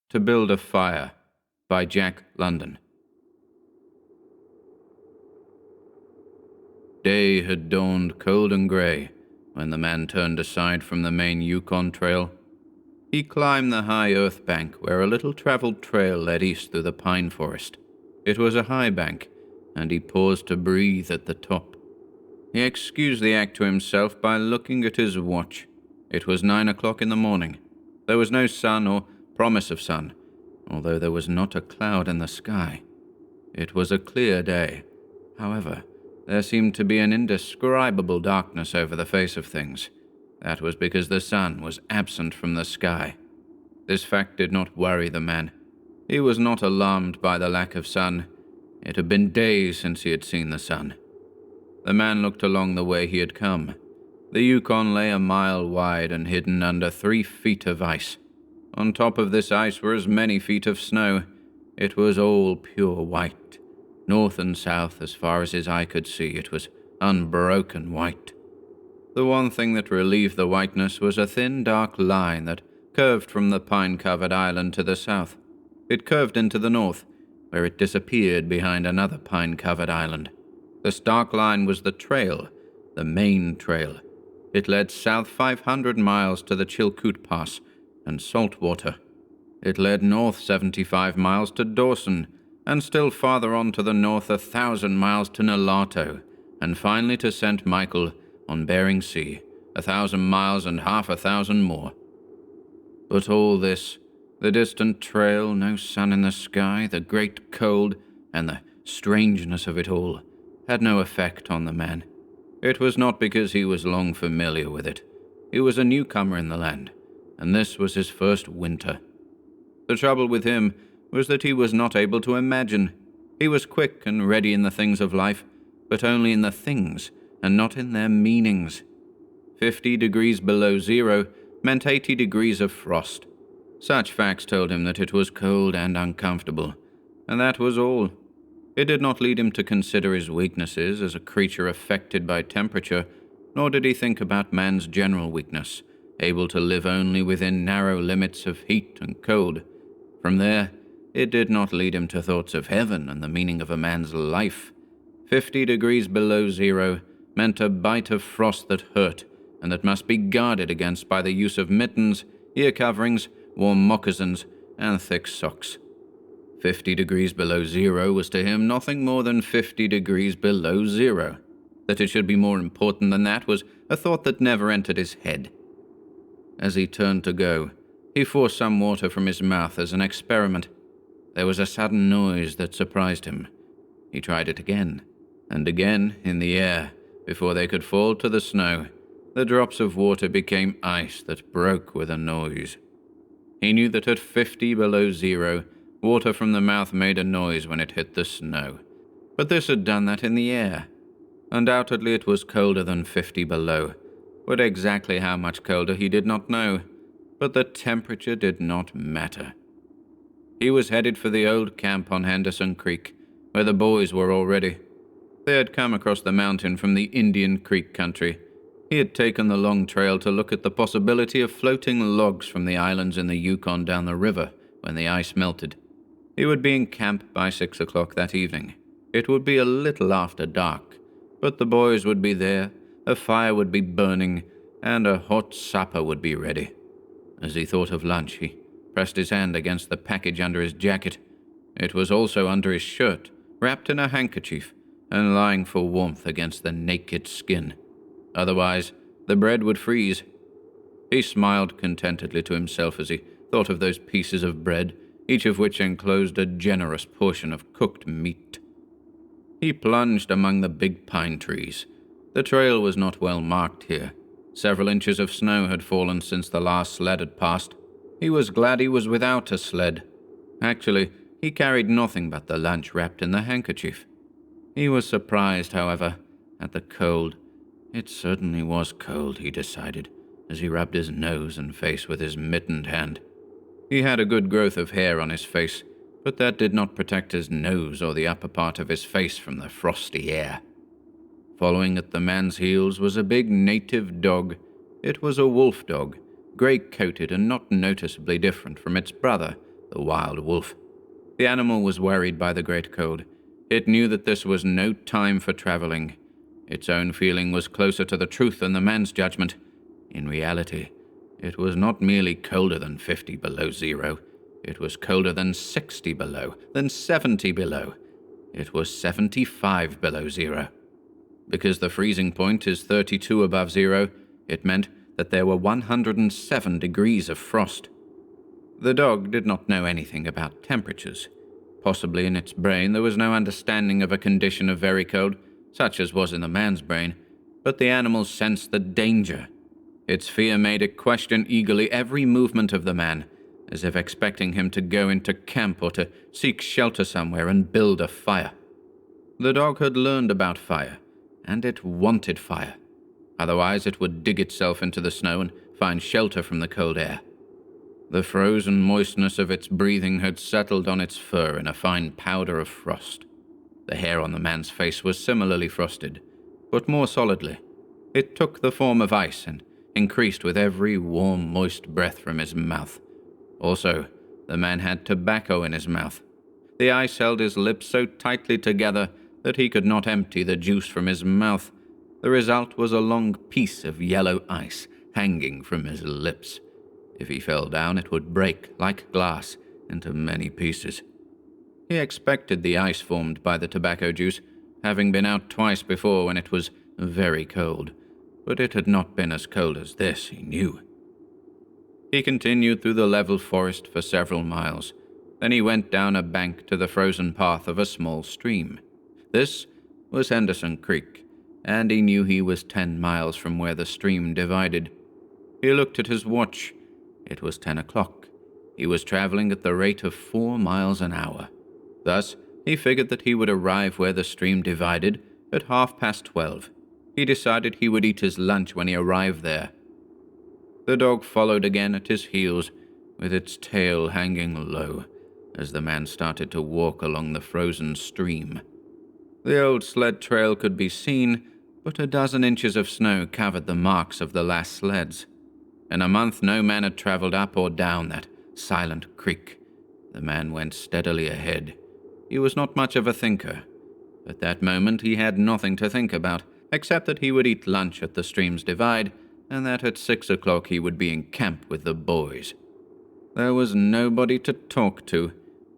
[SPEAKER 1] To Build a Fire by Jack London. Day had dawned cold and grey when the man turned aside from the main Yukon trail. He climbed the high earth bank where a little travelled trail led east through the pine forest. It was a high bank, and he paused to breathe at the top. He excused the act to himself by looking at his watch. It was 9 o'clock in the morning. There was no sun or promise of sun, although there was not a cloud in the sky. It was a clear day. However, there seemed to be an indescribable darkness over the face of things. That was because the sun was absent from the sky. This fact did not worry the man. He was not alarmed by the lack of sun. It had been days since he had seen the sun. The man looked along the way he had come. The Yukon lay a mile wide and hidden under 3 feet of ice. On top of this ice were as many feet of snow. It was all pure white. North and south, as far as his eye could see, it was unbroken white. The one thing that relieved the whiteness was a thin, dark line that curved from the pine-covered island to the south. It curved into the north, where it disappeared behind another pine-covered island. This dark line was the trail, the main trail. It led south 500 miles to the Chilkoot Pass and Saltwater. It led north 75 miles to Dawson, and still farther on to the north 1,000 miles to Nulato, and finally to St. Michael on Bering Sea, 1,000 miles and half 1,000 more. But all this, the distant trail, no sun in the sky, the great cold, and the strangeness of it all, had no effect on the man. It was not because he was long familiar with it. He was a newcomer in the land, and this was his first winter. The trouble with him was that he was not able to imagine. He was quick and ready in the things of life, but only in the things, and not in their meanings. 50 degrees below zero meant 80 degrees of frost. Such facts told him that it was cold and uncomfortable, and that was all. It did not lead him to consider his weaknesses as a creature affected by temperature, nor did he think about man's general weakness, able to live only within narrow limits of heat and cold. From there, it did not lead him to thoughts of heaven and the meaning of a man's life. 50 degrees below zero meant a bite of frost that hurt, and that must be guarded against by the use of mittens, ear coverings, warm moccasins, and thick socks. 50 degrees below zero was to him nothing more than 50 degrees below zero. That it should be more important than that was a thought that never entered his head. As he turned to go, he forced some water from his mouth as an experiment. There was a sudden noise that surprised him. He tried it again, and again in the air, before they could fall to the snow. The drops of water became ice that broke with a noise. He knew that at 50 below zero, water from the mouth made a noise when it hit the snow. But this had done that in the air. Undoubtedly it was colder than 50 below. But exactly how much colder he did not know. But the temperature did not matter. He was headed for the old camp on Henderson Creek, where the boys were already. They had come across the mountain from the Indian Creek country. He had taken the long trail to look at the possibility of floating logs from the islands in the Yukon down the river when the ice melted. He would be in camp by 6 o'clock that evening. It would be a little after dark, but the boys would be there, a fire would be burning, and a hot supper would be ready. As he thought of lunch, he pressed his hand against the package under his jacket. It was also under his shirt, wrapped in a handkerchief, and lying for warmth against the naked skin. Otherwise, the bread would freeze. He smiled contentedly to himself as he thought of those pieces of bread, each of which enclosed a generous portion of cooked meat. He plunged among the big pine trees. The trail was not well marked here. Several inches of snow had fallen since the last sled had passed. He was glad he was without a sled. Actually, he carried nothing but the lunch wrapped in the handkerchief. He was surprised, however, at the cold. It certainly was cold, he decided, as he rubbed his nose and face with his mittened hand. He had a good growth of hair on his face, but that did not protect his nose or the upper part of his face from the frosty air. Following at the man's heels was a big native dog. It was a wolf dog, grey-coated and not noticeably different from its brother, the wild wolf. The animal was worried by the great cold. It knew that this was no time for traveling. Its own feeling was closer to the truth than the man's judgment. In reality, it was not merely colder than 50 below zero. It was colder than 60 below, than 70 below. It was 75 below zero. Because the freezing point is 32 above zero, it meant that there were 107 degrees of frost. The dog did not know anything about temperatures. Possibly in its brain there was no understanding of a condition of very cold, such as was in the man's brain, but the animal sensed the danger. Its fear made it question eagerly every movement of the man, as if expecting him to go into camp or to seek shelter somewhere and build a fire. The dog had learned about fire, and it wanted fire. Otherwise it would dig itself into the snow and find shelter from the cold air. The frozen moistness of its breathing had settled on its fur in a fine powder of frost. The hair on the man's face was similarly frosted, but more solidly. It took the form of ice and increased with every warm, moist breath from his mouth. Also, the man had tobacco in his mouth. The ice held his lips so tightly together that he could not empty the juice from his mouth. The result was a long piece of yellow ice hanging from his lips. If he fell down, it would break, like glass, into many pieces. He expected the ice formed by the tobacco juice, having been out twice before when it was very cold, but it had not been as cold as this, he knew. He continued through the level forest for several miles. Then he went down a bank to the frozen path of a small stream. This was Henderson Creek, and he knew he was 10 miles from where the stream divided. He looked at his watch. It was 10 o'clock. He was traveling at the rate of 4 miles an hour. Thus, he figured that he would arrive where the stream divided at 12:30. He decided he would eat his lunch when he arrived there. The dog followed again at his heels, with its tail hanging low, as the man started to walk along the frozen stream. The old sled trail could be seen, but a dozen inches of snow covered the marks of the last sleds. In a month, no man had traveled up or down that silent creek. The man went steadily ahead. He was not much of a thinker. At that moment, he had nothing to think about, except that he would eat lunch at the stream's divide, and that at 6 o'clock he would be in camp with the boys. There was nobody to talk to,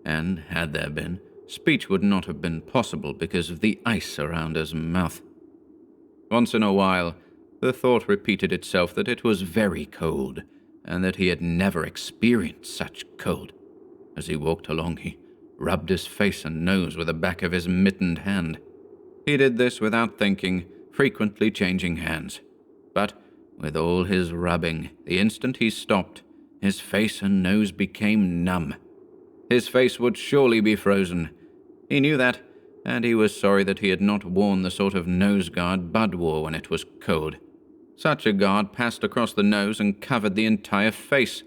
[SPEAKER 1] and, had there been, speech would not have been possible because of the ice around his mouth. Once in a while, the thought repeated itself that it was very cold, and that he had never experienced such cold. As he walked along, he rubbed his face and nose with the back of his mittened hand. He did this without thinking, frequently changing hands. But, with all his rubbing, the instant he stopped, his face and nose became numb. His face would surely be frozen. He knew that, and he was sorry that he had not worn the sort of nose guard Bud wore when it was cold. Such a guard passed across the nose and covered the entire face.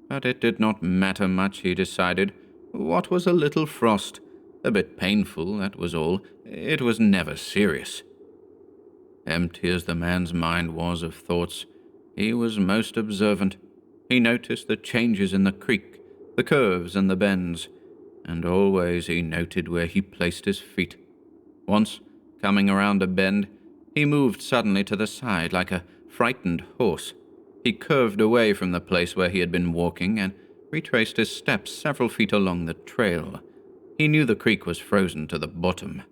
[SPEAKER 1] But it did not matter much, he decided. What was a little frost? A bit painful, that was all. It was never serious. Empty as the man's mind was of thoughts, he was most observant. He noticed the changes in the creek, the curves and the bends, and always he noted where he placed his feet. Once, coming around a bend, he moved suddenly to the side like a frightened horse. He curved away from the place where he had been walking and retraced his steps several feet along the trail. He knew the creek was frozen to the bottom.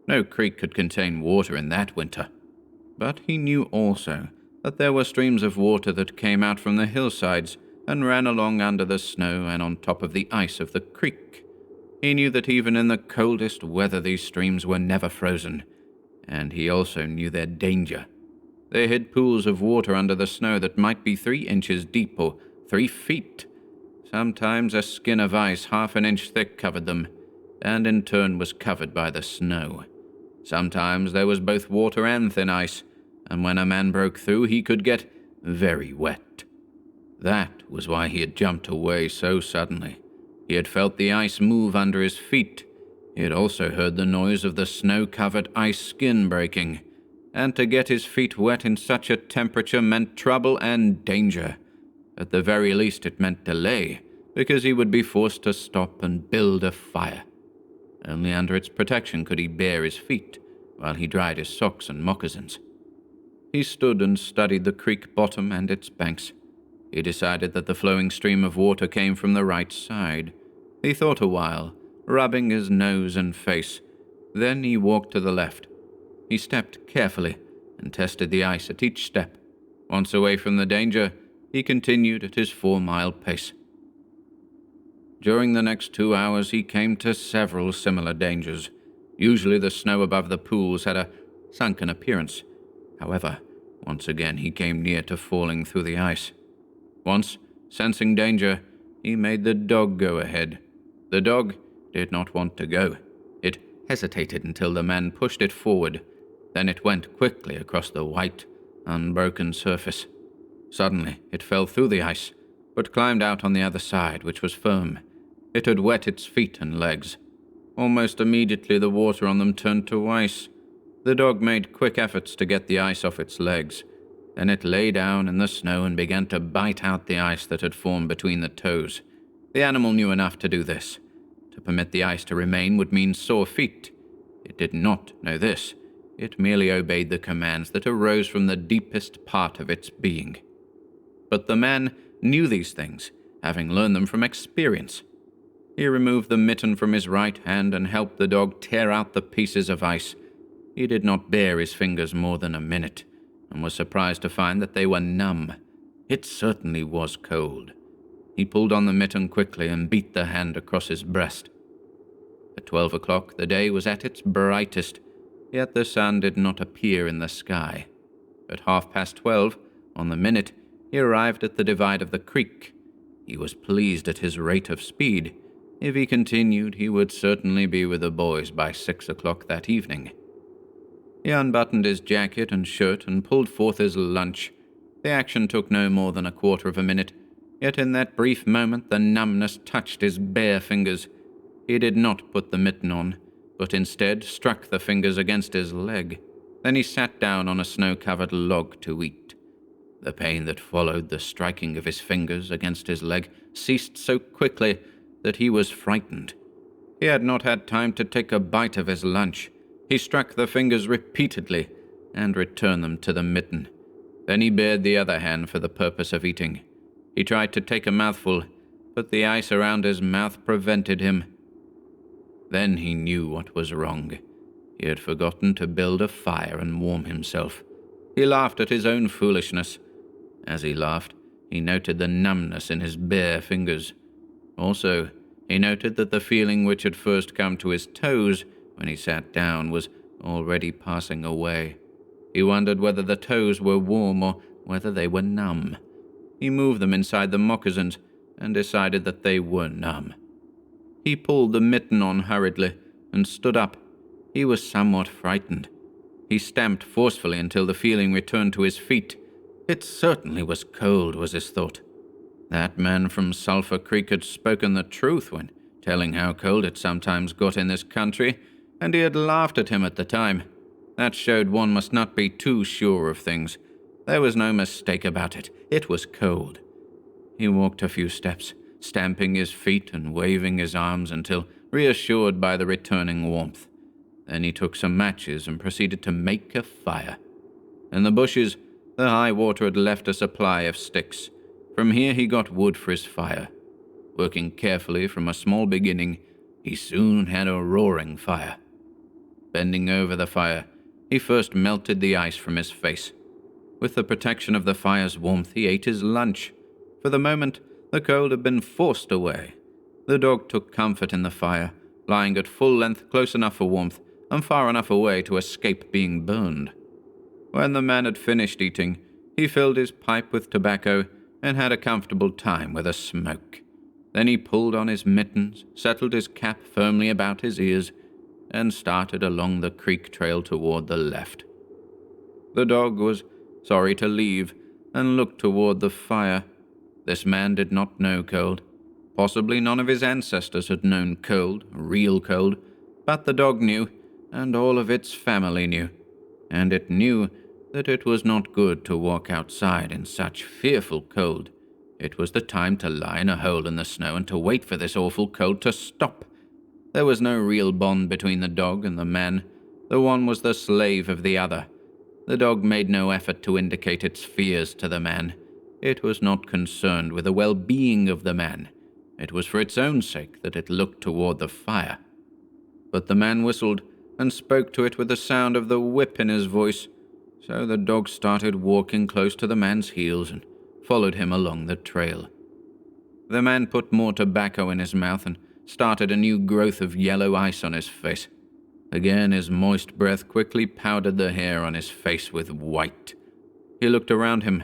[SPEAKER 1] No creek could contain water in that winter. But he knew also that there were streams of water that came out from the hillsides and ran along under the snow and on top of the ice of the creek. He knew that even in the coldest weather these streams were never frozen, and he also knew their danger. They hid pools of water under the snow that might be 3 inches deep or 3 feet. Sometimes a skin of ice 1/2 inch thick covered them, and in turn was covered by the snow. Sometimes there was both water and thin ice, and when a man broke through, he could get very wet. That was why he had jumped away so suddenly. He had felt the ice move under his feet. He had also heard the noise of the snow-covered ice skin breaking, and to get his feet wet in such a temperature meant trouble and danger. At the very least, it meant delay, because he would be forced to stop and build a fire. Only under its protection could he bare his feet, while he dried his socks and moccasins. He stood and studied the creek bottom and its banks. He decided that the flowing stream of water came from the right side. He thought a while, rubbing his nose and face. Then he walked to the left. He stepped carefully and tested the ice at each step. Once away from the danger, he continued at his 4-mile pace. During the next 2 hours, he came to several similar dangers. Usually the snow above the pools had a sunken appearance. However, once again he came near to falling through the ice. Once, sensing danger, he made the dog go ahead. The dog did not want to go. It hesitated until the man pushed it forward. Then it went quickly across the white, unbroken surface. Suddenly, it fell through the ice, but climbed out on the other side, which was firm. It had wet its feet and legs. Almost immediately the water on them turned to ice. The dog made quick efforts to get the ice off its legs. Then it lay down in the snow and began to bite out the ice that had formed between the toes. The animal knew enough to do this. To permit the ice to remain would mean sore feet. It did not know this. It merely obeyed the commands that arose from the deepest part of its being. But the man knew these things, having learned them from experience. He removed the mitten from his right hand and helped the dog tear out the pieces of ice. He did not bare his fingers more than a minute, and was surprised to find that they were numb. It certainly was cold. He pulled on the mitten quickly and beat the hand across his breast. At 12 o'clock the day was at its brightest, yet the sun did not appear in the sky. At 12:30, on the minute, he arrived at the divide of the creek. He was pleased at his rate of speed. If he continued, he would certainly be with the boys by 6 o'clock that evening. He unbuttoned his jacket and shirt and pulled forth his lunch. The action took no more than a quarter of a minute, yet in that brief moment the numbness touched his bare fingers. He did not put the mitten on, but instead struck the fingers against his leg. Then he sat down on a snow-covered log to eat. The pain that followed the striking of his fingers against his leg ceased so quickly that he was frightened. He had not had time to take a bite of his lunch. He struck the fingers repeatedly and returned them to the mitten. Then he bared the other hand for the purpose of eating. He tried to take a mouthful, but the ice around his mouth prevented him. Then he knew what was wrong. He had forgotten to build a fire and warm himself. He laughed at his own foolishness. As he laughed, he noted the numbness in his bare fingers. Also, he noted that the feeling which had first come to his toes when he sat down was already passing away. He wondered whether the toes were warm or whether they were numb. He moved them inside the moccasins and decided that they were numb. He pulled the mitten on hurriedly and stood up. He was somewhat frightened. He stamped forcefully until the feeling returned to his feet. It certainly was cold, was his thought. That man from Sulphur Creek had spoken the truth when telling how cold it sometimes got in this country, and he had laughed at him at the time. That showed one must not be too sure of things. There was no mistake about it. It was cold. He walked a few steps, stamping his feet and waving his arms until reassured by the returning warmth. Then he took some matches and proceeded to make a fire. In the bushes, the high water had left a supply of sticks. From here he got wood for his fire. Working carefully from a small beginning, he soon had a roaring fire. Bending over the fire, he first melted the ice from his face. With the protection of the fire's warmth, he ate his lunch. For the moment, the cold had been forced away. The dog took comfort in the fire, lying at full length close enough for warmth and far enough away to escape being burned. When the man had finished eating, he filled his pipe with tobacco and had a comfortable time with a smoke. Then he pulled on his mittens, settled his cap firmly about his ears, and started along the creek trail toward the left. The dog was sorry to leave and looked toward the fire. This man did not know cold. Possibly none of his ancestors had known cold, real cold, but the dog knew, and all of its family knew, and it knew that it was not good to walk outside in such fearful cold. It was the time to lie in a hole in the snow and to wait for this awful cold to stop. There was no real bond between the dog and the man. The one was the slave of the other. The dog made no effort to indicate its fears to the man. It was not concerned with the well-being of the man. It was for its own sake that it looked toward the fire. But the man whistled and spoke to it with the sound of the whip in his voice. So the dog started walking close to the man's heels and followed him along the trail. The man put more tobacco in his mouth and started a new growth of yellow ice on his face. Again his moist breath quickly powdered the hair on his face with white. He looked around him.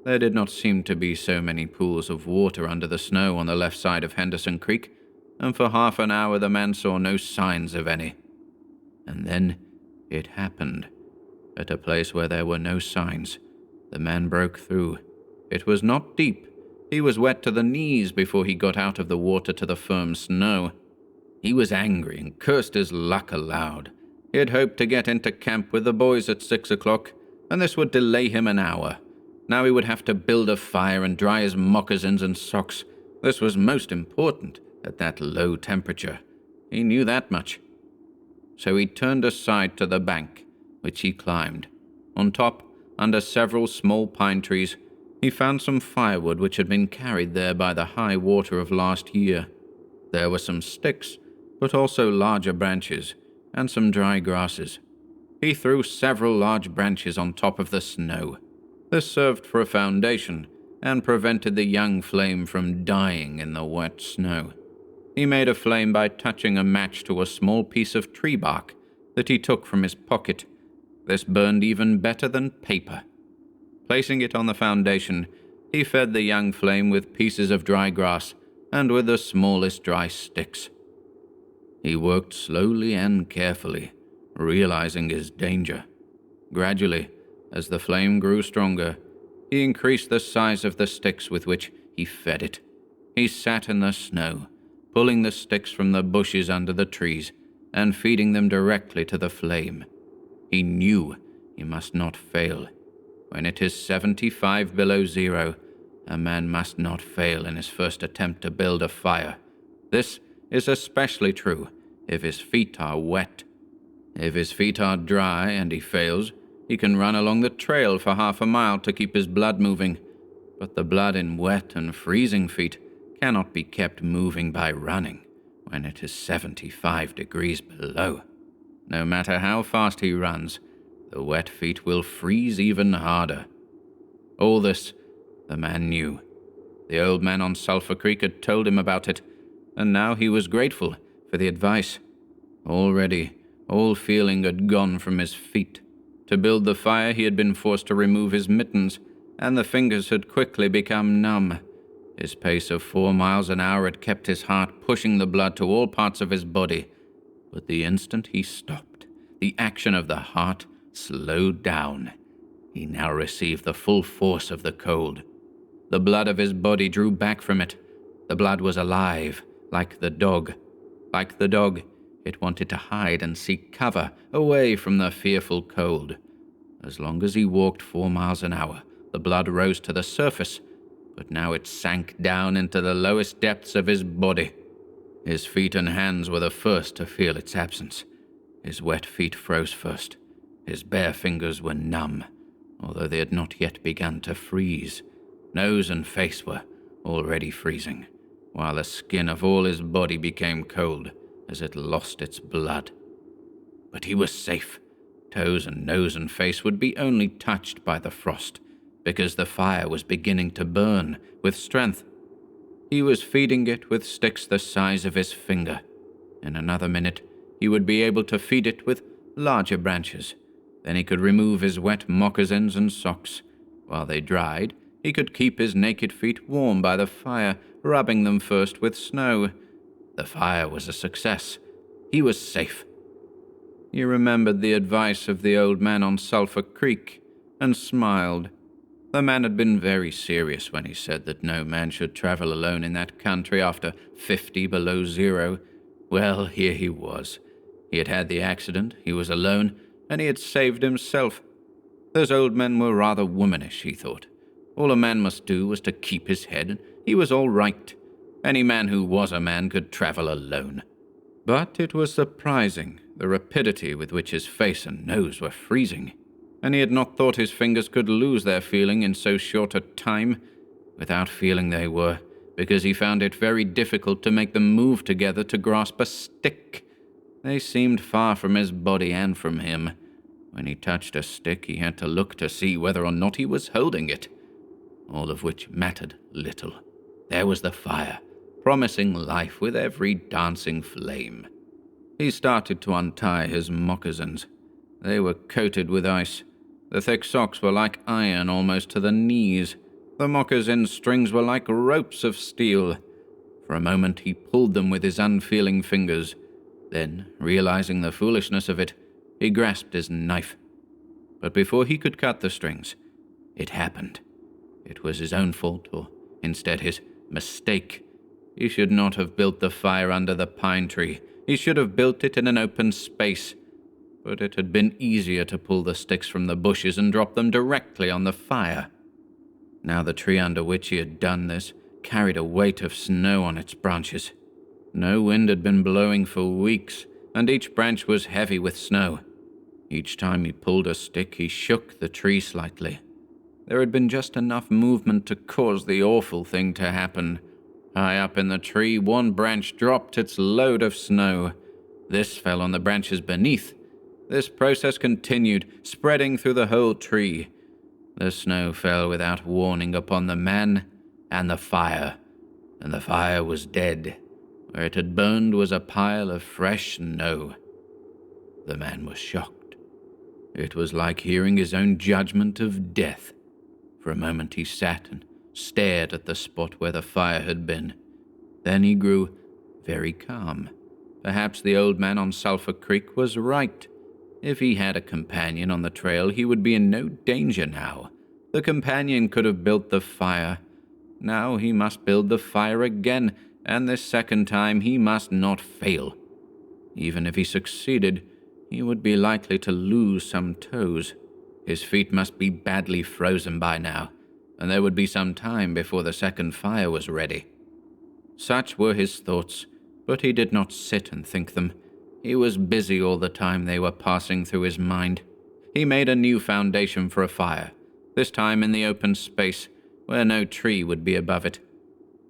[SPEAKER 1] There did not seem to be so many pools of water under the snow on the left side of Henderson Creek, and for half an hour the man saw no signs of any. And then it happened. At a place where there were no signs, the man broke through. It was not deep, He was wet to the knees before he got out of the water to the firm snow. He was angry and cursed his luck aloud. He had hoped to get into camp with the boys at 6 o'clock, and this would delay him an hour. Now he would have to build a fire and dry his moccasins and socks. This was most important at that low temperature. He knew that much. So he turned aside to the bank, which he climbed. On top, under several small pine trees, he found some firewood which had been carried there by the high water of last year. There were some sticks, but also larger branches, and some dry grasses. He threw several large branches on top of the snow. This served for a foundation, and prevented the young flame from dying in the wet snow. He made a flame by touching a match to a small piece of tree bark that he took from his pocket. This burned even better than paper. Placing it on the foundation, he fed the young flame with pieces of dry grass and with the smallest dry sticks. He worked slowly and carefully, realizing his danger. Gradually, as the flame grew stronger, he increased the size of the sticks with which he fed it. He sat in the snow, pulling the sticks from the bushes under the trees and feeding them directly to the flame. He knew he must not fail. When it is 75 below zero, a man must not fail in his first attempt to build a fire. This is especially true if his feet are wet. If his feet are dry and he fails, he can run along the trail for half a mile to keep his blood moving. But the blood in wet and freezing feet cannot be kept moving by running when it is 75 degrees below. No matter how fast he runs, the wet feet will freeze even harder. All this the man knew. The old man on Sulphur Creek had told him about it, and now he was grateful for the advice. Already, all feeling had gone from his feet. To build the fire, he had been forced to remove his mittens, and the fingers had quickly become numb. His pace of 4 miles an hour had kept his heart pushing the blood to all parts of his body. But the instant he stopped, the action of the heart slowed down. He now received the full force of the cold. The blood of his body drew back from it. The blood was alive, like the dog. Like the dog, it wanted to hide and seek cover away from the fearful cold. As long as he walked 4 miles an hour, the blood rose to the surface, but now it sank down into the lowest depths of his body. His feet and hands were the first to feel its absence. His wet feet froze first. His bare fingers were numb, although they had not yet begun to freeze. Nose and face were already freezing, while the skin of all his body became cold as it lost its blood. But he was safe. Toes and nose and face would be only touched by the frost, because the fire was beginning to burn with strength. He was feeding it with sticks the size of his finger. In another minute, he would be able to feed it with larger branches. Then he could remove his wet moccasins and socks. While they dried, he could keep his naked feet warm by the fire, rubbing them first with snow. The fire was a success. He was safe. He remembered the advice of the old man on Sulphur Creek and smiled. The man had been very serious when he said that no man should travel alone in that country after 50 below zero. Well, here he was. He had had the accident, he was alone, and he had saved himself. Those old men were rather womanish, he thought. All a man must do was to keep his head, and he was all right. Any man who was a man could travel alone. But it was surprising, the rapidity with which his face and nose were freezing, and he had not thought his fingers could lose their feeling in so short a time. Without feeling they were, because he found it very difficult to make them move together to grasp a stick. They seemed far from his body and from him. When he touched a stick, he had to look to see whether or not he was holding it, all of which mattered little. There was the fire, promising life with every dancing flame. He started to untie his moccasins. They were coated with ice. The thick socks were like iron almost to the knees. The moccasin strings were like ropes of steel. For a moment he pulled them with his unfeeling fingers. Then, realizing the foolishness of it, he grasped his knife. But before he could cut the strings, it happened. It was his own fault, or Instead, his mistake. He should not have built the fire under the pine tree. He should have built it in an open space. But it had been easier to pull the sticks from the bushes and drop them directly on the fire. Now the tree under which he had done this carried a weight of snow on its branches. No wind had been blowing for weeks, and each branch was heavy with snow. Each time he pulled a stick, he shook the tree slightly. There had been just enough movement to cause the awful thing to happen. High up in the tree, one branch dropped its load of snow. This fell on the branches beneath. This process continued, spreading through the whole tree. The snow fell without warning upon the man and the fire was dead. Where it had burned was a pile of fresh snow. The man was shocked. It was like hearing his own judgment of death. For a moment he sat and stared at the spot where the fire had been. Then he grew very calm. Perhaps the old man on Sulphur Creek was right. If he had a companion on the trail, he would be in no danger now. The companion could have built the fire. Now he must build the fire again, and this second time he must not fail. Even if he succeeded, he would be likely to lose some toes. His feet must be badly frozen by now, and there would be some time before the second fire was ready. Such were his thoughts, but he did not sit and think them. He was busy all the time they were passing through his mind. He made a new foundation for a fire, this time in the open space, where no tree would be above it.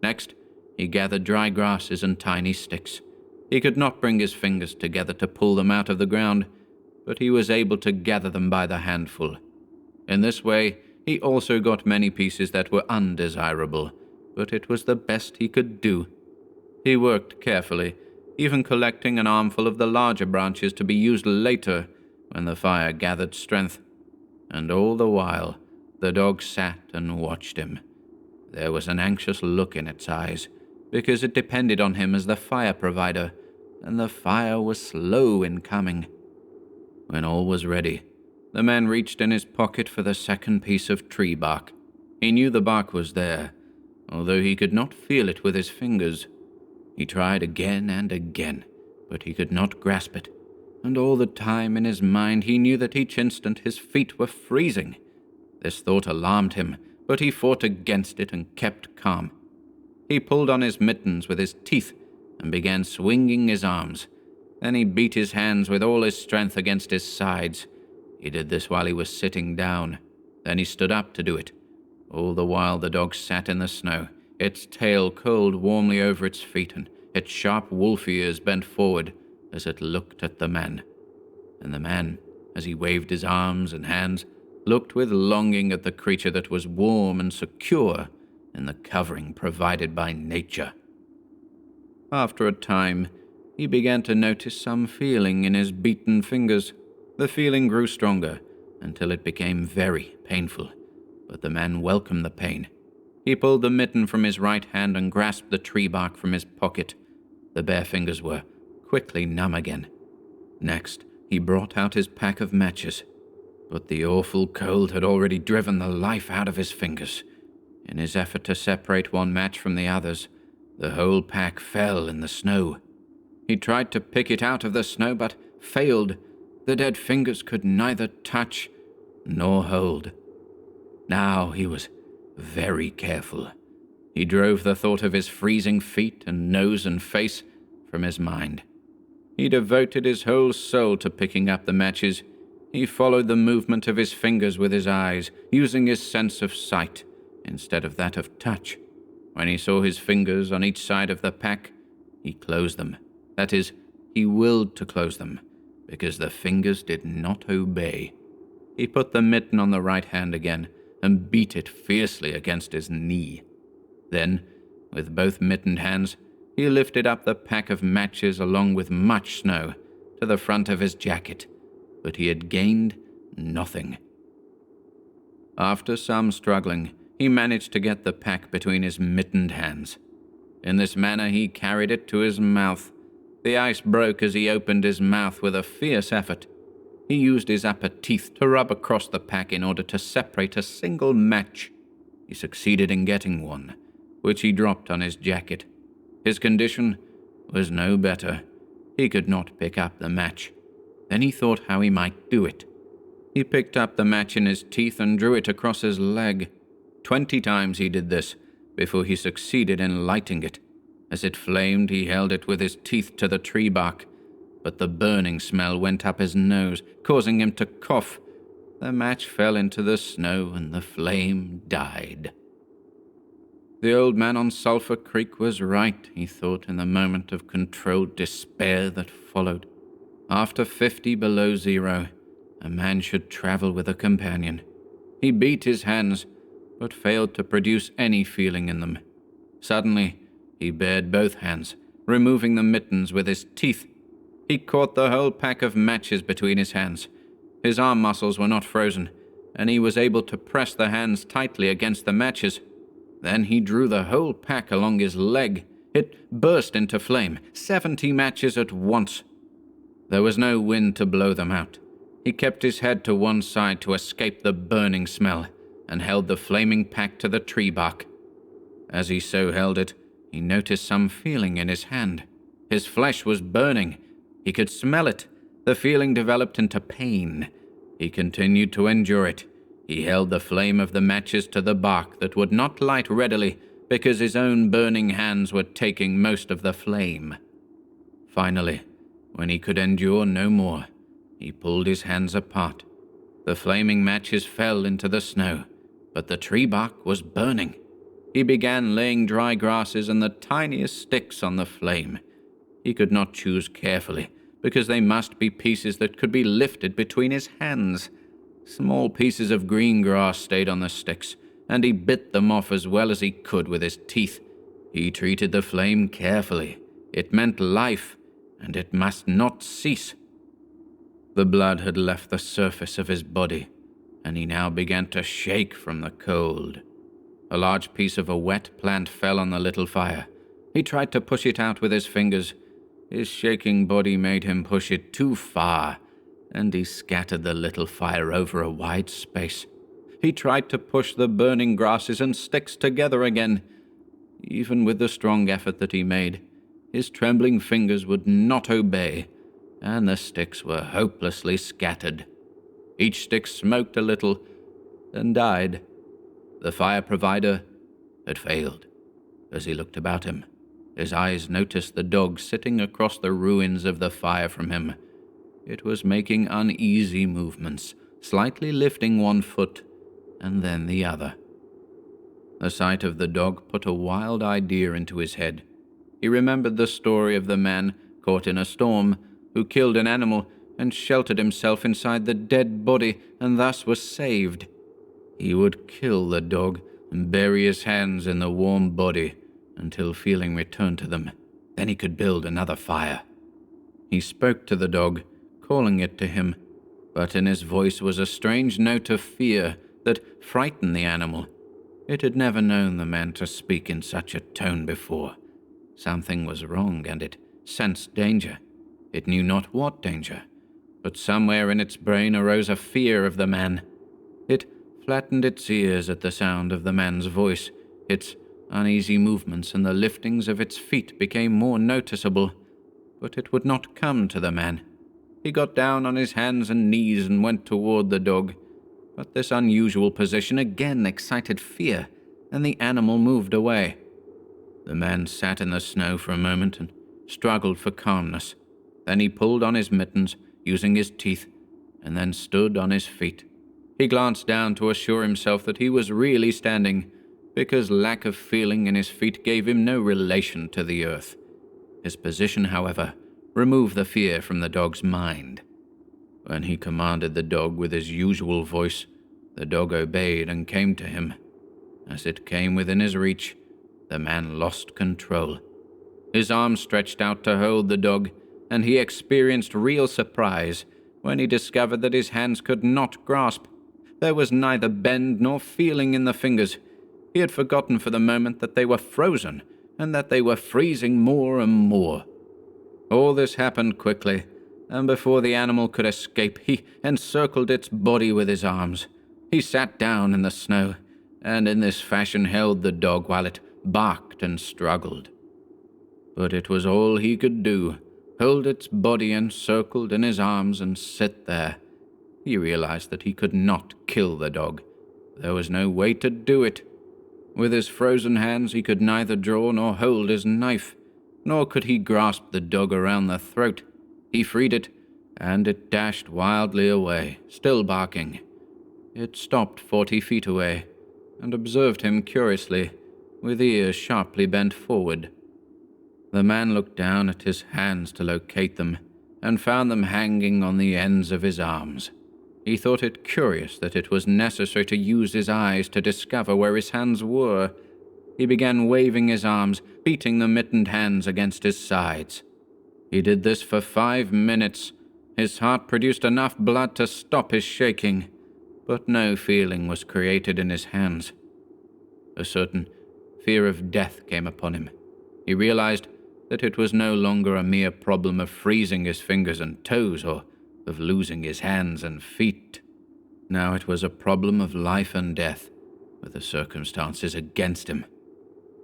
[SPEAKER 1] Next, he gathered dry grasses and tiny sticks. He could not bring his fingers together to pull them out of the ground, but he was able to gather them by the handful. In this way, he also got many pieces that were undesirable, but it was the best he could do. He worked carefully, even collecting an armful of the larger branches to be used later when the fire gathered strength. And all the while, the dog sat and watched him. There was an anxious look in its eyes, because it depended on him as the fire provider, and the fire was slow in coming. When all was ready, the man reached in his pocket for the second piece of tree bark. He knew the bark was there, although he could not feel it with his fingers. He tried again and again, but he could not grasp it, and all the time in his mind he knew that each instant his feet were freezing. This thought alarmed him, but he fought against it and kept calm. He pulled on his mittens with his teeth and began swinging his arms. Then he beat his hands with all his strength against his sides. He did this while he was sitting down. Then he stood up to do it. All the while the dog sat in the snow, its tail curled warmly over its feet and its sharp wolf ears bent forward as it looked at the man. And the man, as he waved his arms and hands, looked with longing at the creature that was warm and secure in the covering provided by nature. After a time, he began to notice some feeling in his beaten fingers. The feeling grew stronger until it became very painful, but the man welcomed the pain. He pulled the mitten from his right hand and grasped the tree bark from his pocket. The bare fingers were quickly numb again. Next, he brought out his pack of matches, but the awful cold had already driven the life out of his fingers. In his effort to separate one match from the others, the whole pack fell in the snow. He tried to pick it out of the snow, but failed. The dead fingers could neither touch nor hold. Now he was very careful. He drove the thought of his freezing feet and nose and face from his mind. He devoted his whole soul to picking up the matches. He followed the movement of his fingers with his eyes, using his sense of sight instead of that of touch. When he saw his fingers on each side of the pack, he closed them. That is, he willed to close them, because the fingers did not obey. He put the mitten on the right hand again and beat it fiercely against his knee. Then, with both mittened hands, he lifted up the pack of matches along with much snow to the front of his jacket, but he had gained nothing. After some struggling, he managed to get the pack between his mittened hands. In this manner he carried it to his mouth. The ice broke as he opened his mouth with a fierce effort. He used his upper teeth to rub across the pack in order to separate a single match. He succeeded in getting one, which he dropped on his jacket. His condition was no better. He could not pick up the match. Then he thought how he might do it. He picked up the match in his teeth and drew it across his leg. 20 times he did this before he succeeded in lighting it. As it flamed, he held it with his teeth to the tree bark, but the burning smell went up his nose, causing him to cough. The match fell into the snow and the flame died. The old man on Sulphur Creek was right, he thought in the moment of controlled despair that followed. After 50 below zero, a man should travel with a companion. He beat his hands, but failed to produce any feeling in them. Suddenly, he bared both hands, removing the mittens with his teeth. He caught the whole pack of matches between his hands. His arm muscles were not frozen, and he was able to press the hands tightly against the matches. Then he drew the whole pack along his leg. It burst into flame, 70 matches at once. There was no wind to blow them out. He kept his head to one side to escape the burning smell, and held the flaming pack to the tree bark. As he so held it, he noticed some feeling in his hand. His flesh was burning. He could smell it. The feeling developed into pain. He continued to endure it. He held the flame of the matches to the bark that would not light readily because his own burning hands were taking most of the flame. Finally, when he could endure no more, he pulled his hands apart. The flaming matches fell into the snow, but the tree bark was burning. He began laying dry grasses and the tiniest sticks on the flame. He could not choose carefully, because they must be pieces that could be lifted between his hands. Small pieces of green grass stayed on the sticks, and he bit them off as well as he could with his teeth. He treated the flame carefully. It meant life, and it must not cease. The blood had left the surface of his body, and he now began to shake from the cold. A large piece of a wet plant fell on the little fire. He tried to push it out with his fingers. His shaking body made him push it too far, and he scattered the little fire over a wide space. He tried to push the burning grasses and sticks together again. Even with the strong effort that he made, his trembling fingers would not obey, and the sticks were hopelessly scattered. Each stick smoked a little, then died. The fire provider had failed. As he looked about him, his eyes noticed the dog sitting across the ruins of the fire from him. It was making uneasy movements, slightly lifting one foot and then the other. The sight of the dog put a wild idea into his head. He remembered the story of the man caught in a storm who killed an animal and sheltered himself inside the dead body and thus was saved. He would kill the dog and bury his hands in the warm body until feeling returned to them. Then he could build another fire. He spoke to the dog, calling it to him, but in his voice was a strange note of fear that frightened the animal. It had never known the man to speak in such a tone before. Something was wrong, and it sensed danger. It knew not what danger, but somewhere in its brain arose a fear of the man. It flattened its ears at the sound of the man's voice. Its uneasy movements and the liftings of its feet became more noticeable, but it would not come to the man. He got down on his hands and knees and went toward the dog, but this unusual position again excited fear, and the animal moved away. The man sat in the snow for a moment and struggled for calmness. Then he pulled on his mittens, using his teeth, and then stood on his feet. He glanced down to assure himself that he was really standing, because lack of feeling in his feet gave him no relation to the earth. His position, however, removed the fear from the dog's mind. When he commanded the dog with his usual voice, the dog obeyed and came to him. As it came within his reach, the man lost control. His arms stretched out to hold the dog, and he experienced real surprise when he discovered that his hands could not grasp. There was neither bend nor feeling in the fingers. He had forgotten for the moment that they were frozen, and that they were freezing more and more. All this happened quickly, and before the animal could escape, he encircled its body with his arms. He sat down in the snow, and in this fashion held the dog while it barked and struggled. But it was all he could do, hold its body encircled in his arms and sit there. He realized that he could not kill the dog. There was no way to do it. With his frozen hands he could neither draw nor hold his knife, nor could he grasp the dog around the throat. He freed it, and it dashed wildly away, still barking. It stopped 40 feet away, and observed him curiously, with ears sharply bent forward. The man looked down at his hands to locate them, and found them hanging on the ends of his arms. He thought it curious that it was necessary to use his eyes to discover where his hands were. He began waving his arms, beating the mittened hands against his sides. He did this for 5 minutes. His heart produced enough blood to stop his shaking, but no feeling was created in his hands. A certain fear of death came upon him. He realized that it was no longer a mere problem of freezing his fingers and toes or of losing his hands and feet. Now it was a problem of life and death, with the circumstances against him.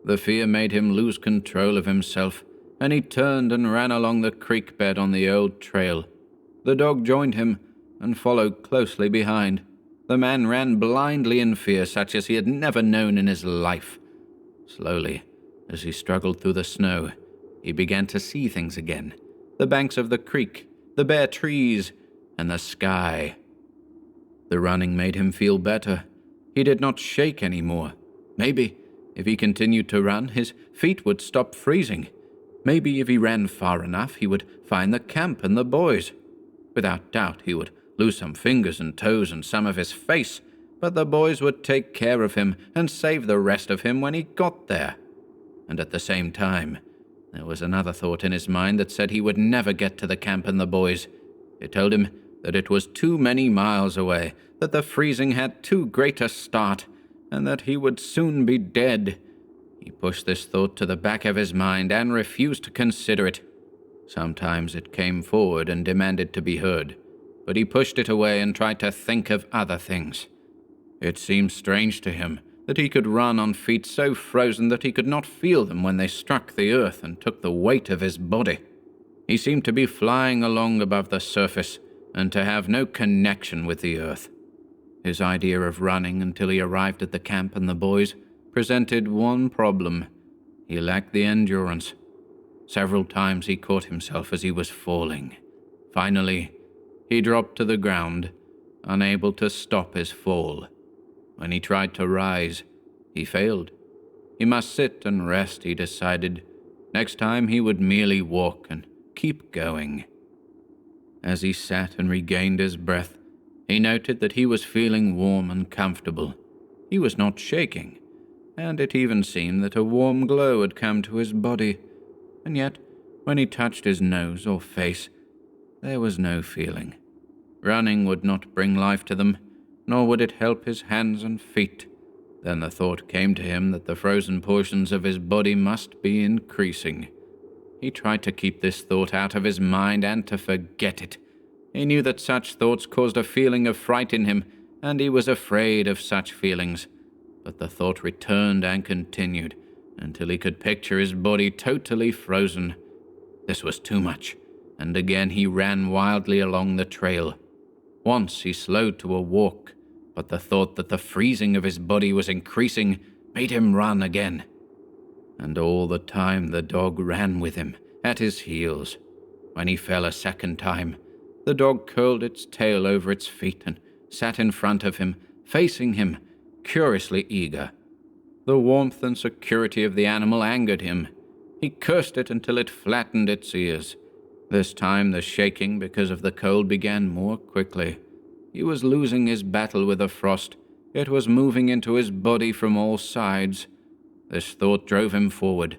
[SPEAKER 1] The fear made him lose control of himself, and he turned and ran along the creek bed on the old trail. The dog joined him and followed closely behind. The man ran blindly in fear such as he had never known in his life. Slowly, as he struggled through the snow, he began to see things again. The banks of the creek, the bare trees, and the sky. The running made him feel better. He did not shake any more. Maybe, if he continued to run, his feet would stop freezing. Maybe if he ran far enough, he would find the camp and the boys. Without doubt, he would lose some fingers and toes and some of his face, but the boys would take care of him and save the rest of him when he got there. And at the same time, there was another thought in his mind that said he would never get to the camp and the boys. It told him that it was too many miles away, that the freezing had too great a start, and that he would soon be dead. He pushed this thought to the back of his mind and refused to consider it. Sometimes it came forward and demanded to be heard, but he pushed it away and tried to think of other things. It seemed strange to him that he could run on feet so frozen that he could not feel them when they struck the earth and took the weight of his body. He seemed to be flying along above the surface and to have no connection with the earth. His idea of running until he arrived at the camp and the boys presented one problem. He lacked the endurance. Several times he caught himself as he was falling. Finally, he dropped to the ground, unable to stop his fall. When he tried to rise, he failed. He must sit and rest, he decided. Next time he would merely walk and keep going. As he sat and regained his breath, he noted that he was feeling warm and comfortable. He was not shaking, and it even seemed that a warm glow had come to his body. And yet, when he touched his nose or face, there was no feeling. Running would not bring life to them, nor would it help his hands and feet. Then the thought came to him that the frozen portions of his body must be increasing. He tried to keep this thought out of his mind and to forget it. He knew that such thoughts caused a feeling of fright in him, and he was afraid of such feelings. But the thought returned and continued, until he could picture his body totally frozen. This was too much, and again he ran wildly along the trail. Once he slowed to a walk, but the thought that the freezing of his body was increasing made him run again. And all the time the dog ran with him, at his heels. When he fell a second time, the dog curled its tail over its feet and sat in front of him, facing him, curiously eager. The warmth and security of the animal angered him. He cursed it until it flattened its ears. This time the shaking because of the cold began more quickly. He was losing his battle with the frost. It was moving into his body from all sides. This thought drove him forward,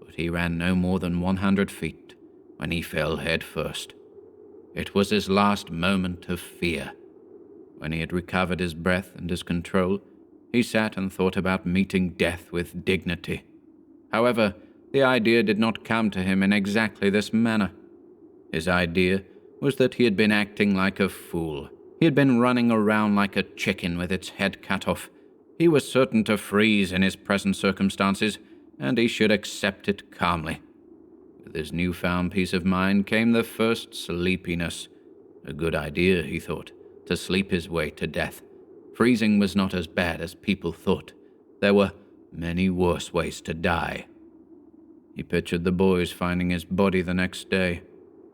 [SPEAKER 1] but he ran no more than 100 feet when he fell head first. It was his last moment of fear. When he had recovered his breath and his control, he sat and thought about meeting death with dignity. However, the idea did not come to him in exactly this manner. His idea was that he had been acting like a fool. He had been running around like a chicken with its head cut off. He was certain to freeze in his present circumstances, and he should accept it calmly. With his newfound peace of mind came the first sleepiness. A good idea, he thought, to sleep his way to death. Freezing was not as bad as people thought. There were many worse ways to die. He pictured the boys finding his body the next day.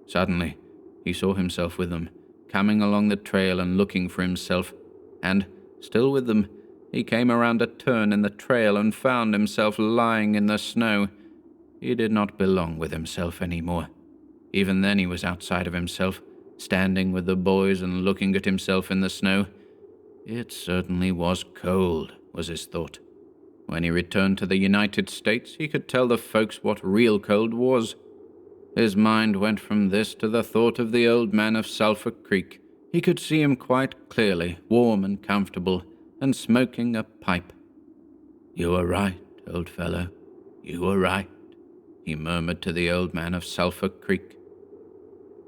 [SPEAKER 1] Suddenly, he saw himself with them, coming along the trail and looking for himself. And, still with them, he came around a turn in the trail and found himself lying in the snow. He did not belong with himself any more. Even then he was outside of himself, standing with the boys and looking at himself in the snow. It certainly was cold, was his thought. When he returned to the United States, he could tell the folks what real cold was. His mind went from this to the thought of the old man of Sulphur Creek. He could see him quite clearly, warm and comfortable, and smoking a pipe. "You were right, old fellow. You were right," he murmured to the old man of Sulphur Creek.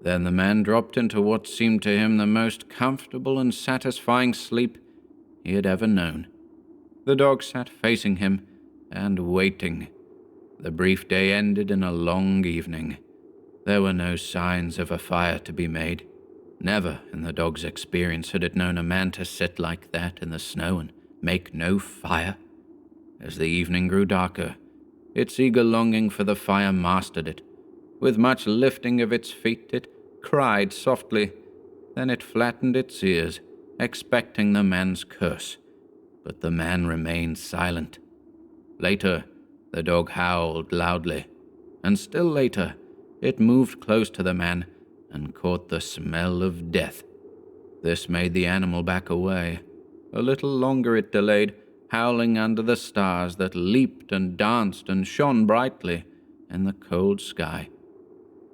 [SPEAKER 1] Then the man dropped into what seemed to him the most comfortable and satisfying sleep he had ever known. The dog sat facing him and waiting. The brief day ended in a long evening. There were no signs of a fire to be made. Never in the dog's experience had it known a man to sit like that in the snow and make no fire. As the evening grew darker, its eager longing for the fire mastered it. With much lifting of its feet, it cried softly. Then it flattened its ears, expecting the man's curse. But the man remained silent. Later, the dog howled loudly, and still later, it moved close to the man and caught the smell of death. This made the animal back away. A little longer it delayed, howling under the stars that leaped and danced and shone brightly in the cold sky.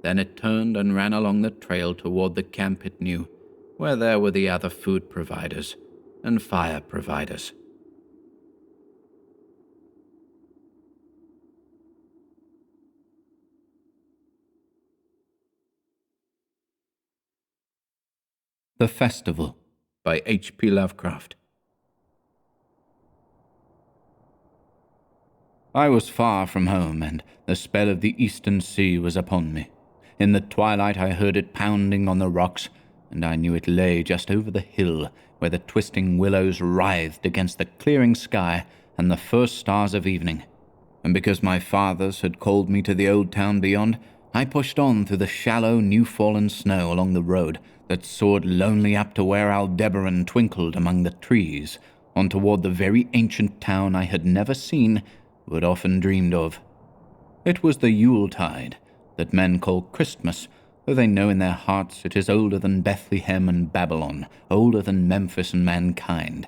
[SPEAKER 1] Then it turned and ran along the trail toward the camp it knew, where there were the other food providers and fire providers. The Festival by H.P. Lovecraft. I was far from home, and the spell of the eastern sea was upon me. In the twilight I heard it pounding on the rocks, and I knew it lay just over the hill where the twisting willows writhed against the clearing sky and the first stars of evening. And because my fathers had called me to the old town beyond, I pushed on through the shallow, new-fallen snow along the road that soared lonely up to where Aldebaran twinkled among the trees, on toward the very ancient town I had never seen, but often dreamed of. It was the Yuletide, that men call Christmas, though they know in their hearts it is older than Bethlehem and Babylon, older than Memphis and mankind.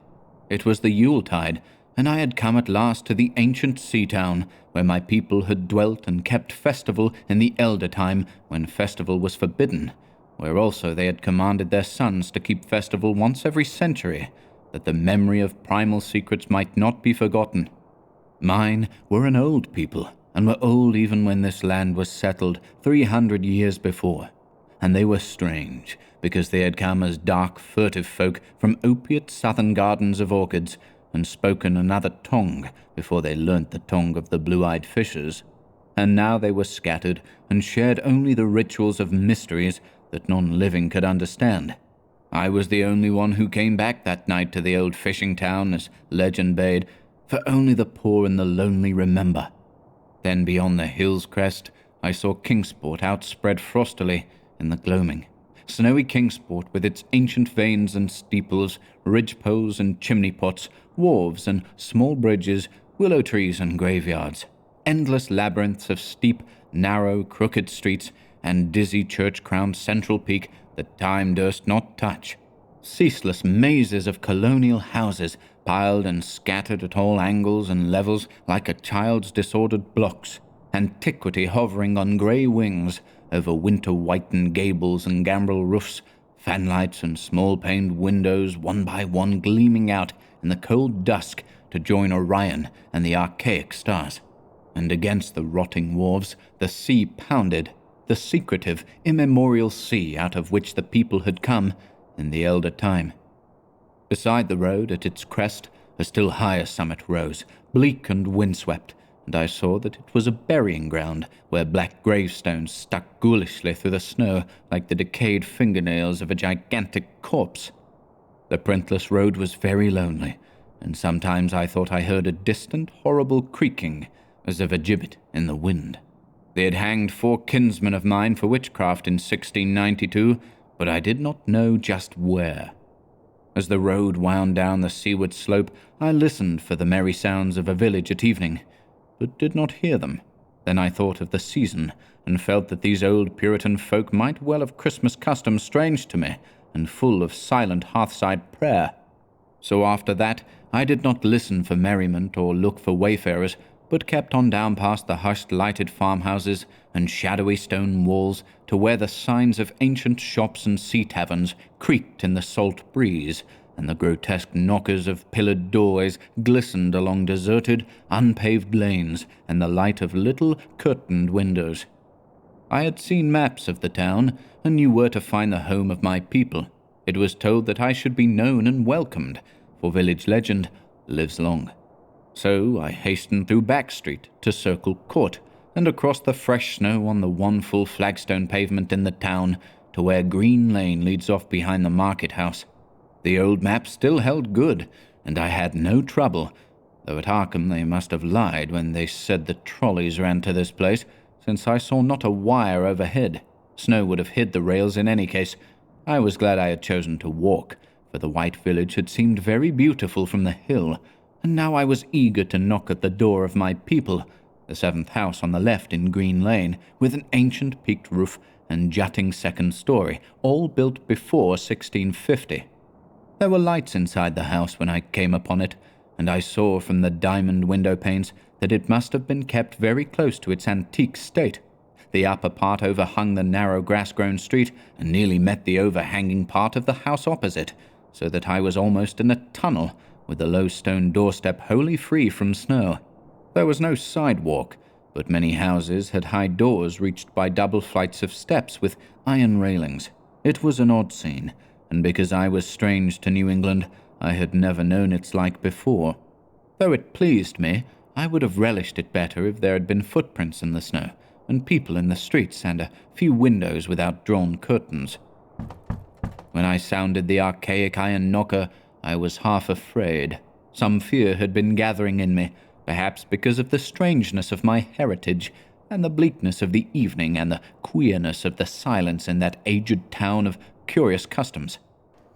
[SPEAKER 1] It was the Yuletide, and I had come at last to the ancient sea town, where my people had dwelt and kept festival in the elder time, when festival was forbidden, where also they had commanded their sons to keep festival once every century, that the memory of primal secrets might not be forgotten. Mine were an old people, and were old even when this land was settled 300 years before. And they were strange, because they had come as dark, furtive folk from opiate southern gardens of orchids, and spoken another tongue before they learnt the tongue of the blue-eyed fishers. And now they were scattered, and shared only the rituals of mysteries that none living could understand. I was the only one who came back that night to the old fishing town, as legend bade, for only the poor and the lonely remember. Then beyond the hill's crest, I saw Kingsport outspread frostily in the gloaming. Snowy Kingsport, with its ancient vanes and steeples, ridgepoles and chimney-pots, wharves and small bridges, willow trees and graveyards, endless labyrinths of steep, narrow, crooked streets, and dizzy church-crowned central peak that time durst not touch. Ceaseless mazes of colonial houses, piled and scattered at all angles and levels like a child's disordered blocks, antiquity hovering on grey wings over winter-whitened gables and gambrel roofs, fanlights and small-paned windows one by one gleaming out in the cold dusk to join Orion and the archaic stars. And against the rotting wharves the sea pounded, the secretive, immemorial sea out of which the people had come in the elder time. Beside the road, at its crest, a still higher summit rose, bleak and windswept, and I saw that it was a burying ground where black gravestones stuck ghoulishly through the snow like the decayed fingernails of a gigantic corpse. The printless road was very lonely, and sometimes I thought I heard a distant, horrible creaking, as of a gibbet in the wind. They had hanged 4 kinsmen of mine for witchcraft in 1692, but I did not know just where. As the road wound down the seaward slope, I listened for the merry sounds of a village at evening, but did not hear them. Then I thought of the season, and felt that these old Puritan folk might well have Christmas customs strange to me, and full of silent hearthside prayer. So after that, I did not listen for merriment or look for wayfarers, but kept on down past the hushed lighted farmhouses and shadowy stone walls to where the signs of ancient shops and sea taverns creaked in the salt breeze, and the grotesque knockers of pillared doorways glistened along deserted, unpaved lanes and the light of little curtained windows. I had seen maps of the town, and knew where to find the home of my people. It was told that I should be known and welcomed, for village legend lives long. So I hastened through Back Street to Circle Court, and across the fresh snow on the one full flagstone pavement in the town to where Green Lane leads off behind the market house. The old map still held good, and I had no trouble, though at Arkham they must have lied when they said the trolleys ran to this place, since I saw not a wire overhead. Snow would have hid the rails in any case. I was glad I had chosen to walk, for the white village had seemed very beautiful from the hill, and now I was eager to knock at the door of my people, the 7th house on the left in Green Lane, with an ancient peaked roof and jutting second story, all built before 1650. There were lights inside the house when I came upon it, and I saw from the diamond window panes that it must have been kept very close to its antique state. The upper part overhung the narrow grass-grown street and nearly met the overhanging part of the house opposite, so that I was almost in a tunnel, with the low stone doorstep wholly free from snow. There was no sidewalk, but many houses had high doors reached by double flights of steps with iron railings. It was an odd scene, and because I was strange to New England, I had never known its like before. Though it pleased me, I would have relished it better if there had been footprints in the snow, and people in the streets, and a few windows without drawn curtains. When I sounded the archaic iron knocker, I was half afraid. Some fear had been gathering in me, perhaps because of the strangeness of my heritage, and the bleakness of the evening, and the queerness of the silence in that aged town of curious customs.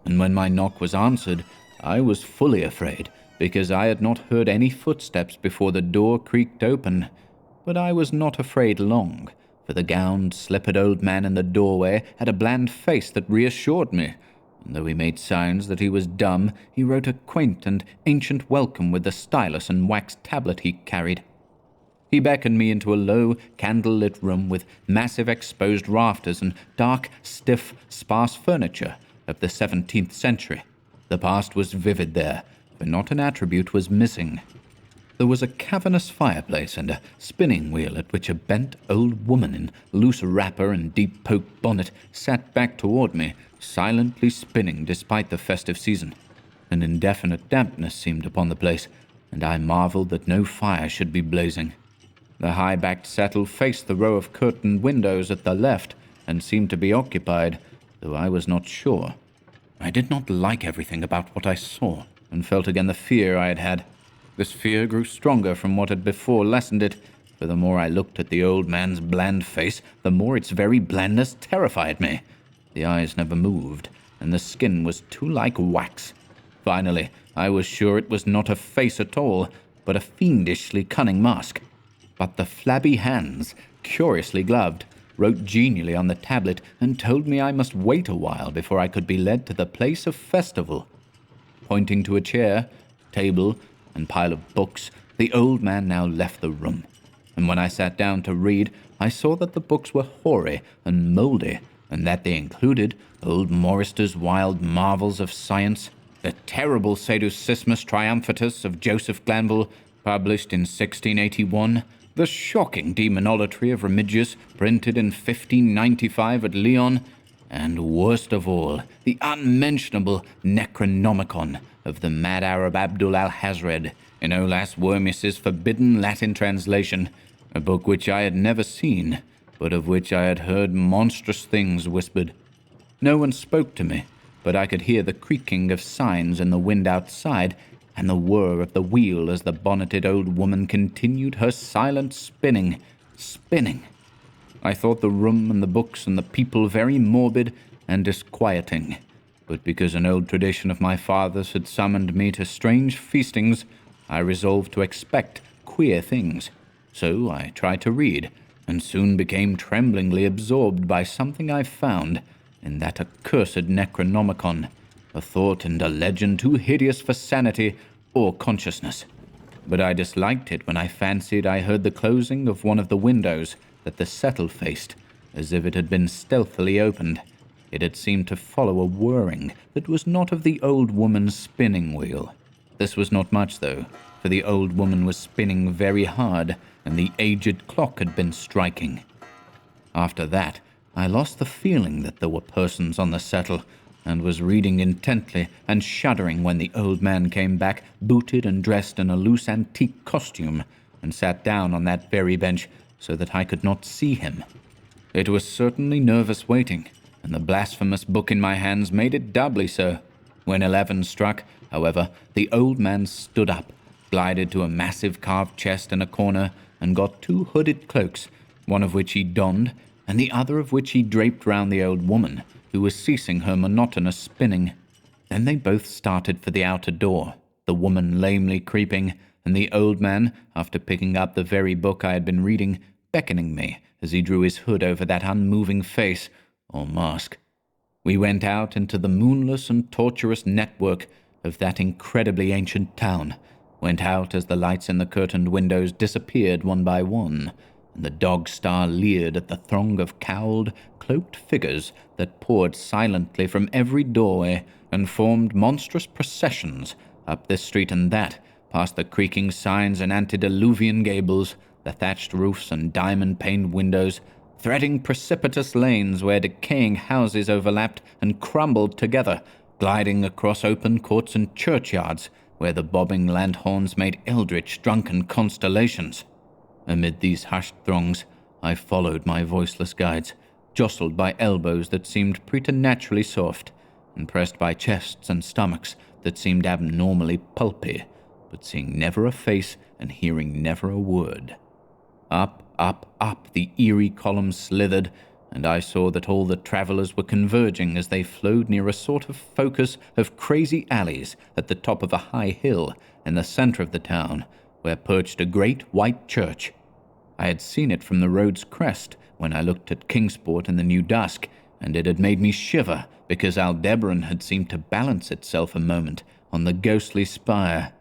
[SPEAKER 1] And when my knock was answered, I was fully afraid, because I had not heard any footsteps before the door creaked open. But I was not afraid long, for the gowned, slippered old man in the doorway had a bland face that reassured me, and though he made signs that he was dumb, he wrote a quaint and ancient welcome with the stylus and wax tablet he carried. He beckoned me into a low, candle-lit room with massive exposed rafters and dark, stiff, sparse furniture of the 17th century. The past was vivid there, but not an attribute was missing. There was a cavernous fireplace and a spinning wheel at which a bent old woman in loose wrapper and deep-poked bonnet sat back toward me, silently spinning despite the festive season. An indefinite dampness seemed upon the place, and I marveled that no fire should be blazing. The high-backed settle faced the row of curtained windows at the left and seemed to be occupied, though I was not sure. I did not like everything about what I saw, and felt again the fear I had had. This fear grew stronger from what had before lessened it, for the more I looked at the old man's bland face, the more its very blandness terrified me. The eyes never moved, and the skin was too like wax. Finally, I was sure it was not a face at all, but a fiendishly cunning mask. But the flabby hands, curiously gloved, wrote genially on the tablet and told me I must wait a while before I could be led to the place of festival. Pointing to a chair, table, and pile of books, the old man now left the room, and when I sat down to read, I saw that the books were hoary and mouldy, and that they included old Morrister's wild marvels of science, the terrible Sadducismus Triumphatus of Joseph Glanville, published in 1681, the shocking Demonolatry of Remigius, printed in 1595 at Lyon, and worst of all, the unmentionable Necronomicon of the mad Arab Abdul al-Hazred in Olas Wormius's forbidden Latin translation, a book which I had never seen, but of which I had heard monstrous things whispered. No one spoke to me, but I could hear the creaking of signs in the wind outside, and the whir of the wheel as the bonneted old woman continued her silent spinning. I thought the room and the books and the people very morbid and disquieting, but because an old tradition of my father's had summoned me to strange feastings, I resolved to expect queer things. So I tried to read, and soon became tremblingly absorbed by something I found in that accursed Necronomicon, a thought and a legend too hideous for sanity or consciousness. But I disliked it when I fancied I heard the closing of one of the windows that the settle faced, as if it had been stealthily opened. It had seemed to follow a whirring that was not of the old woman's spinning wheel. This was not much, though, for the old woman was spinning very hard, and the aged clock had been striking. After that, I lost the feeling that there were persons on the settle, and was reading intently and shuddering when the old man came back, booted and dressed in a loose antique costume, and sat down on that very bench so that I could not see him. It was certainly nervous waiting, and the blasphemous book in my hands made it doubly so. When 11 struck, however, the old man stood up, glided to a massive carved chest in a corner, and got 2 hooded cloaks, one of which he donned, and the other of which he draped round the old woman, who was ceasing her monotonous spinning. Then they both started for the outer door, the woman lamely creeping, and the old man, after picking up the very book I had been reading, beckoning me as he drew his hood over that unmoving face, or mask. We went out into the moonless and tortuous network of that incredibly ancient town, went out as the lights in the curtained windows disappeared one by one, and the dog-star leered at the throng of cowled, cloaked figures that poured silently from every doorway and formed monstrous processions up this street and that, past the creaking signs and antediluvian gables, the thatched roofs and diamond-paned windows, threading precipitous lanes where decaying houses overlapped and crumbled together, gliding across open courts and churchyards where the bobbing lanthorns made eldritch drunken constellations. Amid these hushed throngs, I followed my voiceless guides, jostled by elbows that seemed preternaturally soft, and pressed by chests and stomachs that seemed abnormally pulpy, but seeing never a face and hearing never a word. Up, the eerie columns slithered, and I saw that all the travellers were converging as they flowed near a sort of focus of crazy alleys at the top of a high hill in the centre of the town, where perched a great white church. I had seen it from the road's crest when I looked at Kingsport in the new dusk, and it had made me shiver because Aldebaran had seemed to balance itself a moment on the ghostly spire.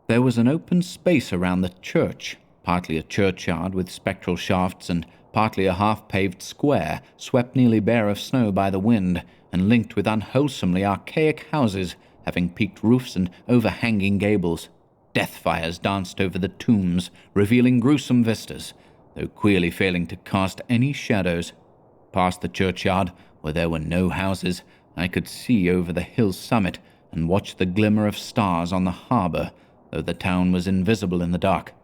[SPEAKER 1] There was an open space around the church, partly a churchyard with spectral shafts and partly a half-paved square swept nearly bare of snow by the wind and linked with unwholesomely archaic houses having peaked roofs and overhanging gables. Death fires danced over the tombs, revealing gruesome vistas, though queerly failing to cast any shadows. Past the churchyard, where there were no houses, I could see over the hill's summit and watch the glimmer of stars on the harbour, though the town was invisible in the dark.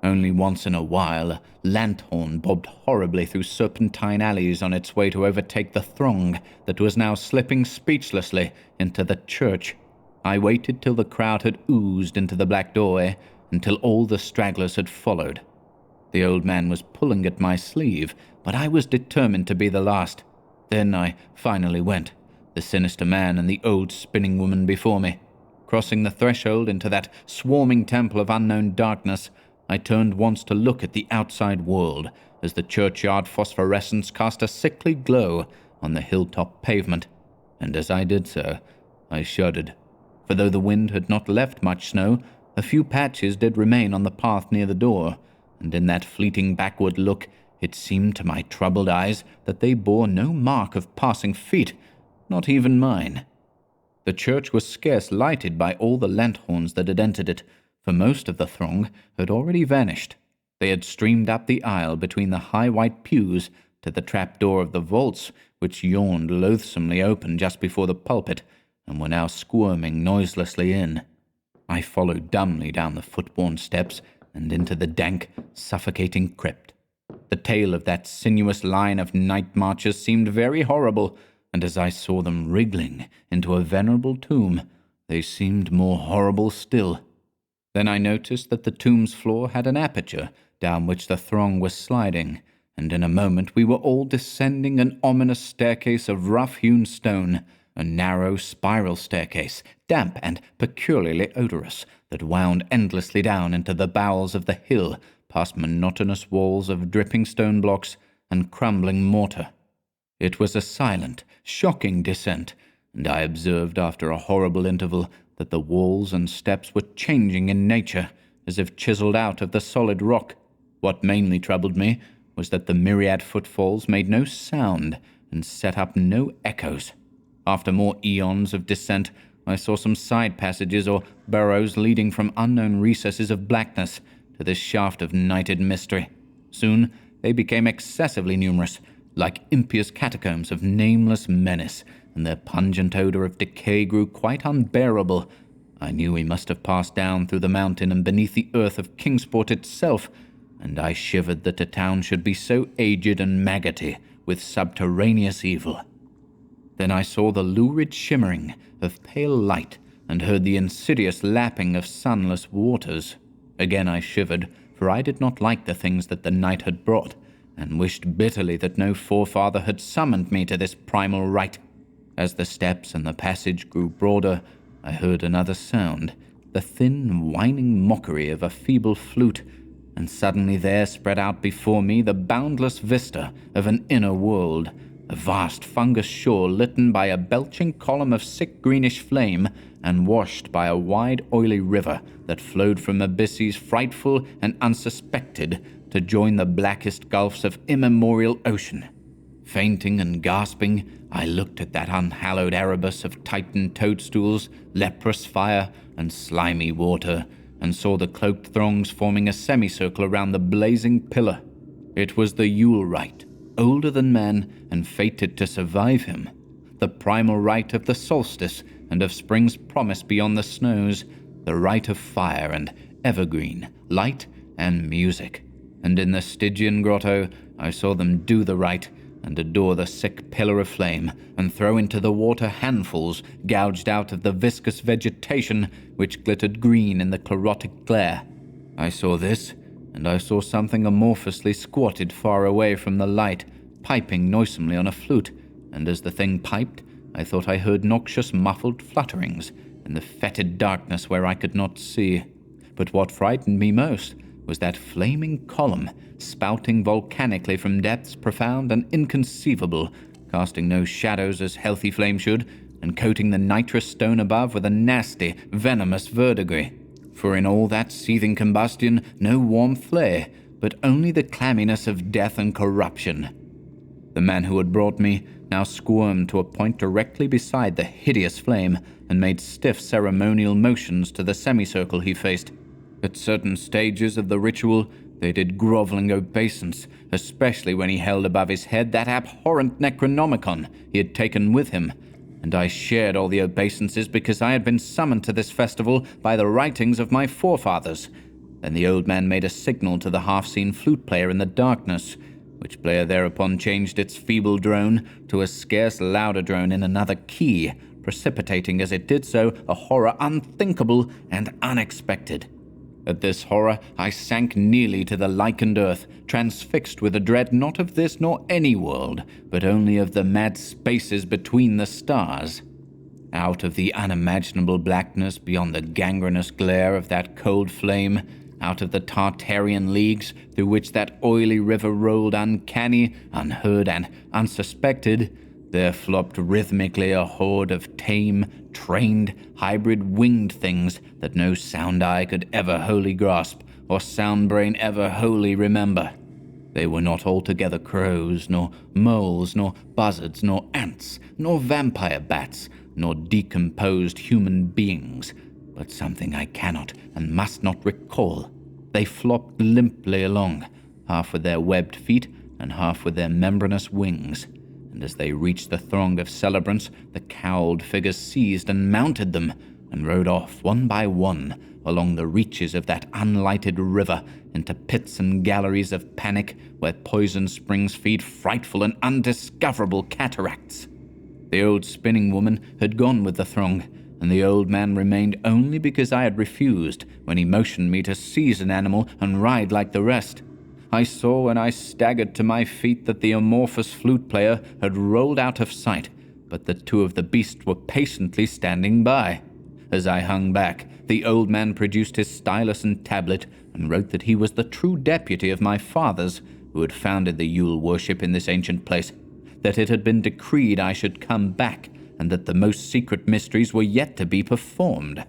[SPEAKER 1] Only once in a while a lanthorn bobbed horribly through serpentine alleys on its way to overtake the throng that was now slipping speechlessly into the church. I waited till the crowd had oozed into the black doorway, until all the stragglers had followed. The old man was pulling at my sleeve, but I was determined to be the last. Then I finally went, the sinister man and the old spinning woman before me. Crossing the threshold into that swarming temple of unknown darkness, I turned once to look at the outside world, as the churchyard phosphorescence cast a sickly glow on the hilltop pavement, and as I did so, I shuddered. For though the wind had not left much snow, a few patches did remain on the path near the door, and in that fleeting backward look it seemed to my troubled eyes that they bore no mark of passing feet, not even mine. The church was scarce lighted by all the lanthorns that had entered it, for most of the throng had already vanished. They had streamed up the aisle between the high white pews to the trap-door of the vaults, which yawned loathsomely open just before the pulpit,
[SPEAKER 3] and were now squirming noiselessly in. I followed dumbly down the foot-worn steps and into the dank, suffocating crypt. The tale of that sinuous line of night marchers seemed very horrible, and as I saw them wriggling into a venerable tomb, they seemed more horrible still. Then I noticed that the tomb's floor had an aperture down which the throng was sliding, and in a moment we were all descending an ominous staircase of rough-hewn stone, a narrow spiral staircase, damp and peculiarly odorous, that wound endlessly down into the bowels of the hill, past monotonous walls of dripping stone blocks and crumbling mortar. It was a silent, shocking descent, and I observed after a horrible interval that the walls and steps were changing in nature, as if chiselled out of the solid rock. What mainly troubled me was that the myriad footfalls made no sound and set up no echoes. After more eons of descent, I saw some side passages or burrows leading from unknown recesses of blackness to this shaft of nighted mystery. Soon they became excessively numerous, like impious catacombs of nameless menace, and their pungent odour of decay grew quite unbearable. I knew we must have passed down through the mountain and beneath the earth of Kingsport itself, and I shivered that a town should be so aged and maggoty with subterraneous evil. Then I saw the lurid shimmering of pale light and heard the insidious lapping of sunless waters. Again I shivered, for I did not like the things that the night had brought, and wished bitterly that no forefather had summoned me to this primal rite. As the steps and the passage grew broader, I heard another sound, the thin, whining mockery of a feeble flute, and suddenly there spread out before me the boundless vista of an inner world, a vast fungus shore litten by a belching column of sick greenish flame and washed by a wide oily river that flowed from abysses frightful and unsuspected to join the blackest gulfs of immemorial ocean. Fainting and gasping, I looked at that unhallowed Erebus of tightened toadstools, leprous fire, and slimy water, and saw the cloaked throngs forming a semicircle around the blazing pillar. It was the Yule rite, older than man and fated to survive him, the primal rite of the solstice and of spring's promise beyond the snows, the rite of fire and evergreen, light and music. And in the Stygian grotto I saw them do the rite and adore the sick pillar of flame, and throw into the water handfuls gouged out of the viscous vegetation which glittered green in the chlorotic glare. I saw this, and I saw something amorphously squatted far away from the light, piping noisomely on a flute, and as the thing piped, I thought I heard noxious muffled flutterings in the fetid darkness where I could not see. But what frightened me most was that flaming column, spouting volcanically from depths profound and inconceivable, casting no shadows as healthy flame should, and coating the nitrous stone above with a nasty, venomous verdigris. For in all that seething combustion no warmth lay, but only the clamminess of death and corruption. The man who had brought me now squirmed to a point directly beside the hideous flame, and made stiff ceremonial motions to the semicircle he faced. At certain stages of the ritual, they did grovelling obeisance, especially when he held above his head that abhorrent Necronomicon he had taken with him, and I shared all the obeisances because I had been summoned to this festival by the writings of my forefathers. Then the old man made a signal to the half-seen flute player in the darkness, which player thereupon changed its feeble drone to a scarce louder drone in another key, precipitating as it did so a horror unthinkable and unexpected. At this horror I sank nearly to the lichened earth, transfixed with a dread not of this nor any world, but only of the mad spaces between the stars. Out of the unimaginable blackness beyond the gangrenous glare of that cold flame, out of the Tartarian leagues through which that oily river rolled uncanny, unheard, and unsuspected, there flopped rhythmically a horde of tame, trained, hybrid winged things that no sound eye could ever wholly grasp, or sound brain ever wholly remember. They were not altogether crows, nor moles, nor buzzards, nor ants, nor vampire bats, nor decomposed human beings, but something I cannot and must not recall. They flopped limply along, half with their webbed feet and half with their membranous wings, and as they reached the throng of celebrants, the cowled figures seized and mounted them, and rode off one by one along the reaches of that unlighted river into pits and galleries of panic where poison springs feed frightful and undiscoverable cataracts. The old spinning woman had gone with the throng, and the old man remained only because I had refused when he motioned me to seize an animal and ride like the rest. I saw when I staggered to my feet that the amorphous flute player had rolled out of sight, but that two of the beasts were patiently standing by. As I hung back, the old man produced his stylus and tablet and wrote that he was the true deputy of my fathers, who had founded the Yule worship in this ancient place, that it had been decreed I should come back, and that the most secret mysteries were yet to be performed.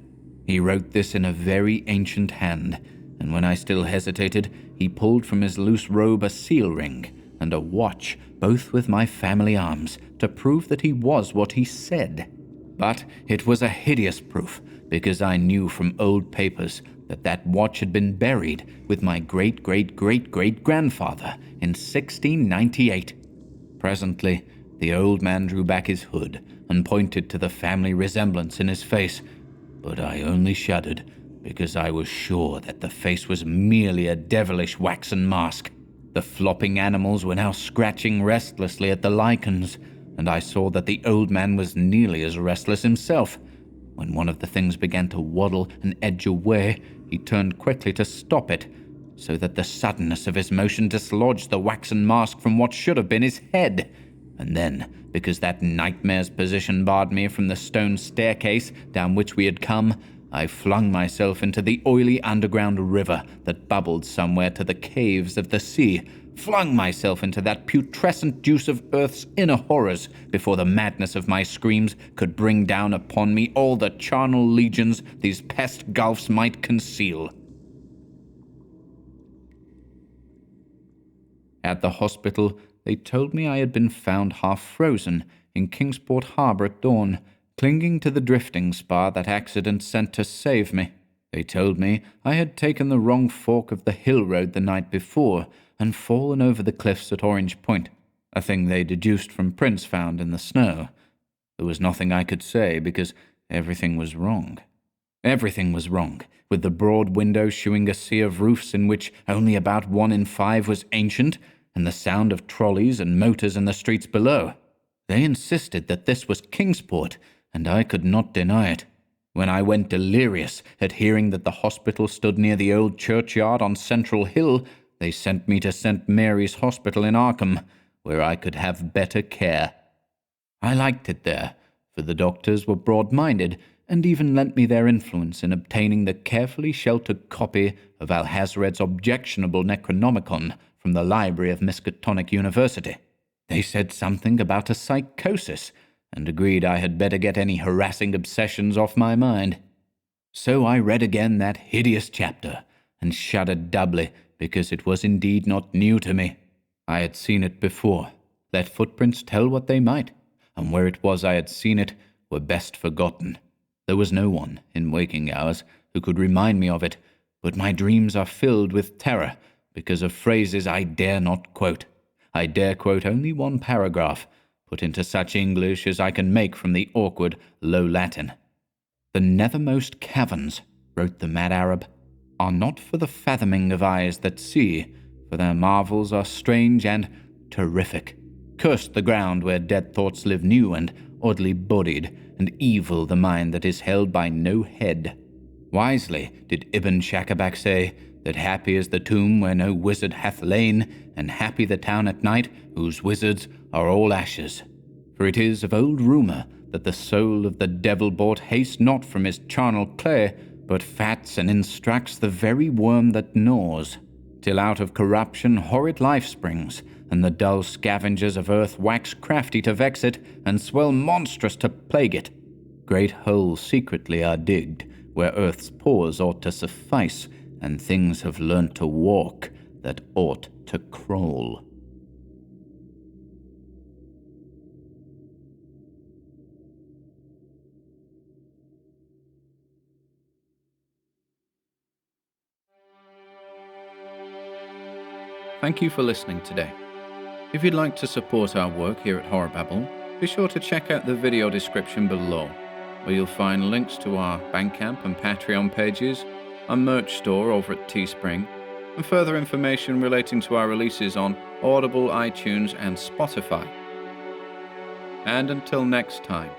[SPEAKER 3] He wrote this in a very ancient hand, and when I still hesitated, he pulled from his loose robe a seal ring and a watch, both with my family arms, to prove that he was what he said. But it was a hideous proof, because I knew from old papers that that watch had been buried with my great-great-great-great-grandfather in 1698. Presently, the old man drew back his hood and pointed to the family resemblance in his face, but I only shuddered, because I was sure that the face was merely a devilish waxen mask. The flopping animals were now scratching restlessly at the lichens, and I saw that the old man was nearly as restless himself. When one of the things began to waddle and edge away, he turned quickly to stop it, so that the suddenness of his motion dislodged the waxen mask from what should have been his head. And then, because that nightmare's position barred me from the stone staircase down which we had come, I flung myself into the oily underground river that bubbled somewhere to the caves of the sea, flung myself into that putrescent juice of earth's inner horrors before the madness of my screams could bring down upon me all the charnel legions these pest gulfs might conceal. At the hospital, they told me I had been found half frozen in Kingsport Harbour at dawn, clinging to the drifting spar that accident sent to save me. They told me I had taken the wrong fork of the hill road the night before and fallen over the cliffs at Orange Point, a thing they deduced from prints found in the snow. There was nothing I could say, because everything was wrong. Everything was wrong, with the broad window shewing a sea of roofs in which only about 1 in 5 was ancient, and the sound of trolleys and motors in the streets below. They insisted that this was Kingsport, and I could not deny it. When I went delirious at hearing that the hospital stood near the old churchyard on Central Hill, they sent me to St. Mary's Hospital in Arkham, where I could have better care. I liked it there, for the doctors were broad-minded, and even lent me their influence in obtaining the carefully sheltered copy of Alhazred's objectionable Necronomicon from the library of Miskatonic University. They said something about a psychosis, and agreed I had better get any harassing obsessions off my mind. So I read again that hideous chapter, and shuddered doubly, because it was indeed not new to me. I had seen it before, let footprints tell what they might, and where it was I had seen it were best forgotten. There was no one, in waking hours, who could remind me of it, but my dreams are filled with terror, because of phrases I dare not quote. I dare quote only one paragraph, put into such English as I can make from the awkward Low Latin. "The nethermost caverns," wrote the mad Arab, "are not for the fathoming of eyes that see, for their marvels are strange and terrific. Cursed the ground where dead thoughts live new and oddly bodied, and evil the mind that is held by no head. Wisely did Ibn Shakabak say that happy is the tomb where no wizard hath lain, and happy the town at night whose wizards are all ashes. For it is of old rumour that the soul of the devil-bought hastes not from his charnel clay, but fats and instructs the very worm that gnaws, till out of corruption horrid life springs, and the dull scavengers of earth wax crafty to vex it, and swell monstrous to plague it. Great holes secretly are digged, where earth's pores ought to suffice, and things have learnt to walk that ought to crawl."
[SPEAKER 1] Thank you for listening today. If you'd like to support our work here at HorrorBabble, be sure to check out the video description below, where you'll find links to our Bandcamp and Patreon pages, our merch store over at Teespring, and further information relating to our releases on Audible, iTunes, and Spotify. And until next time,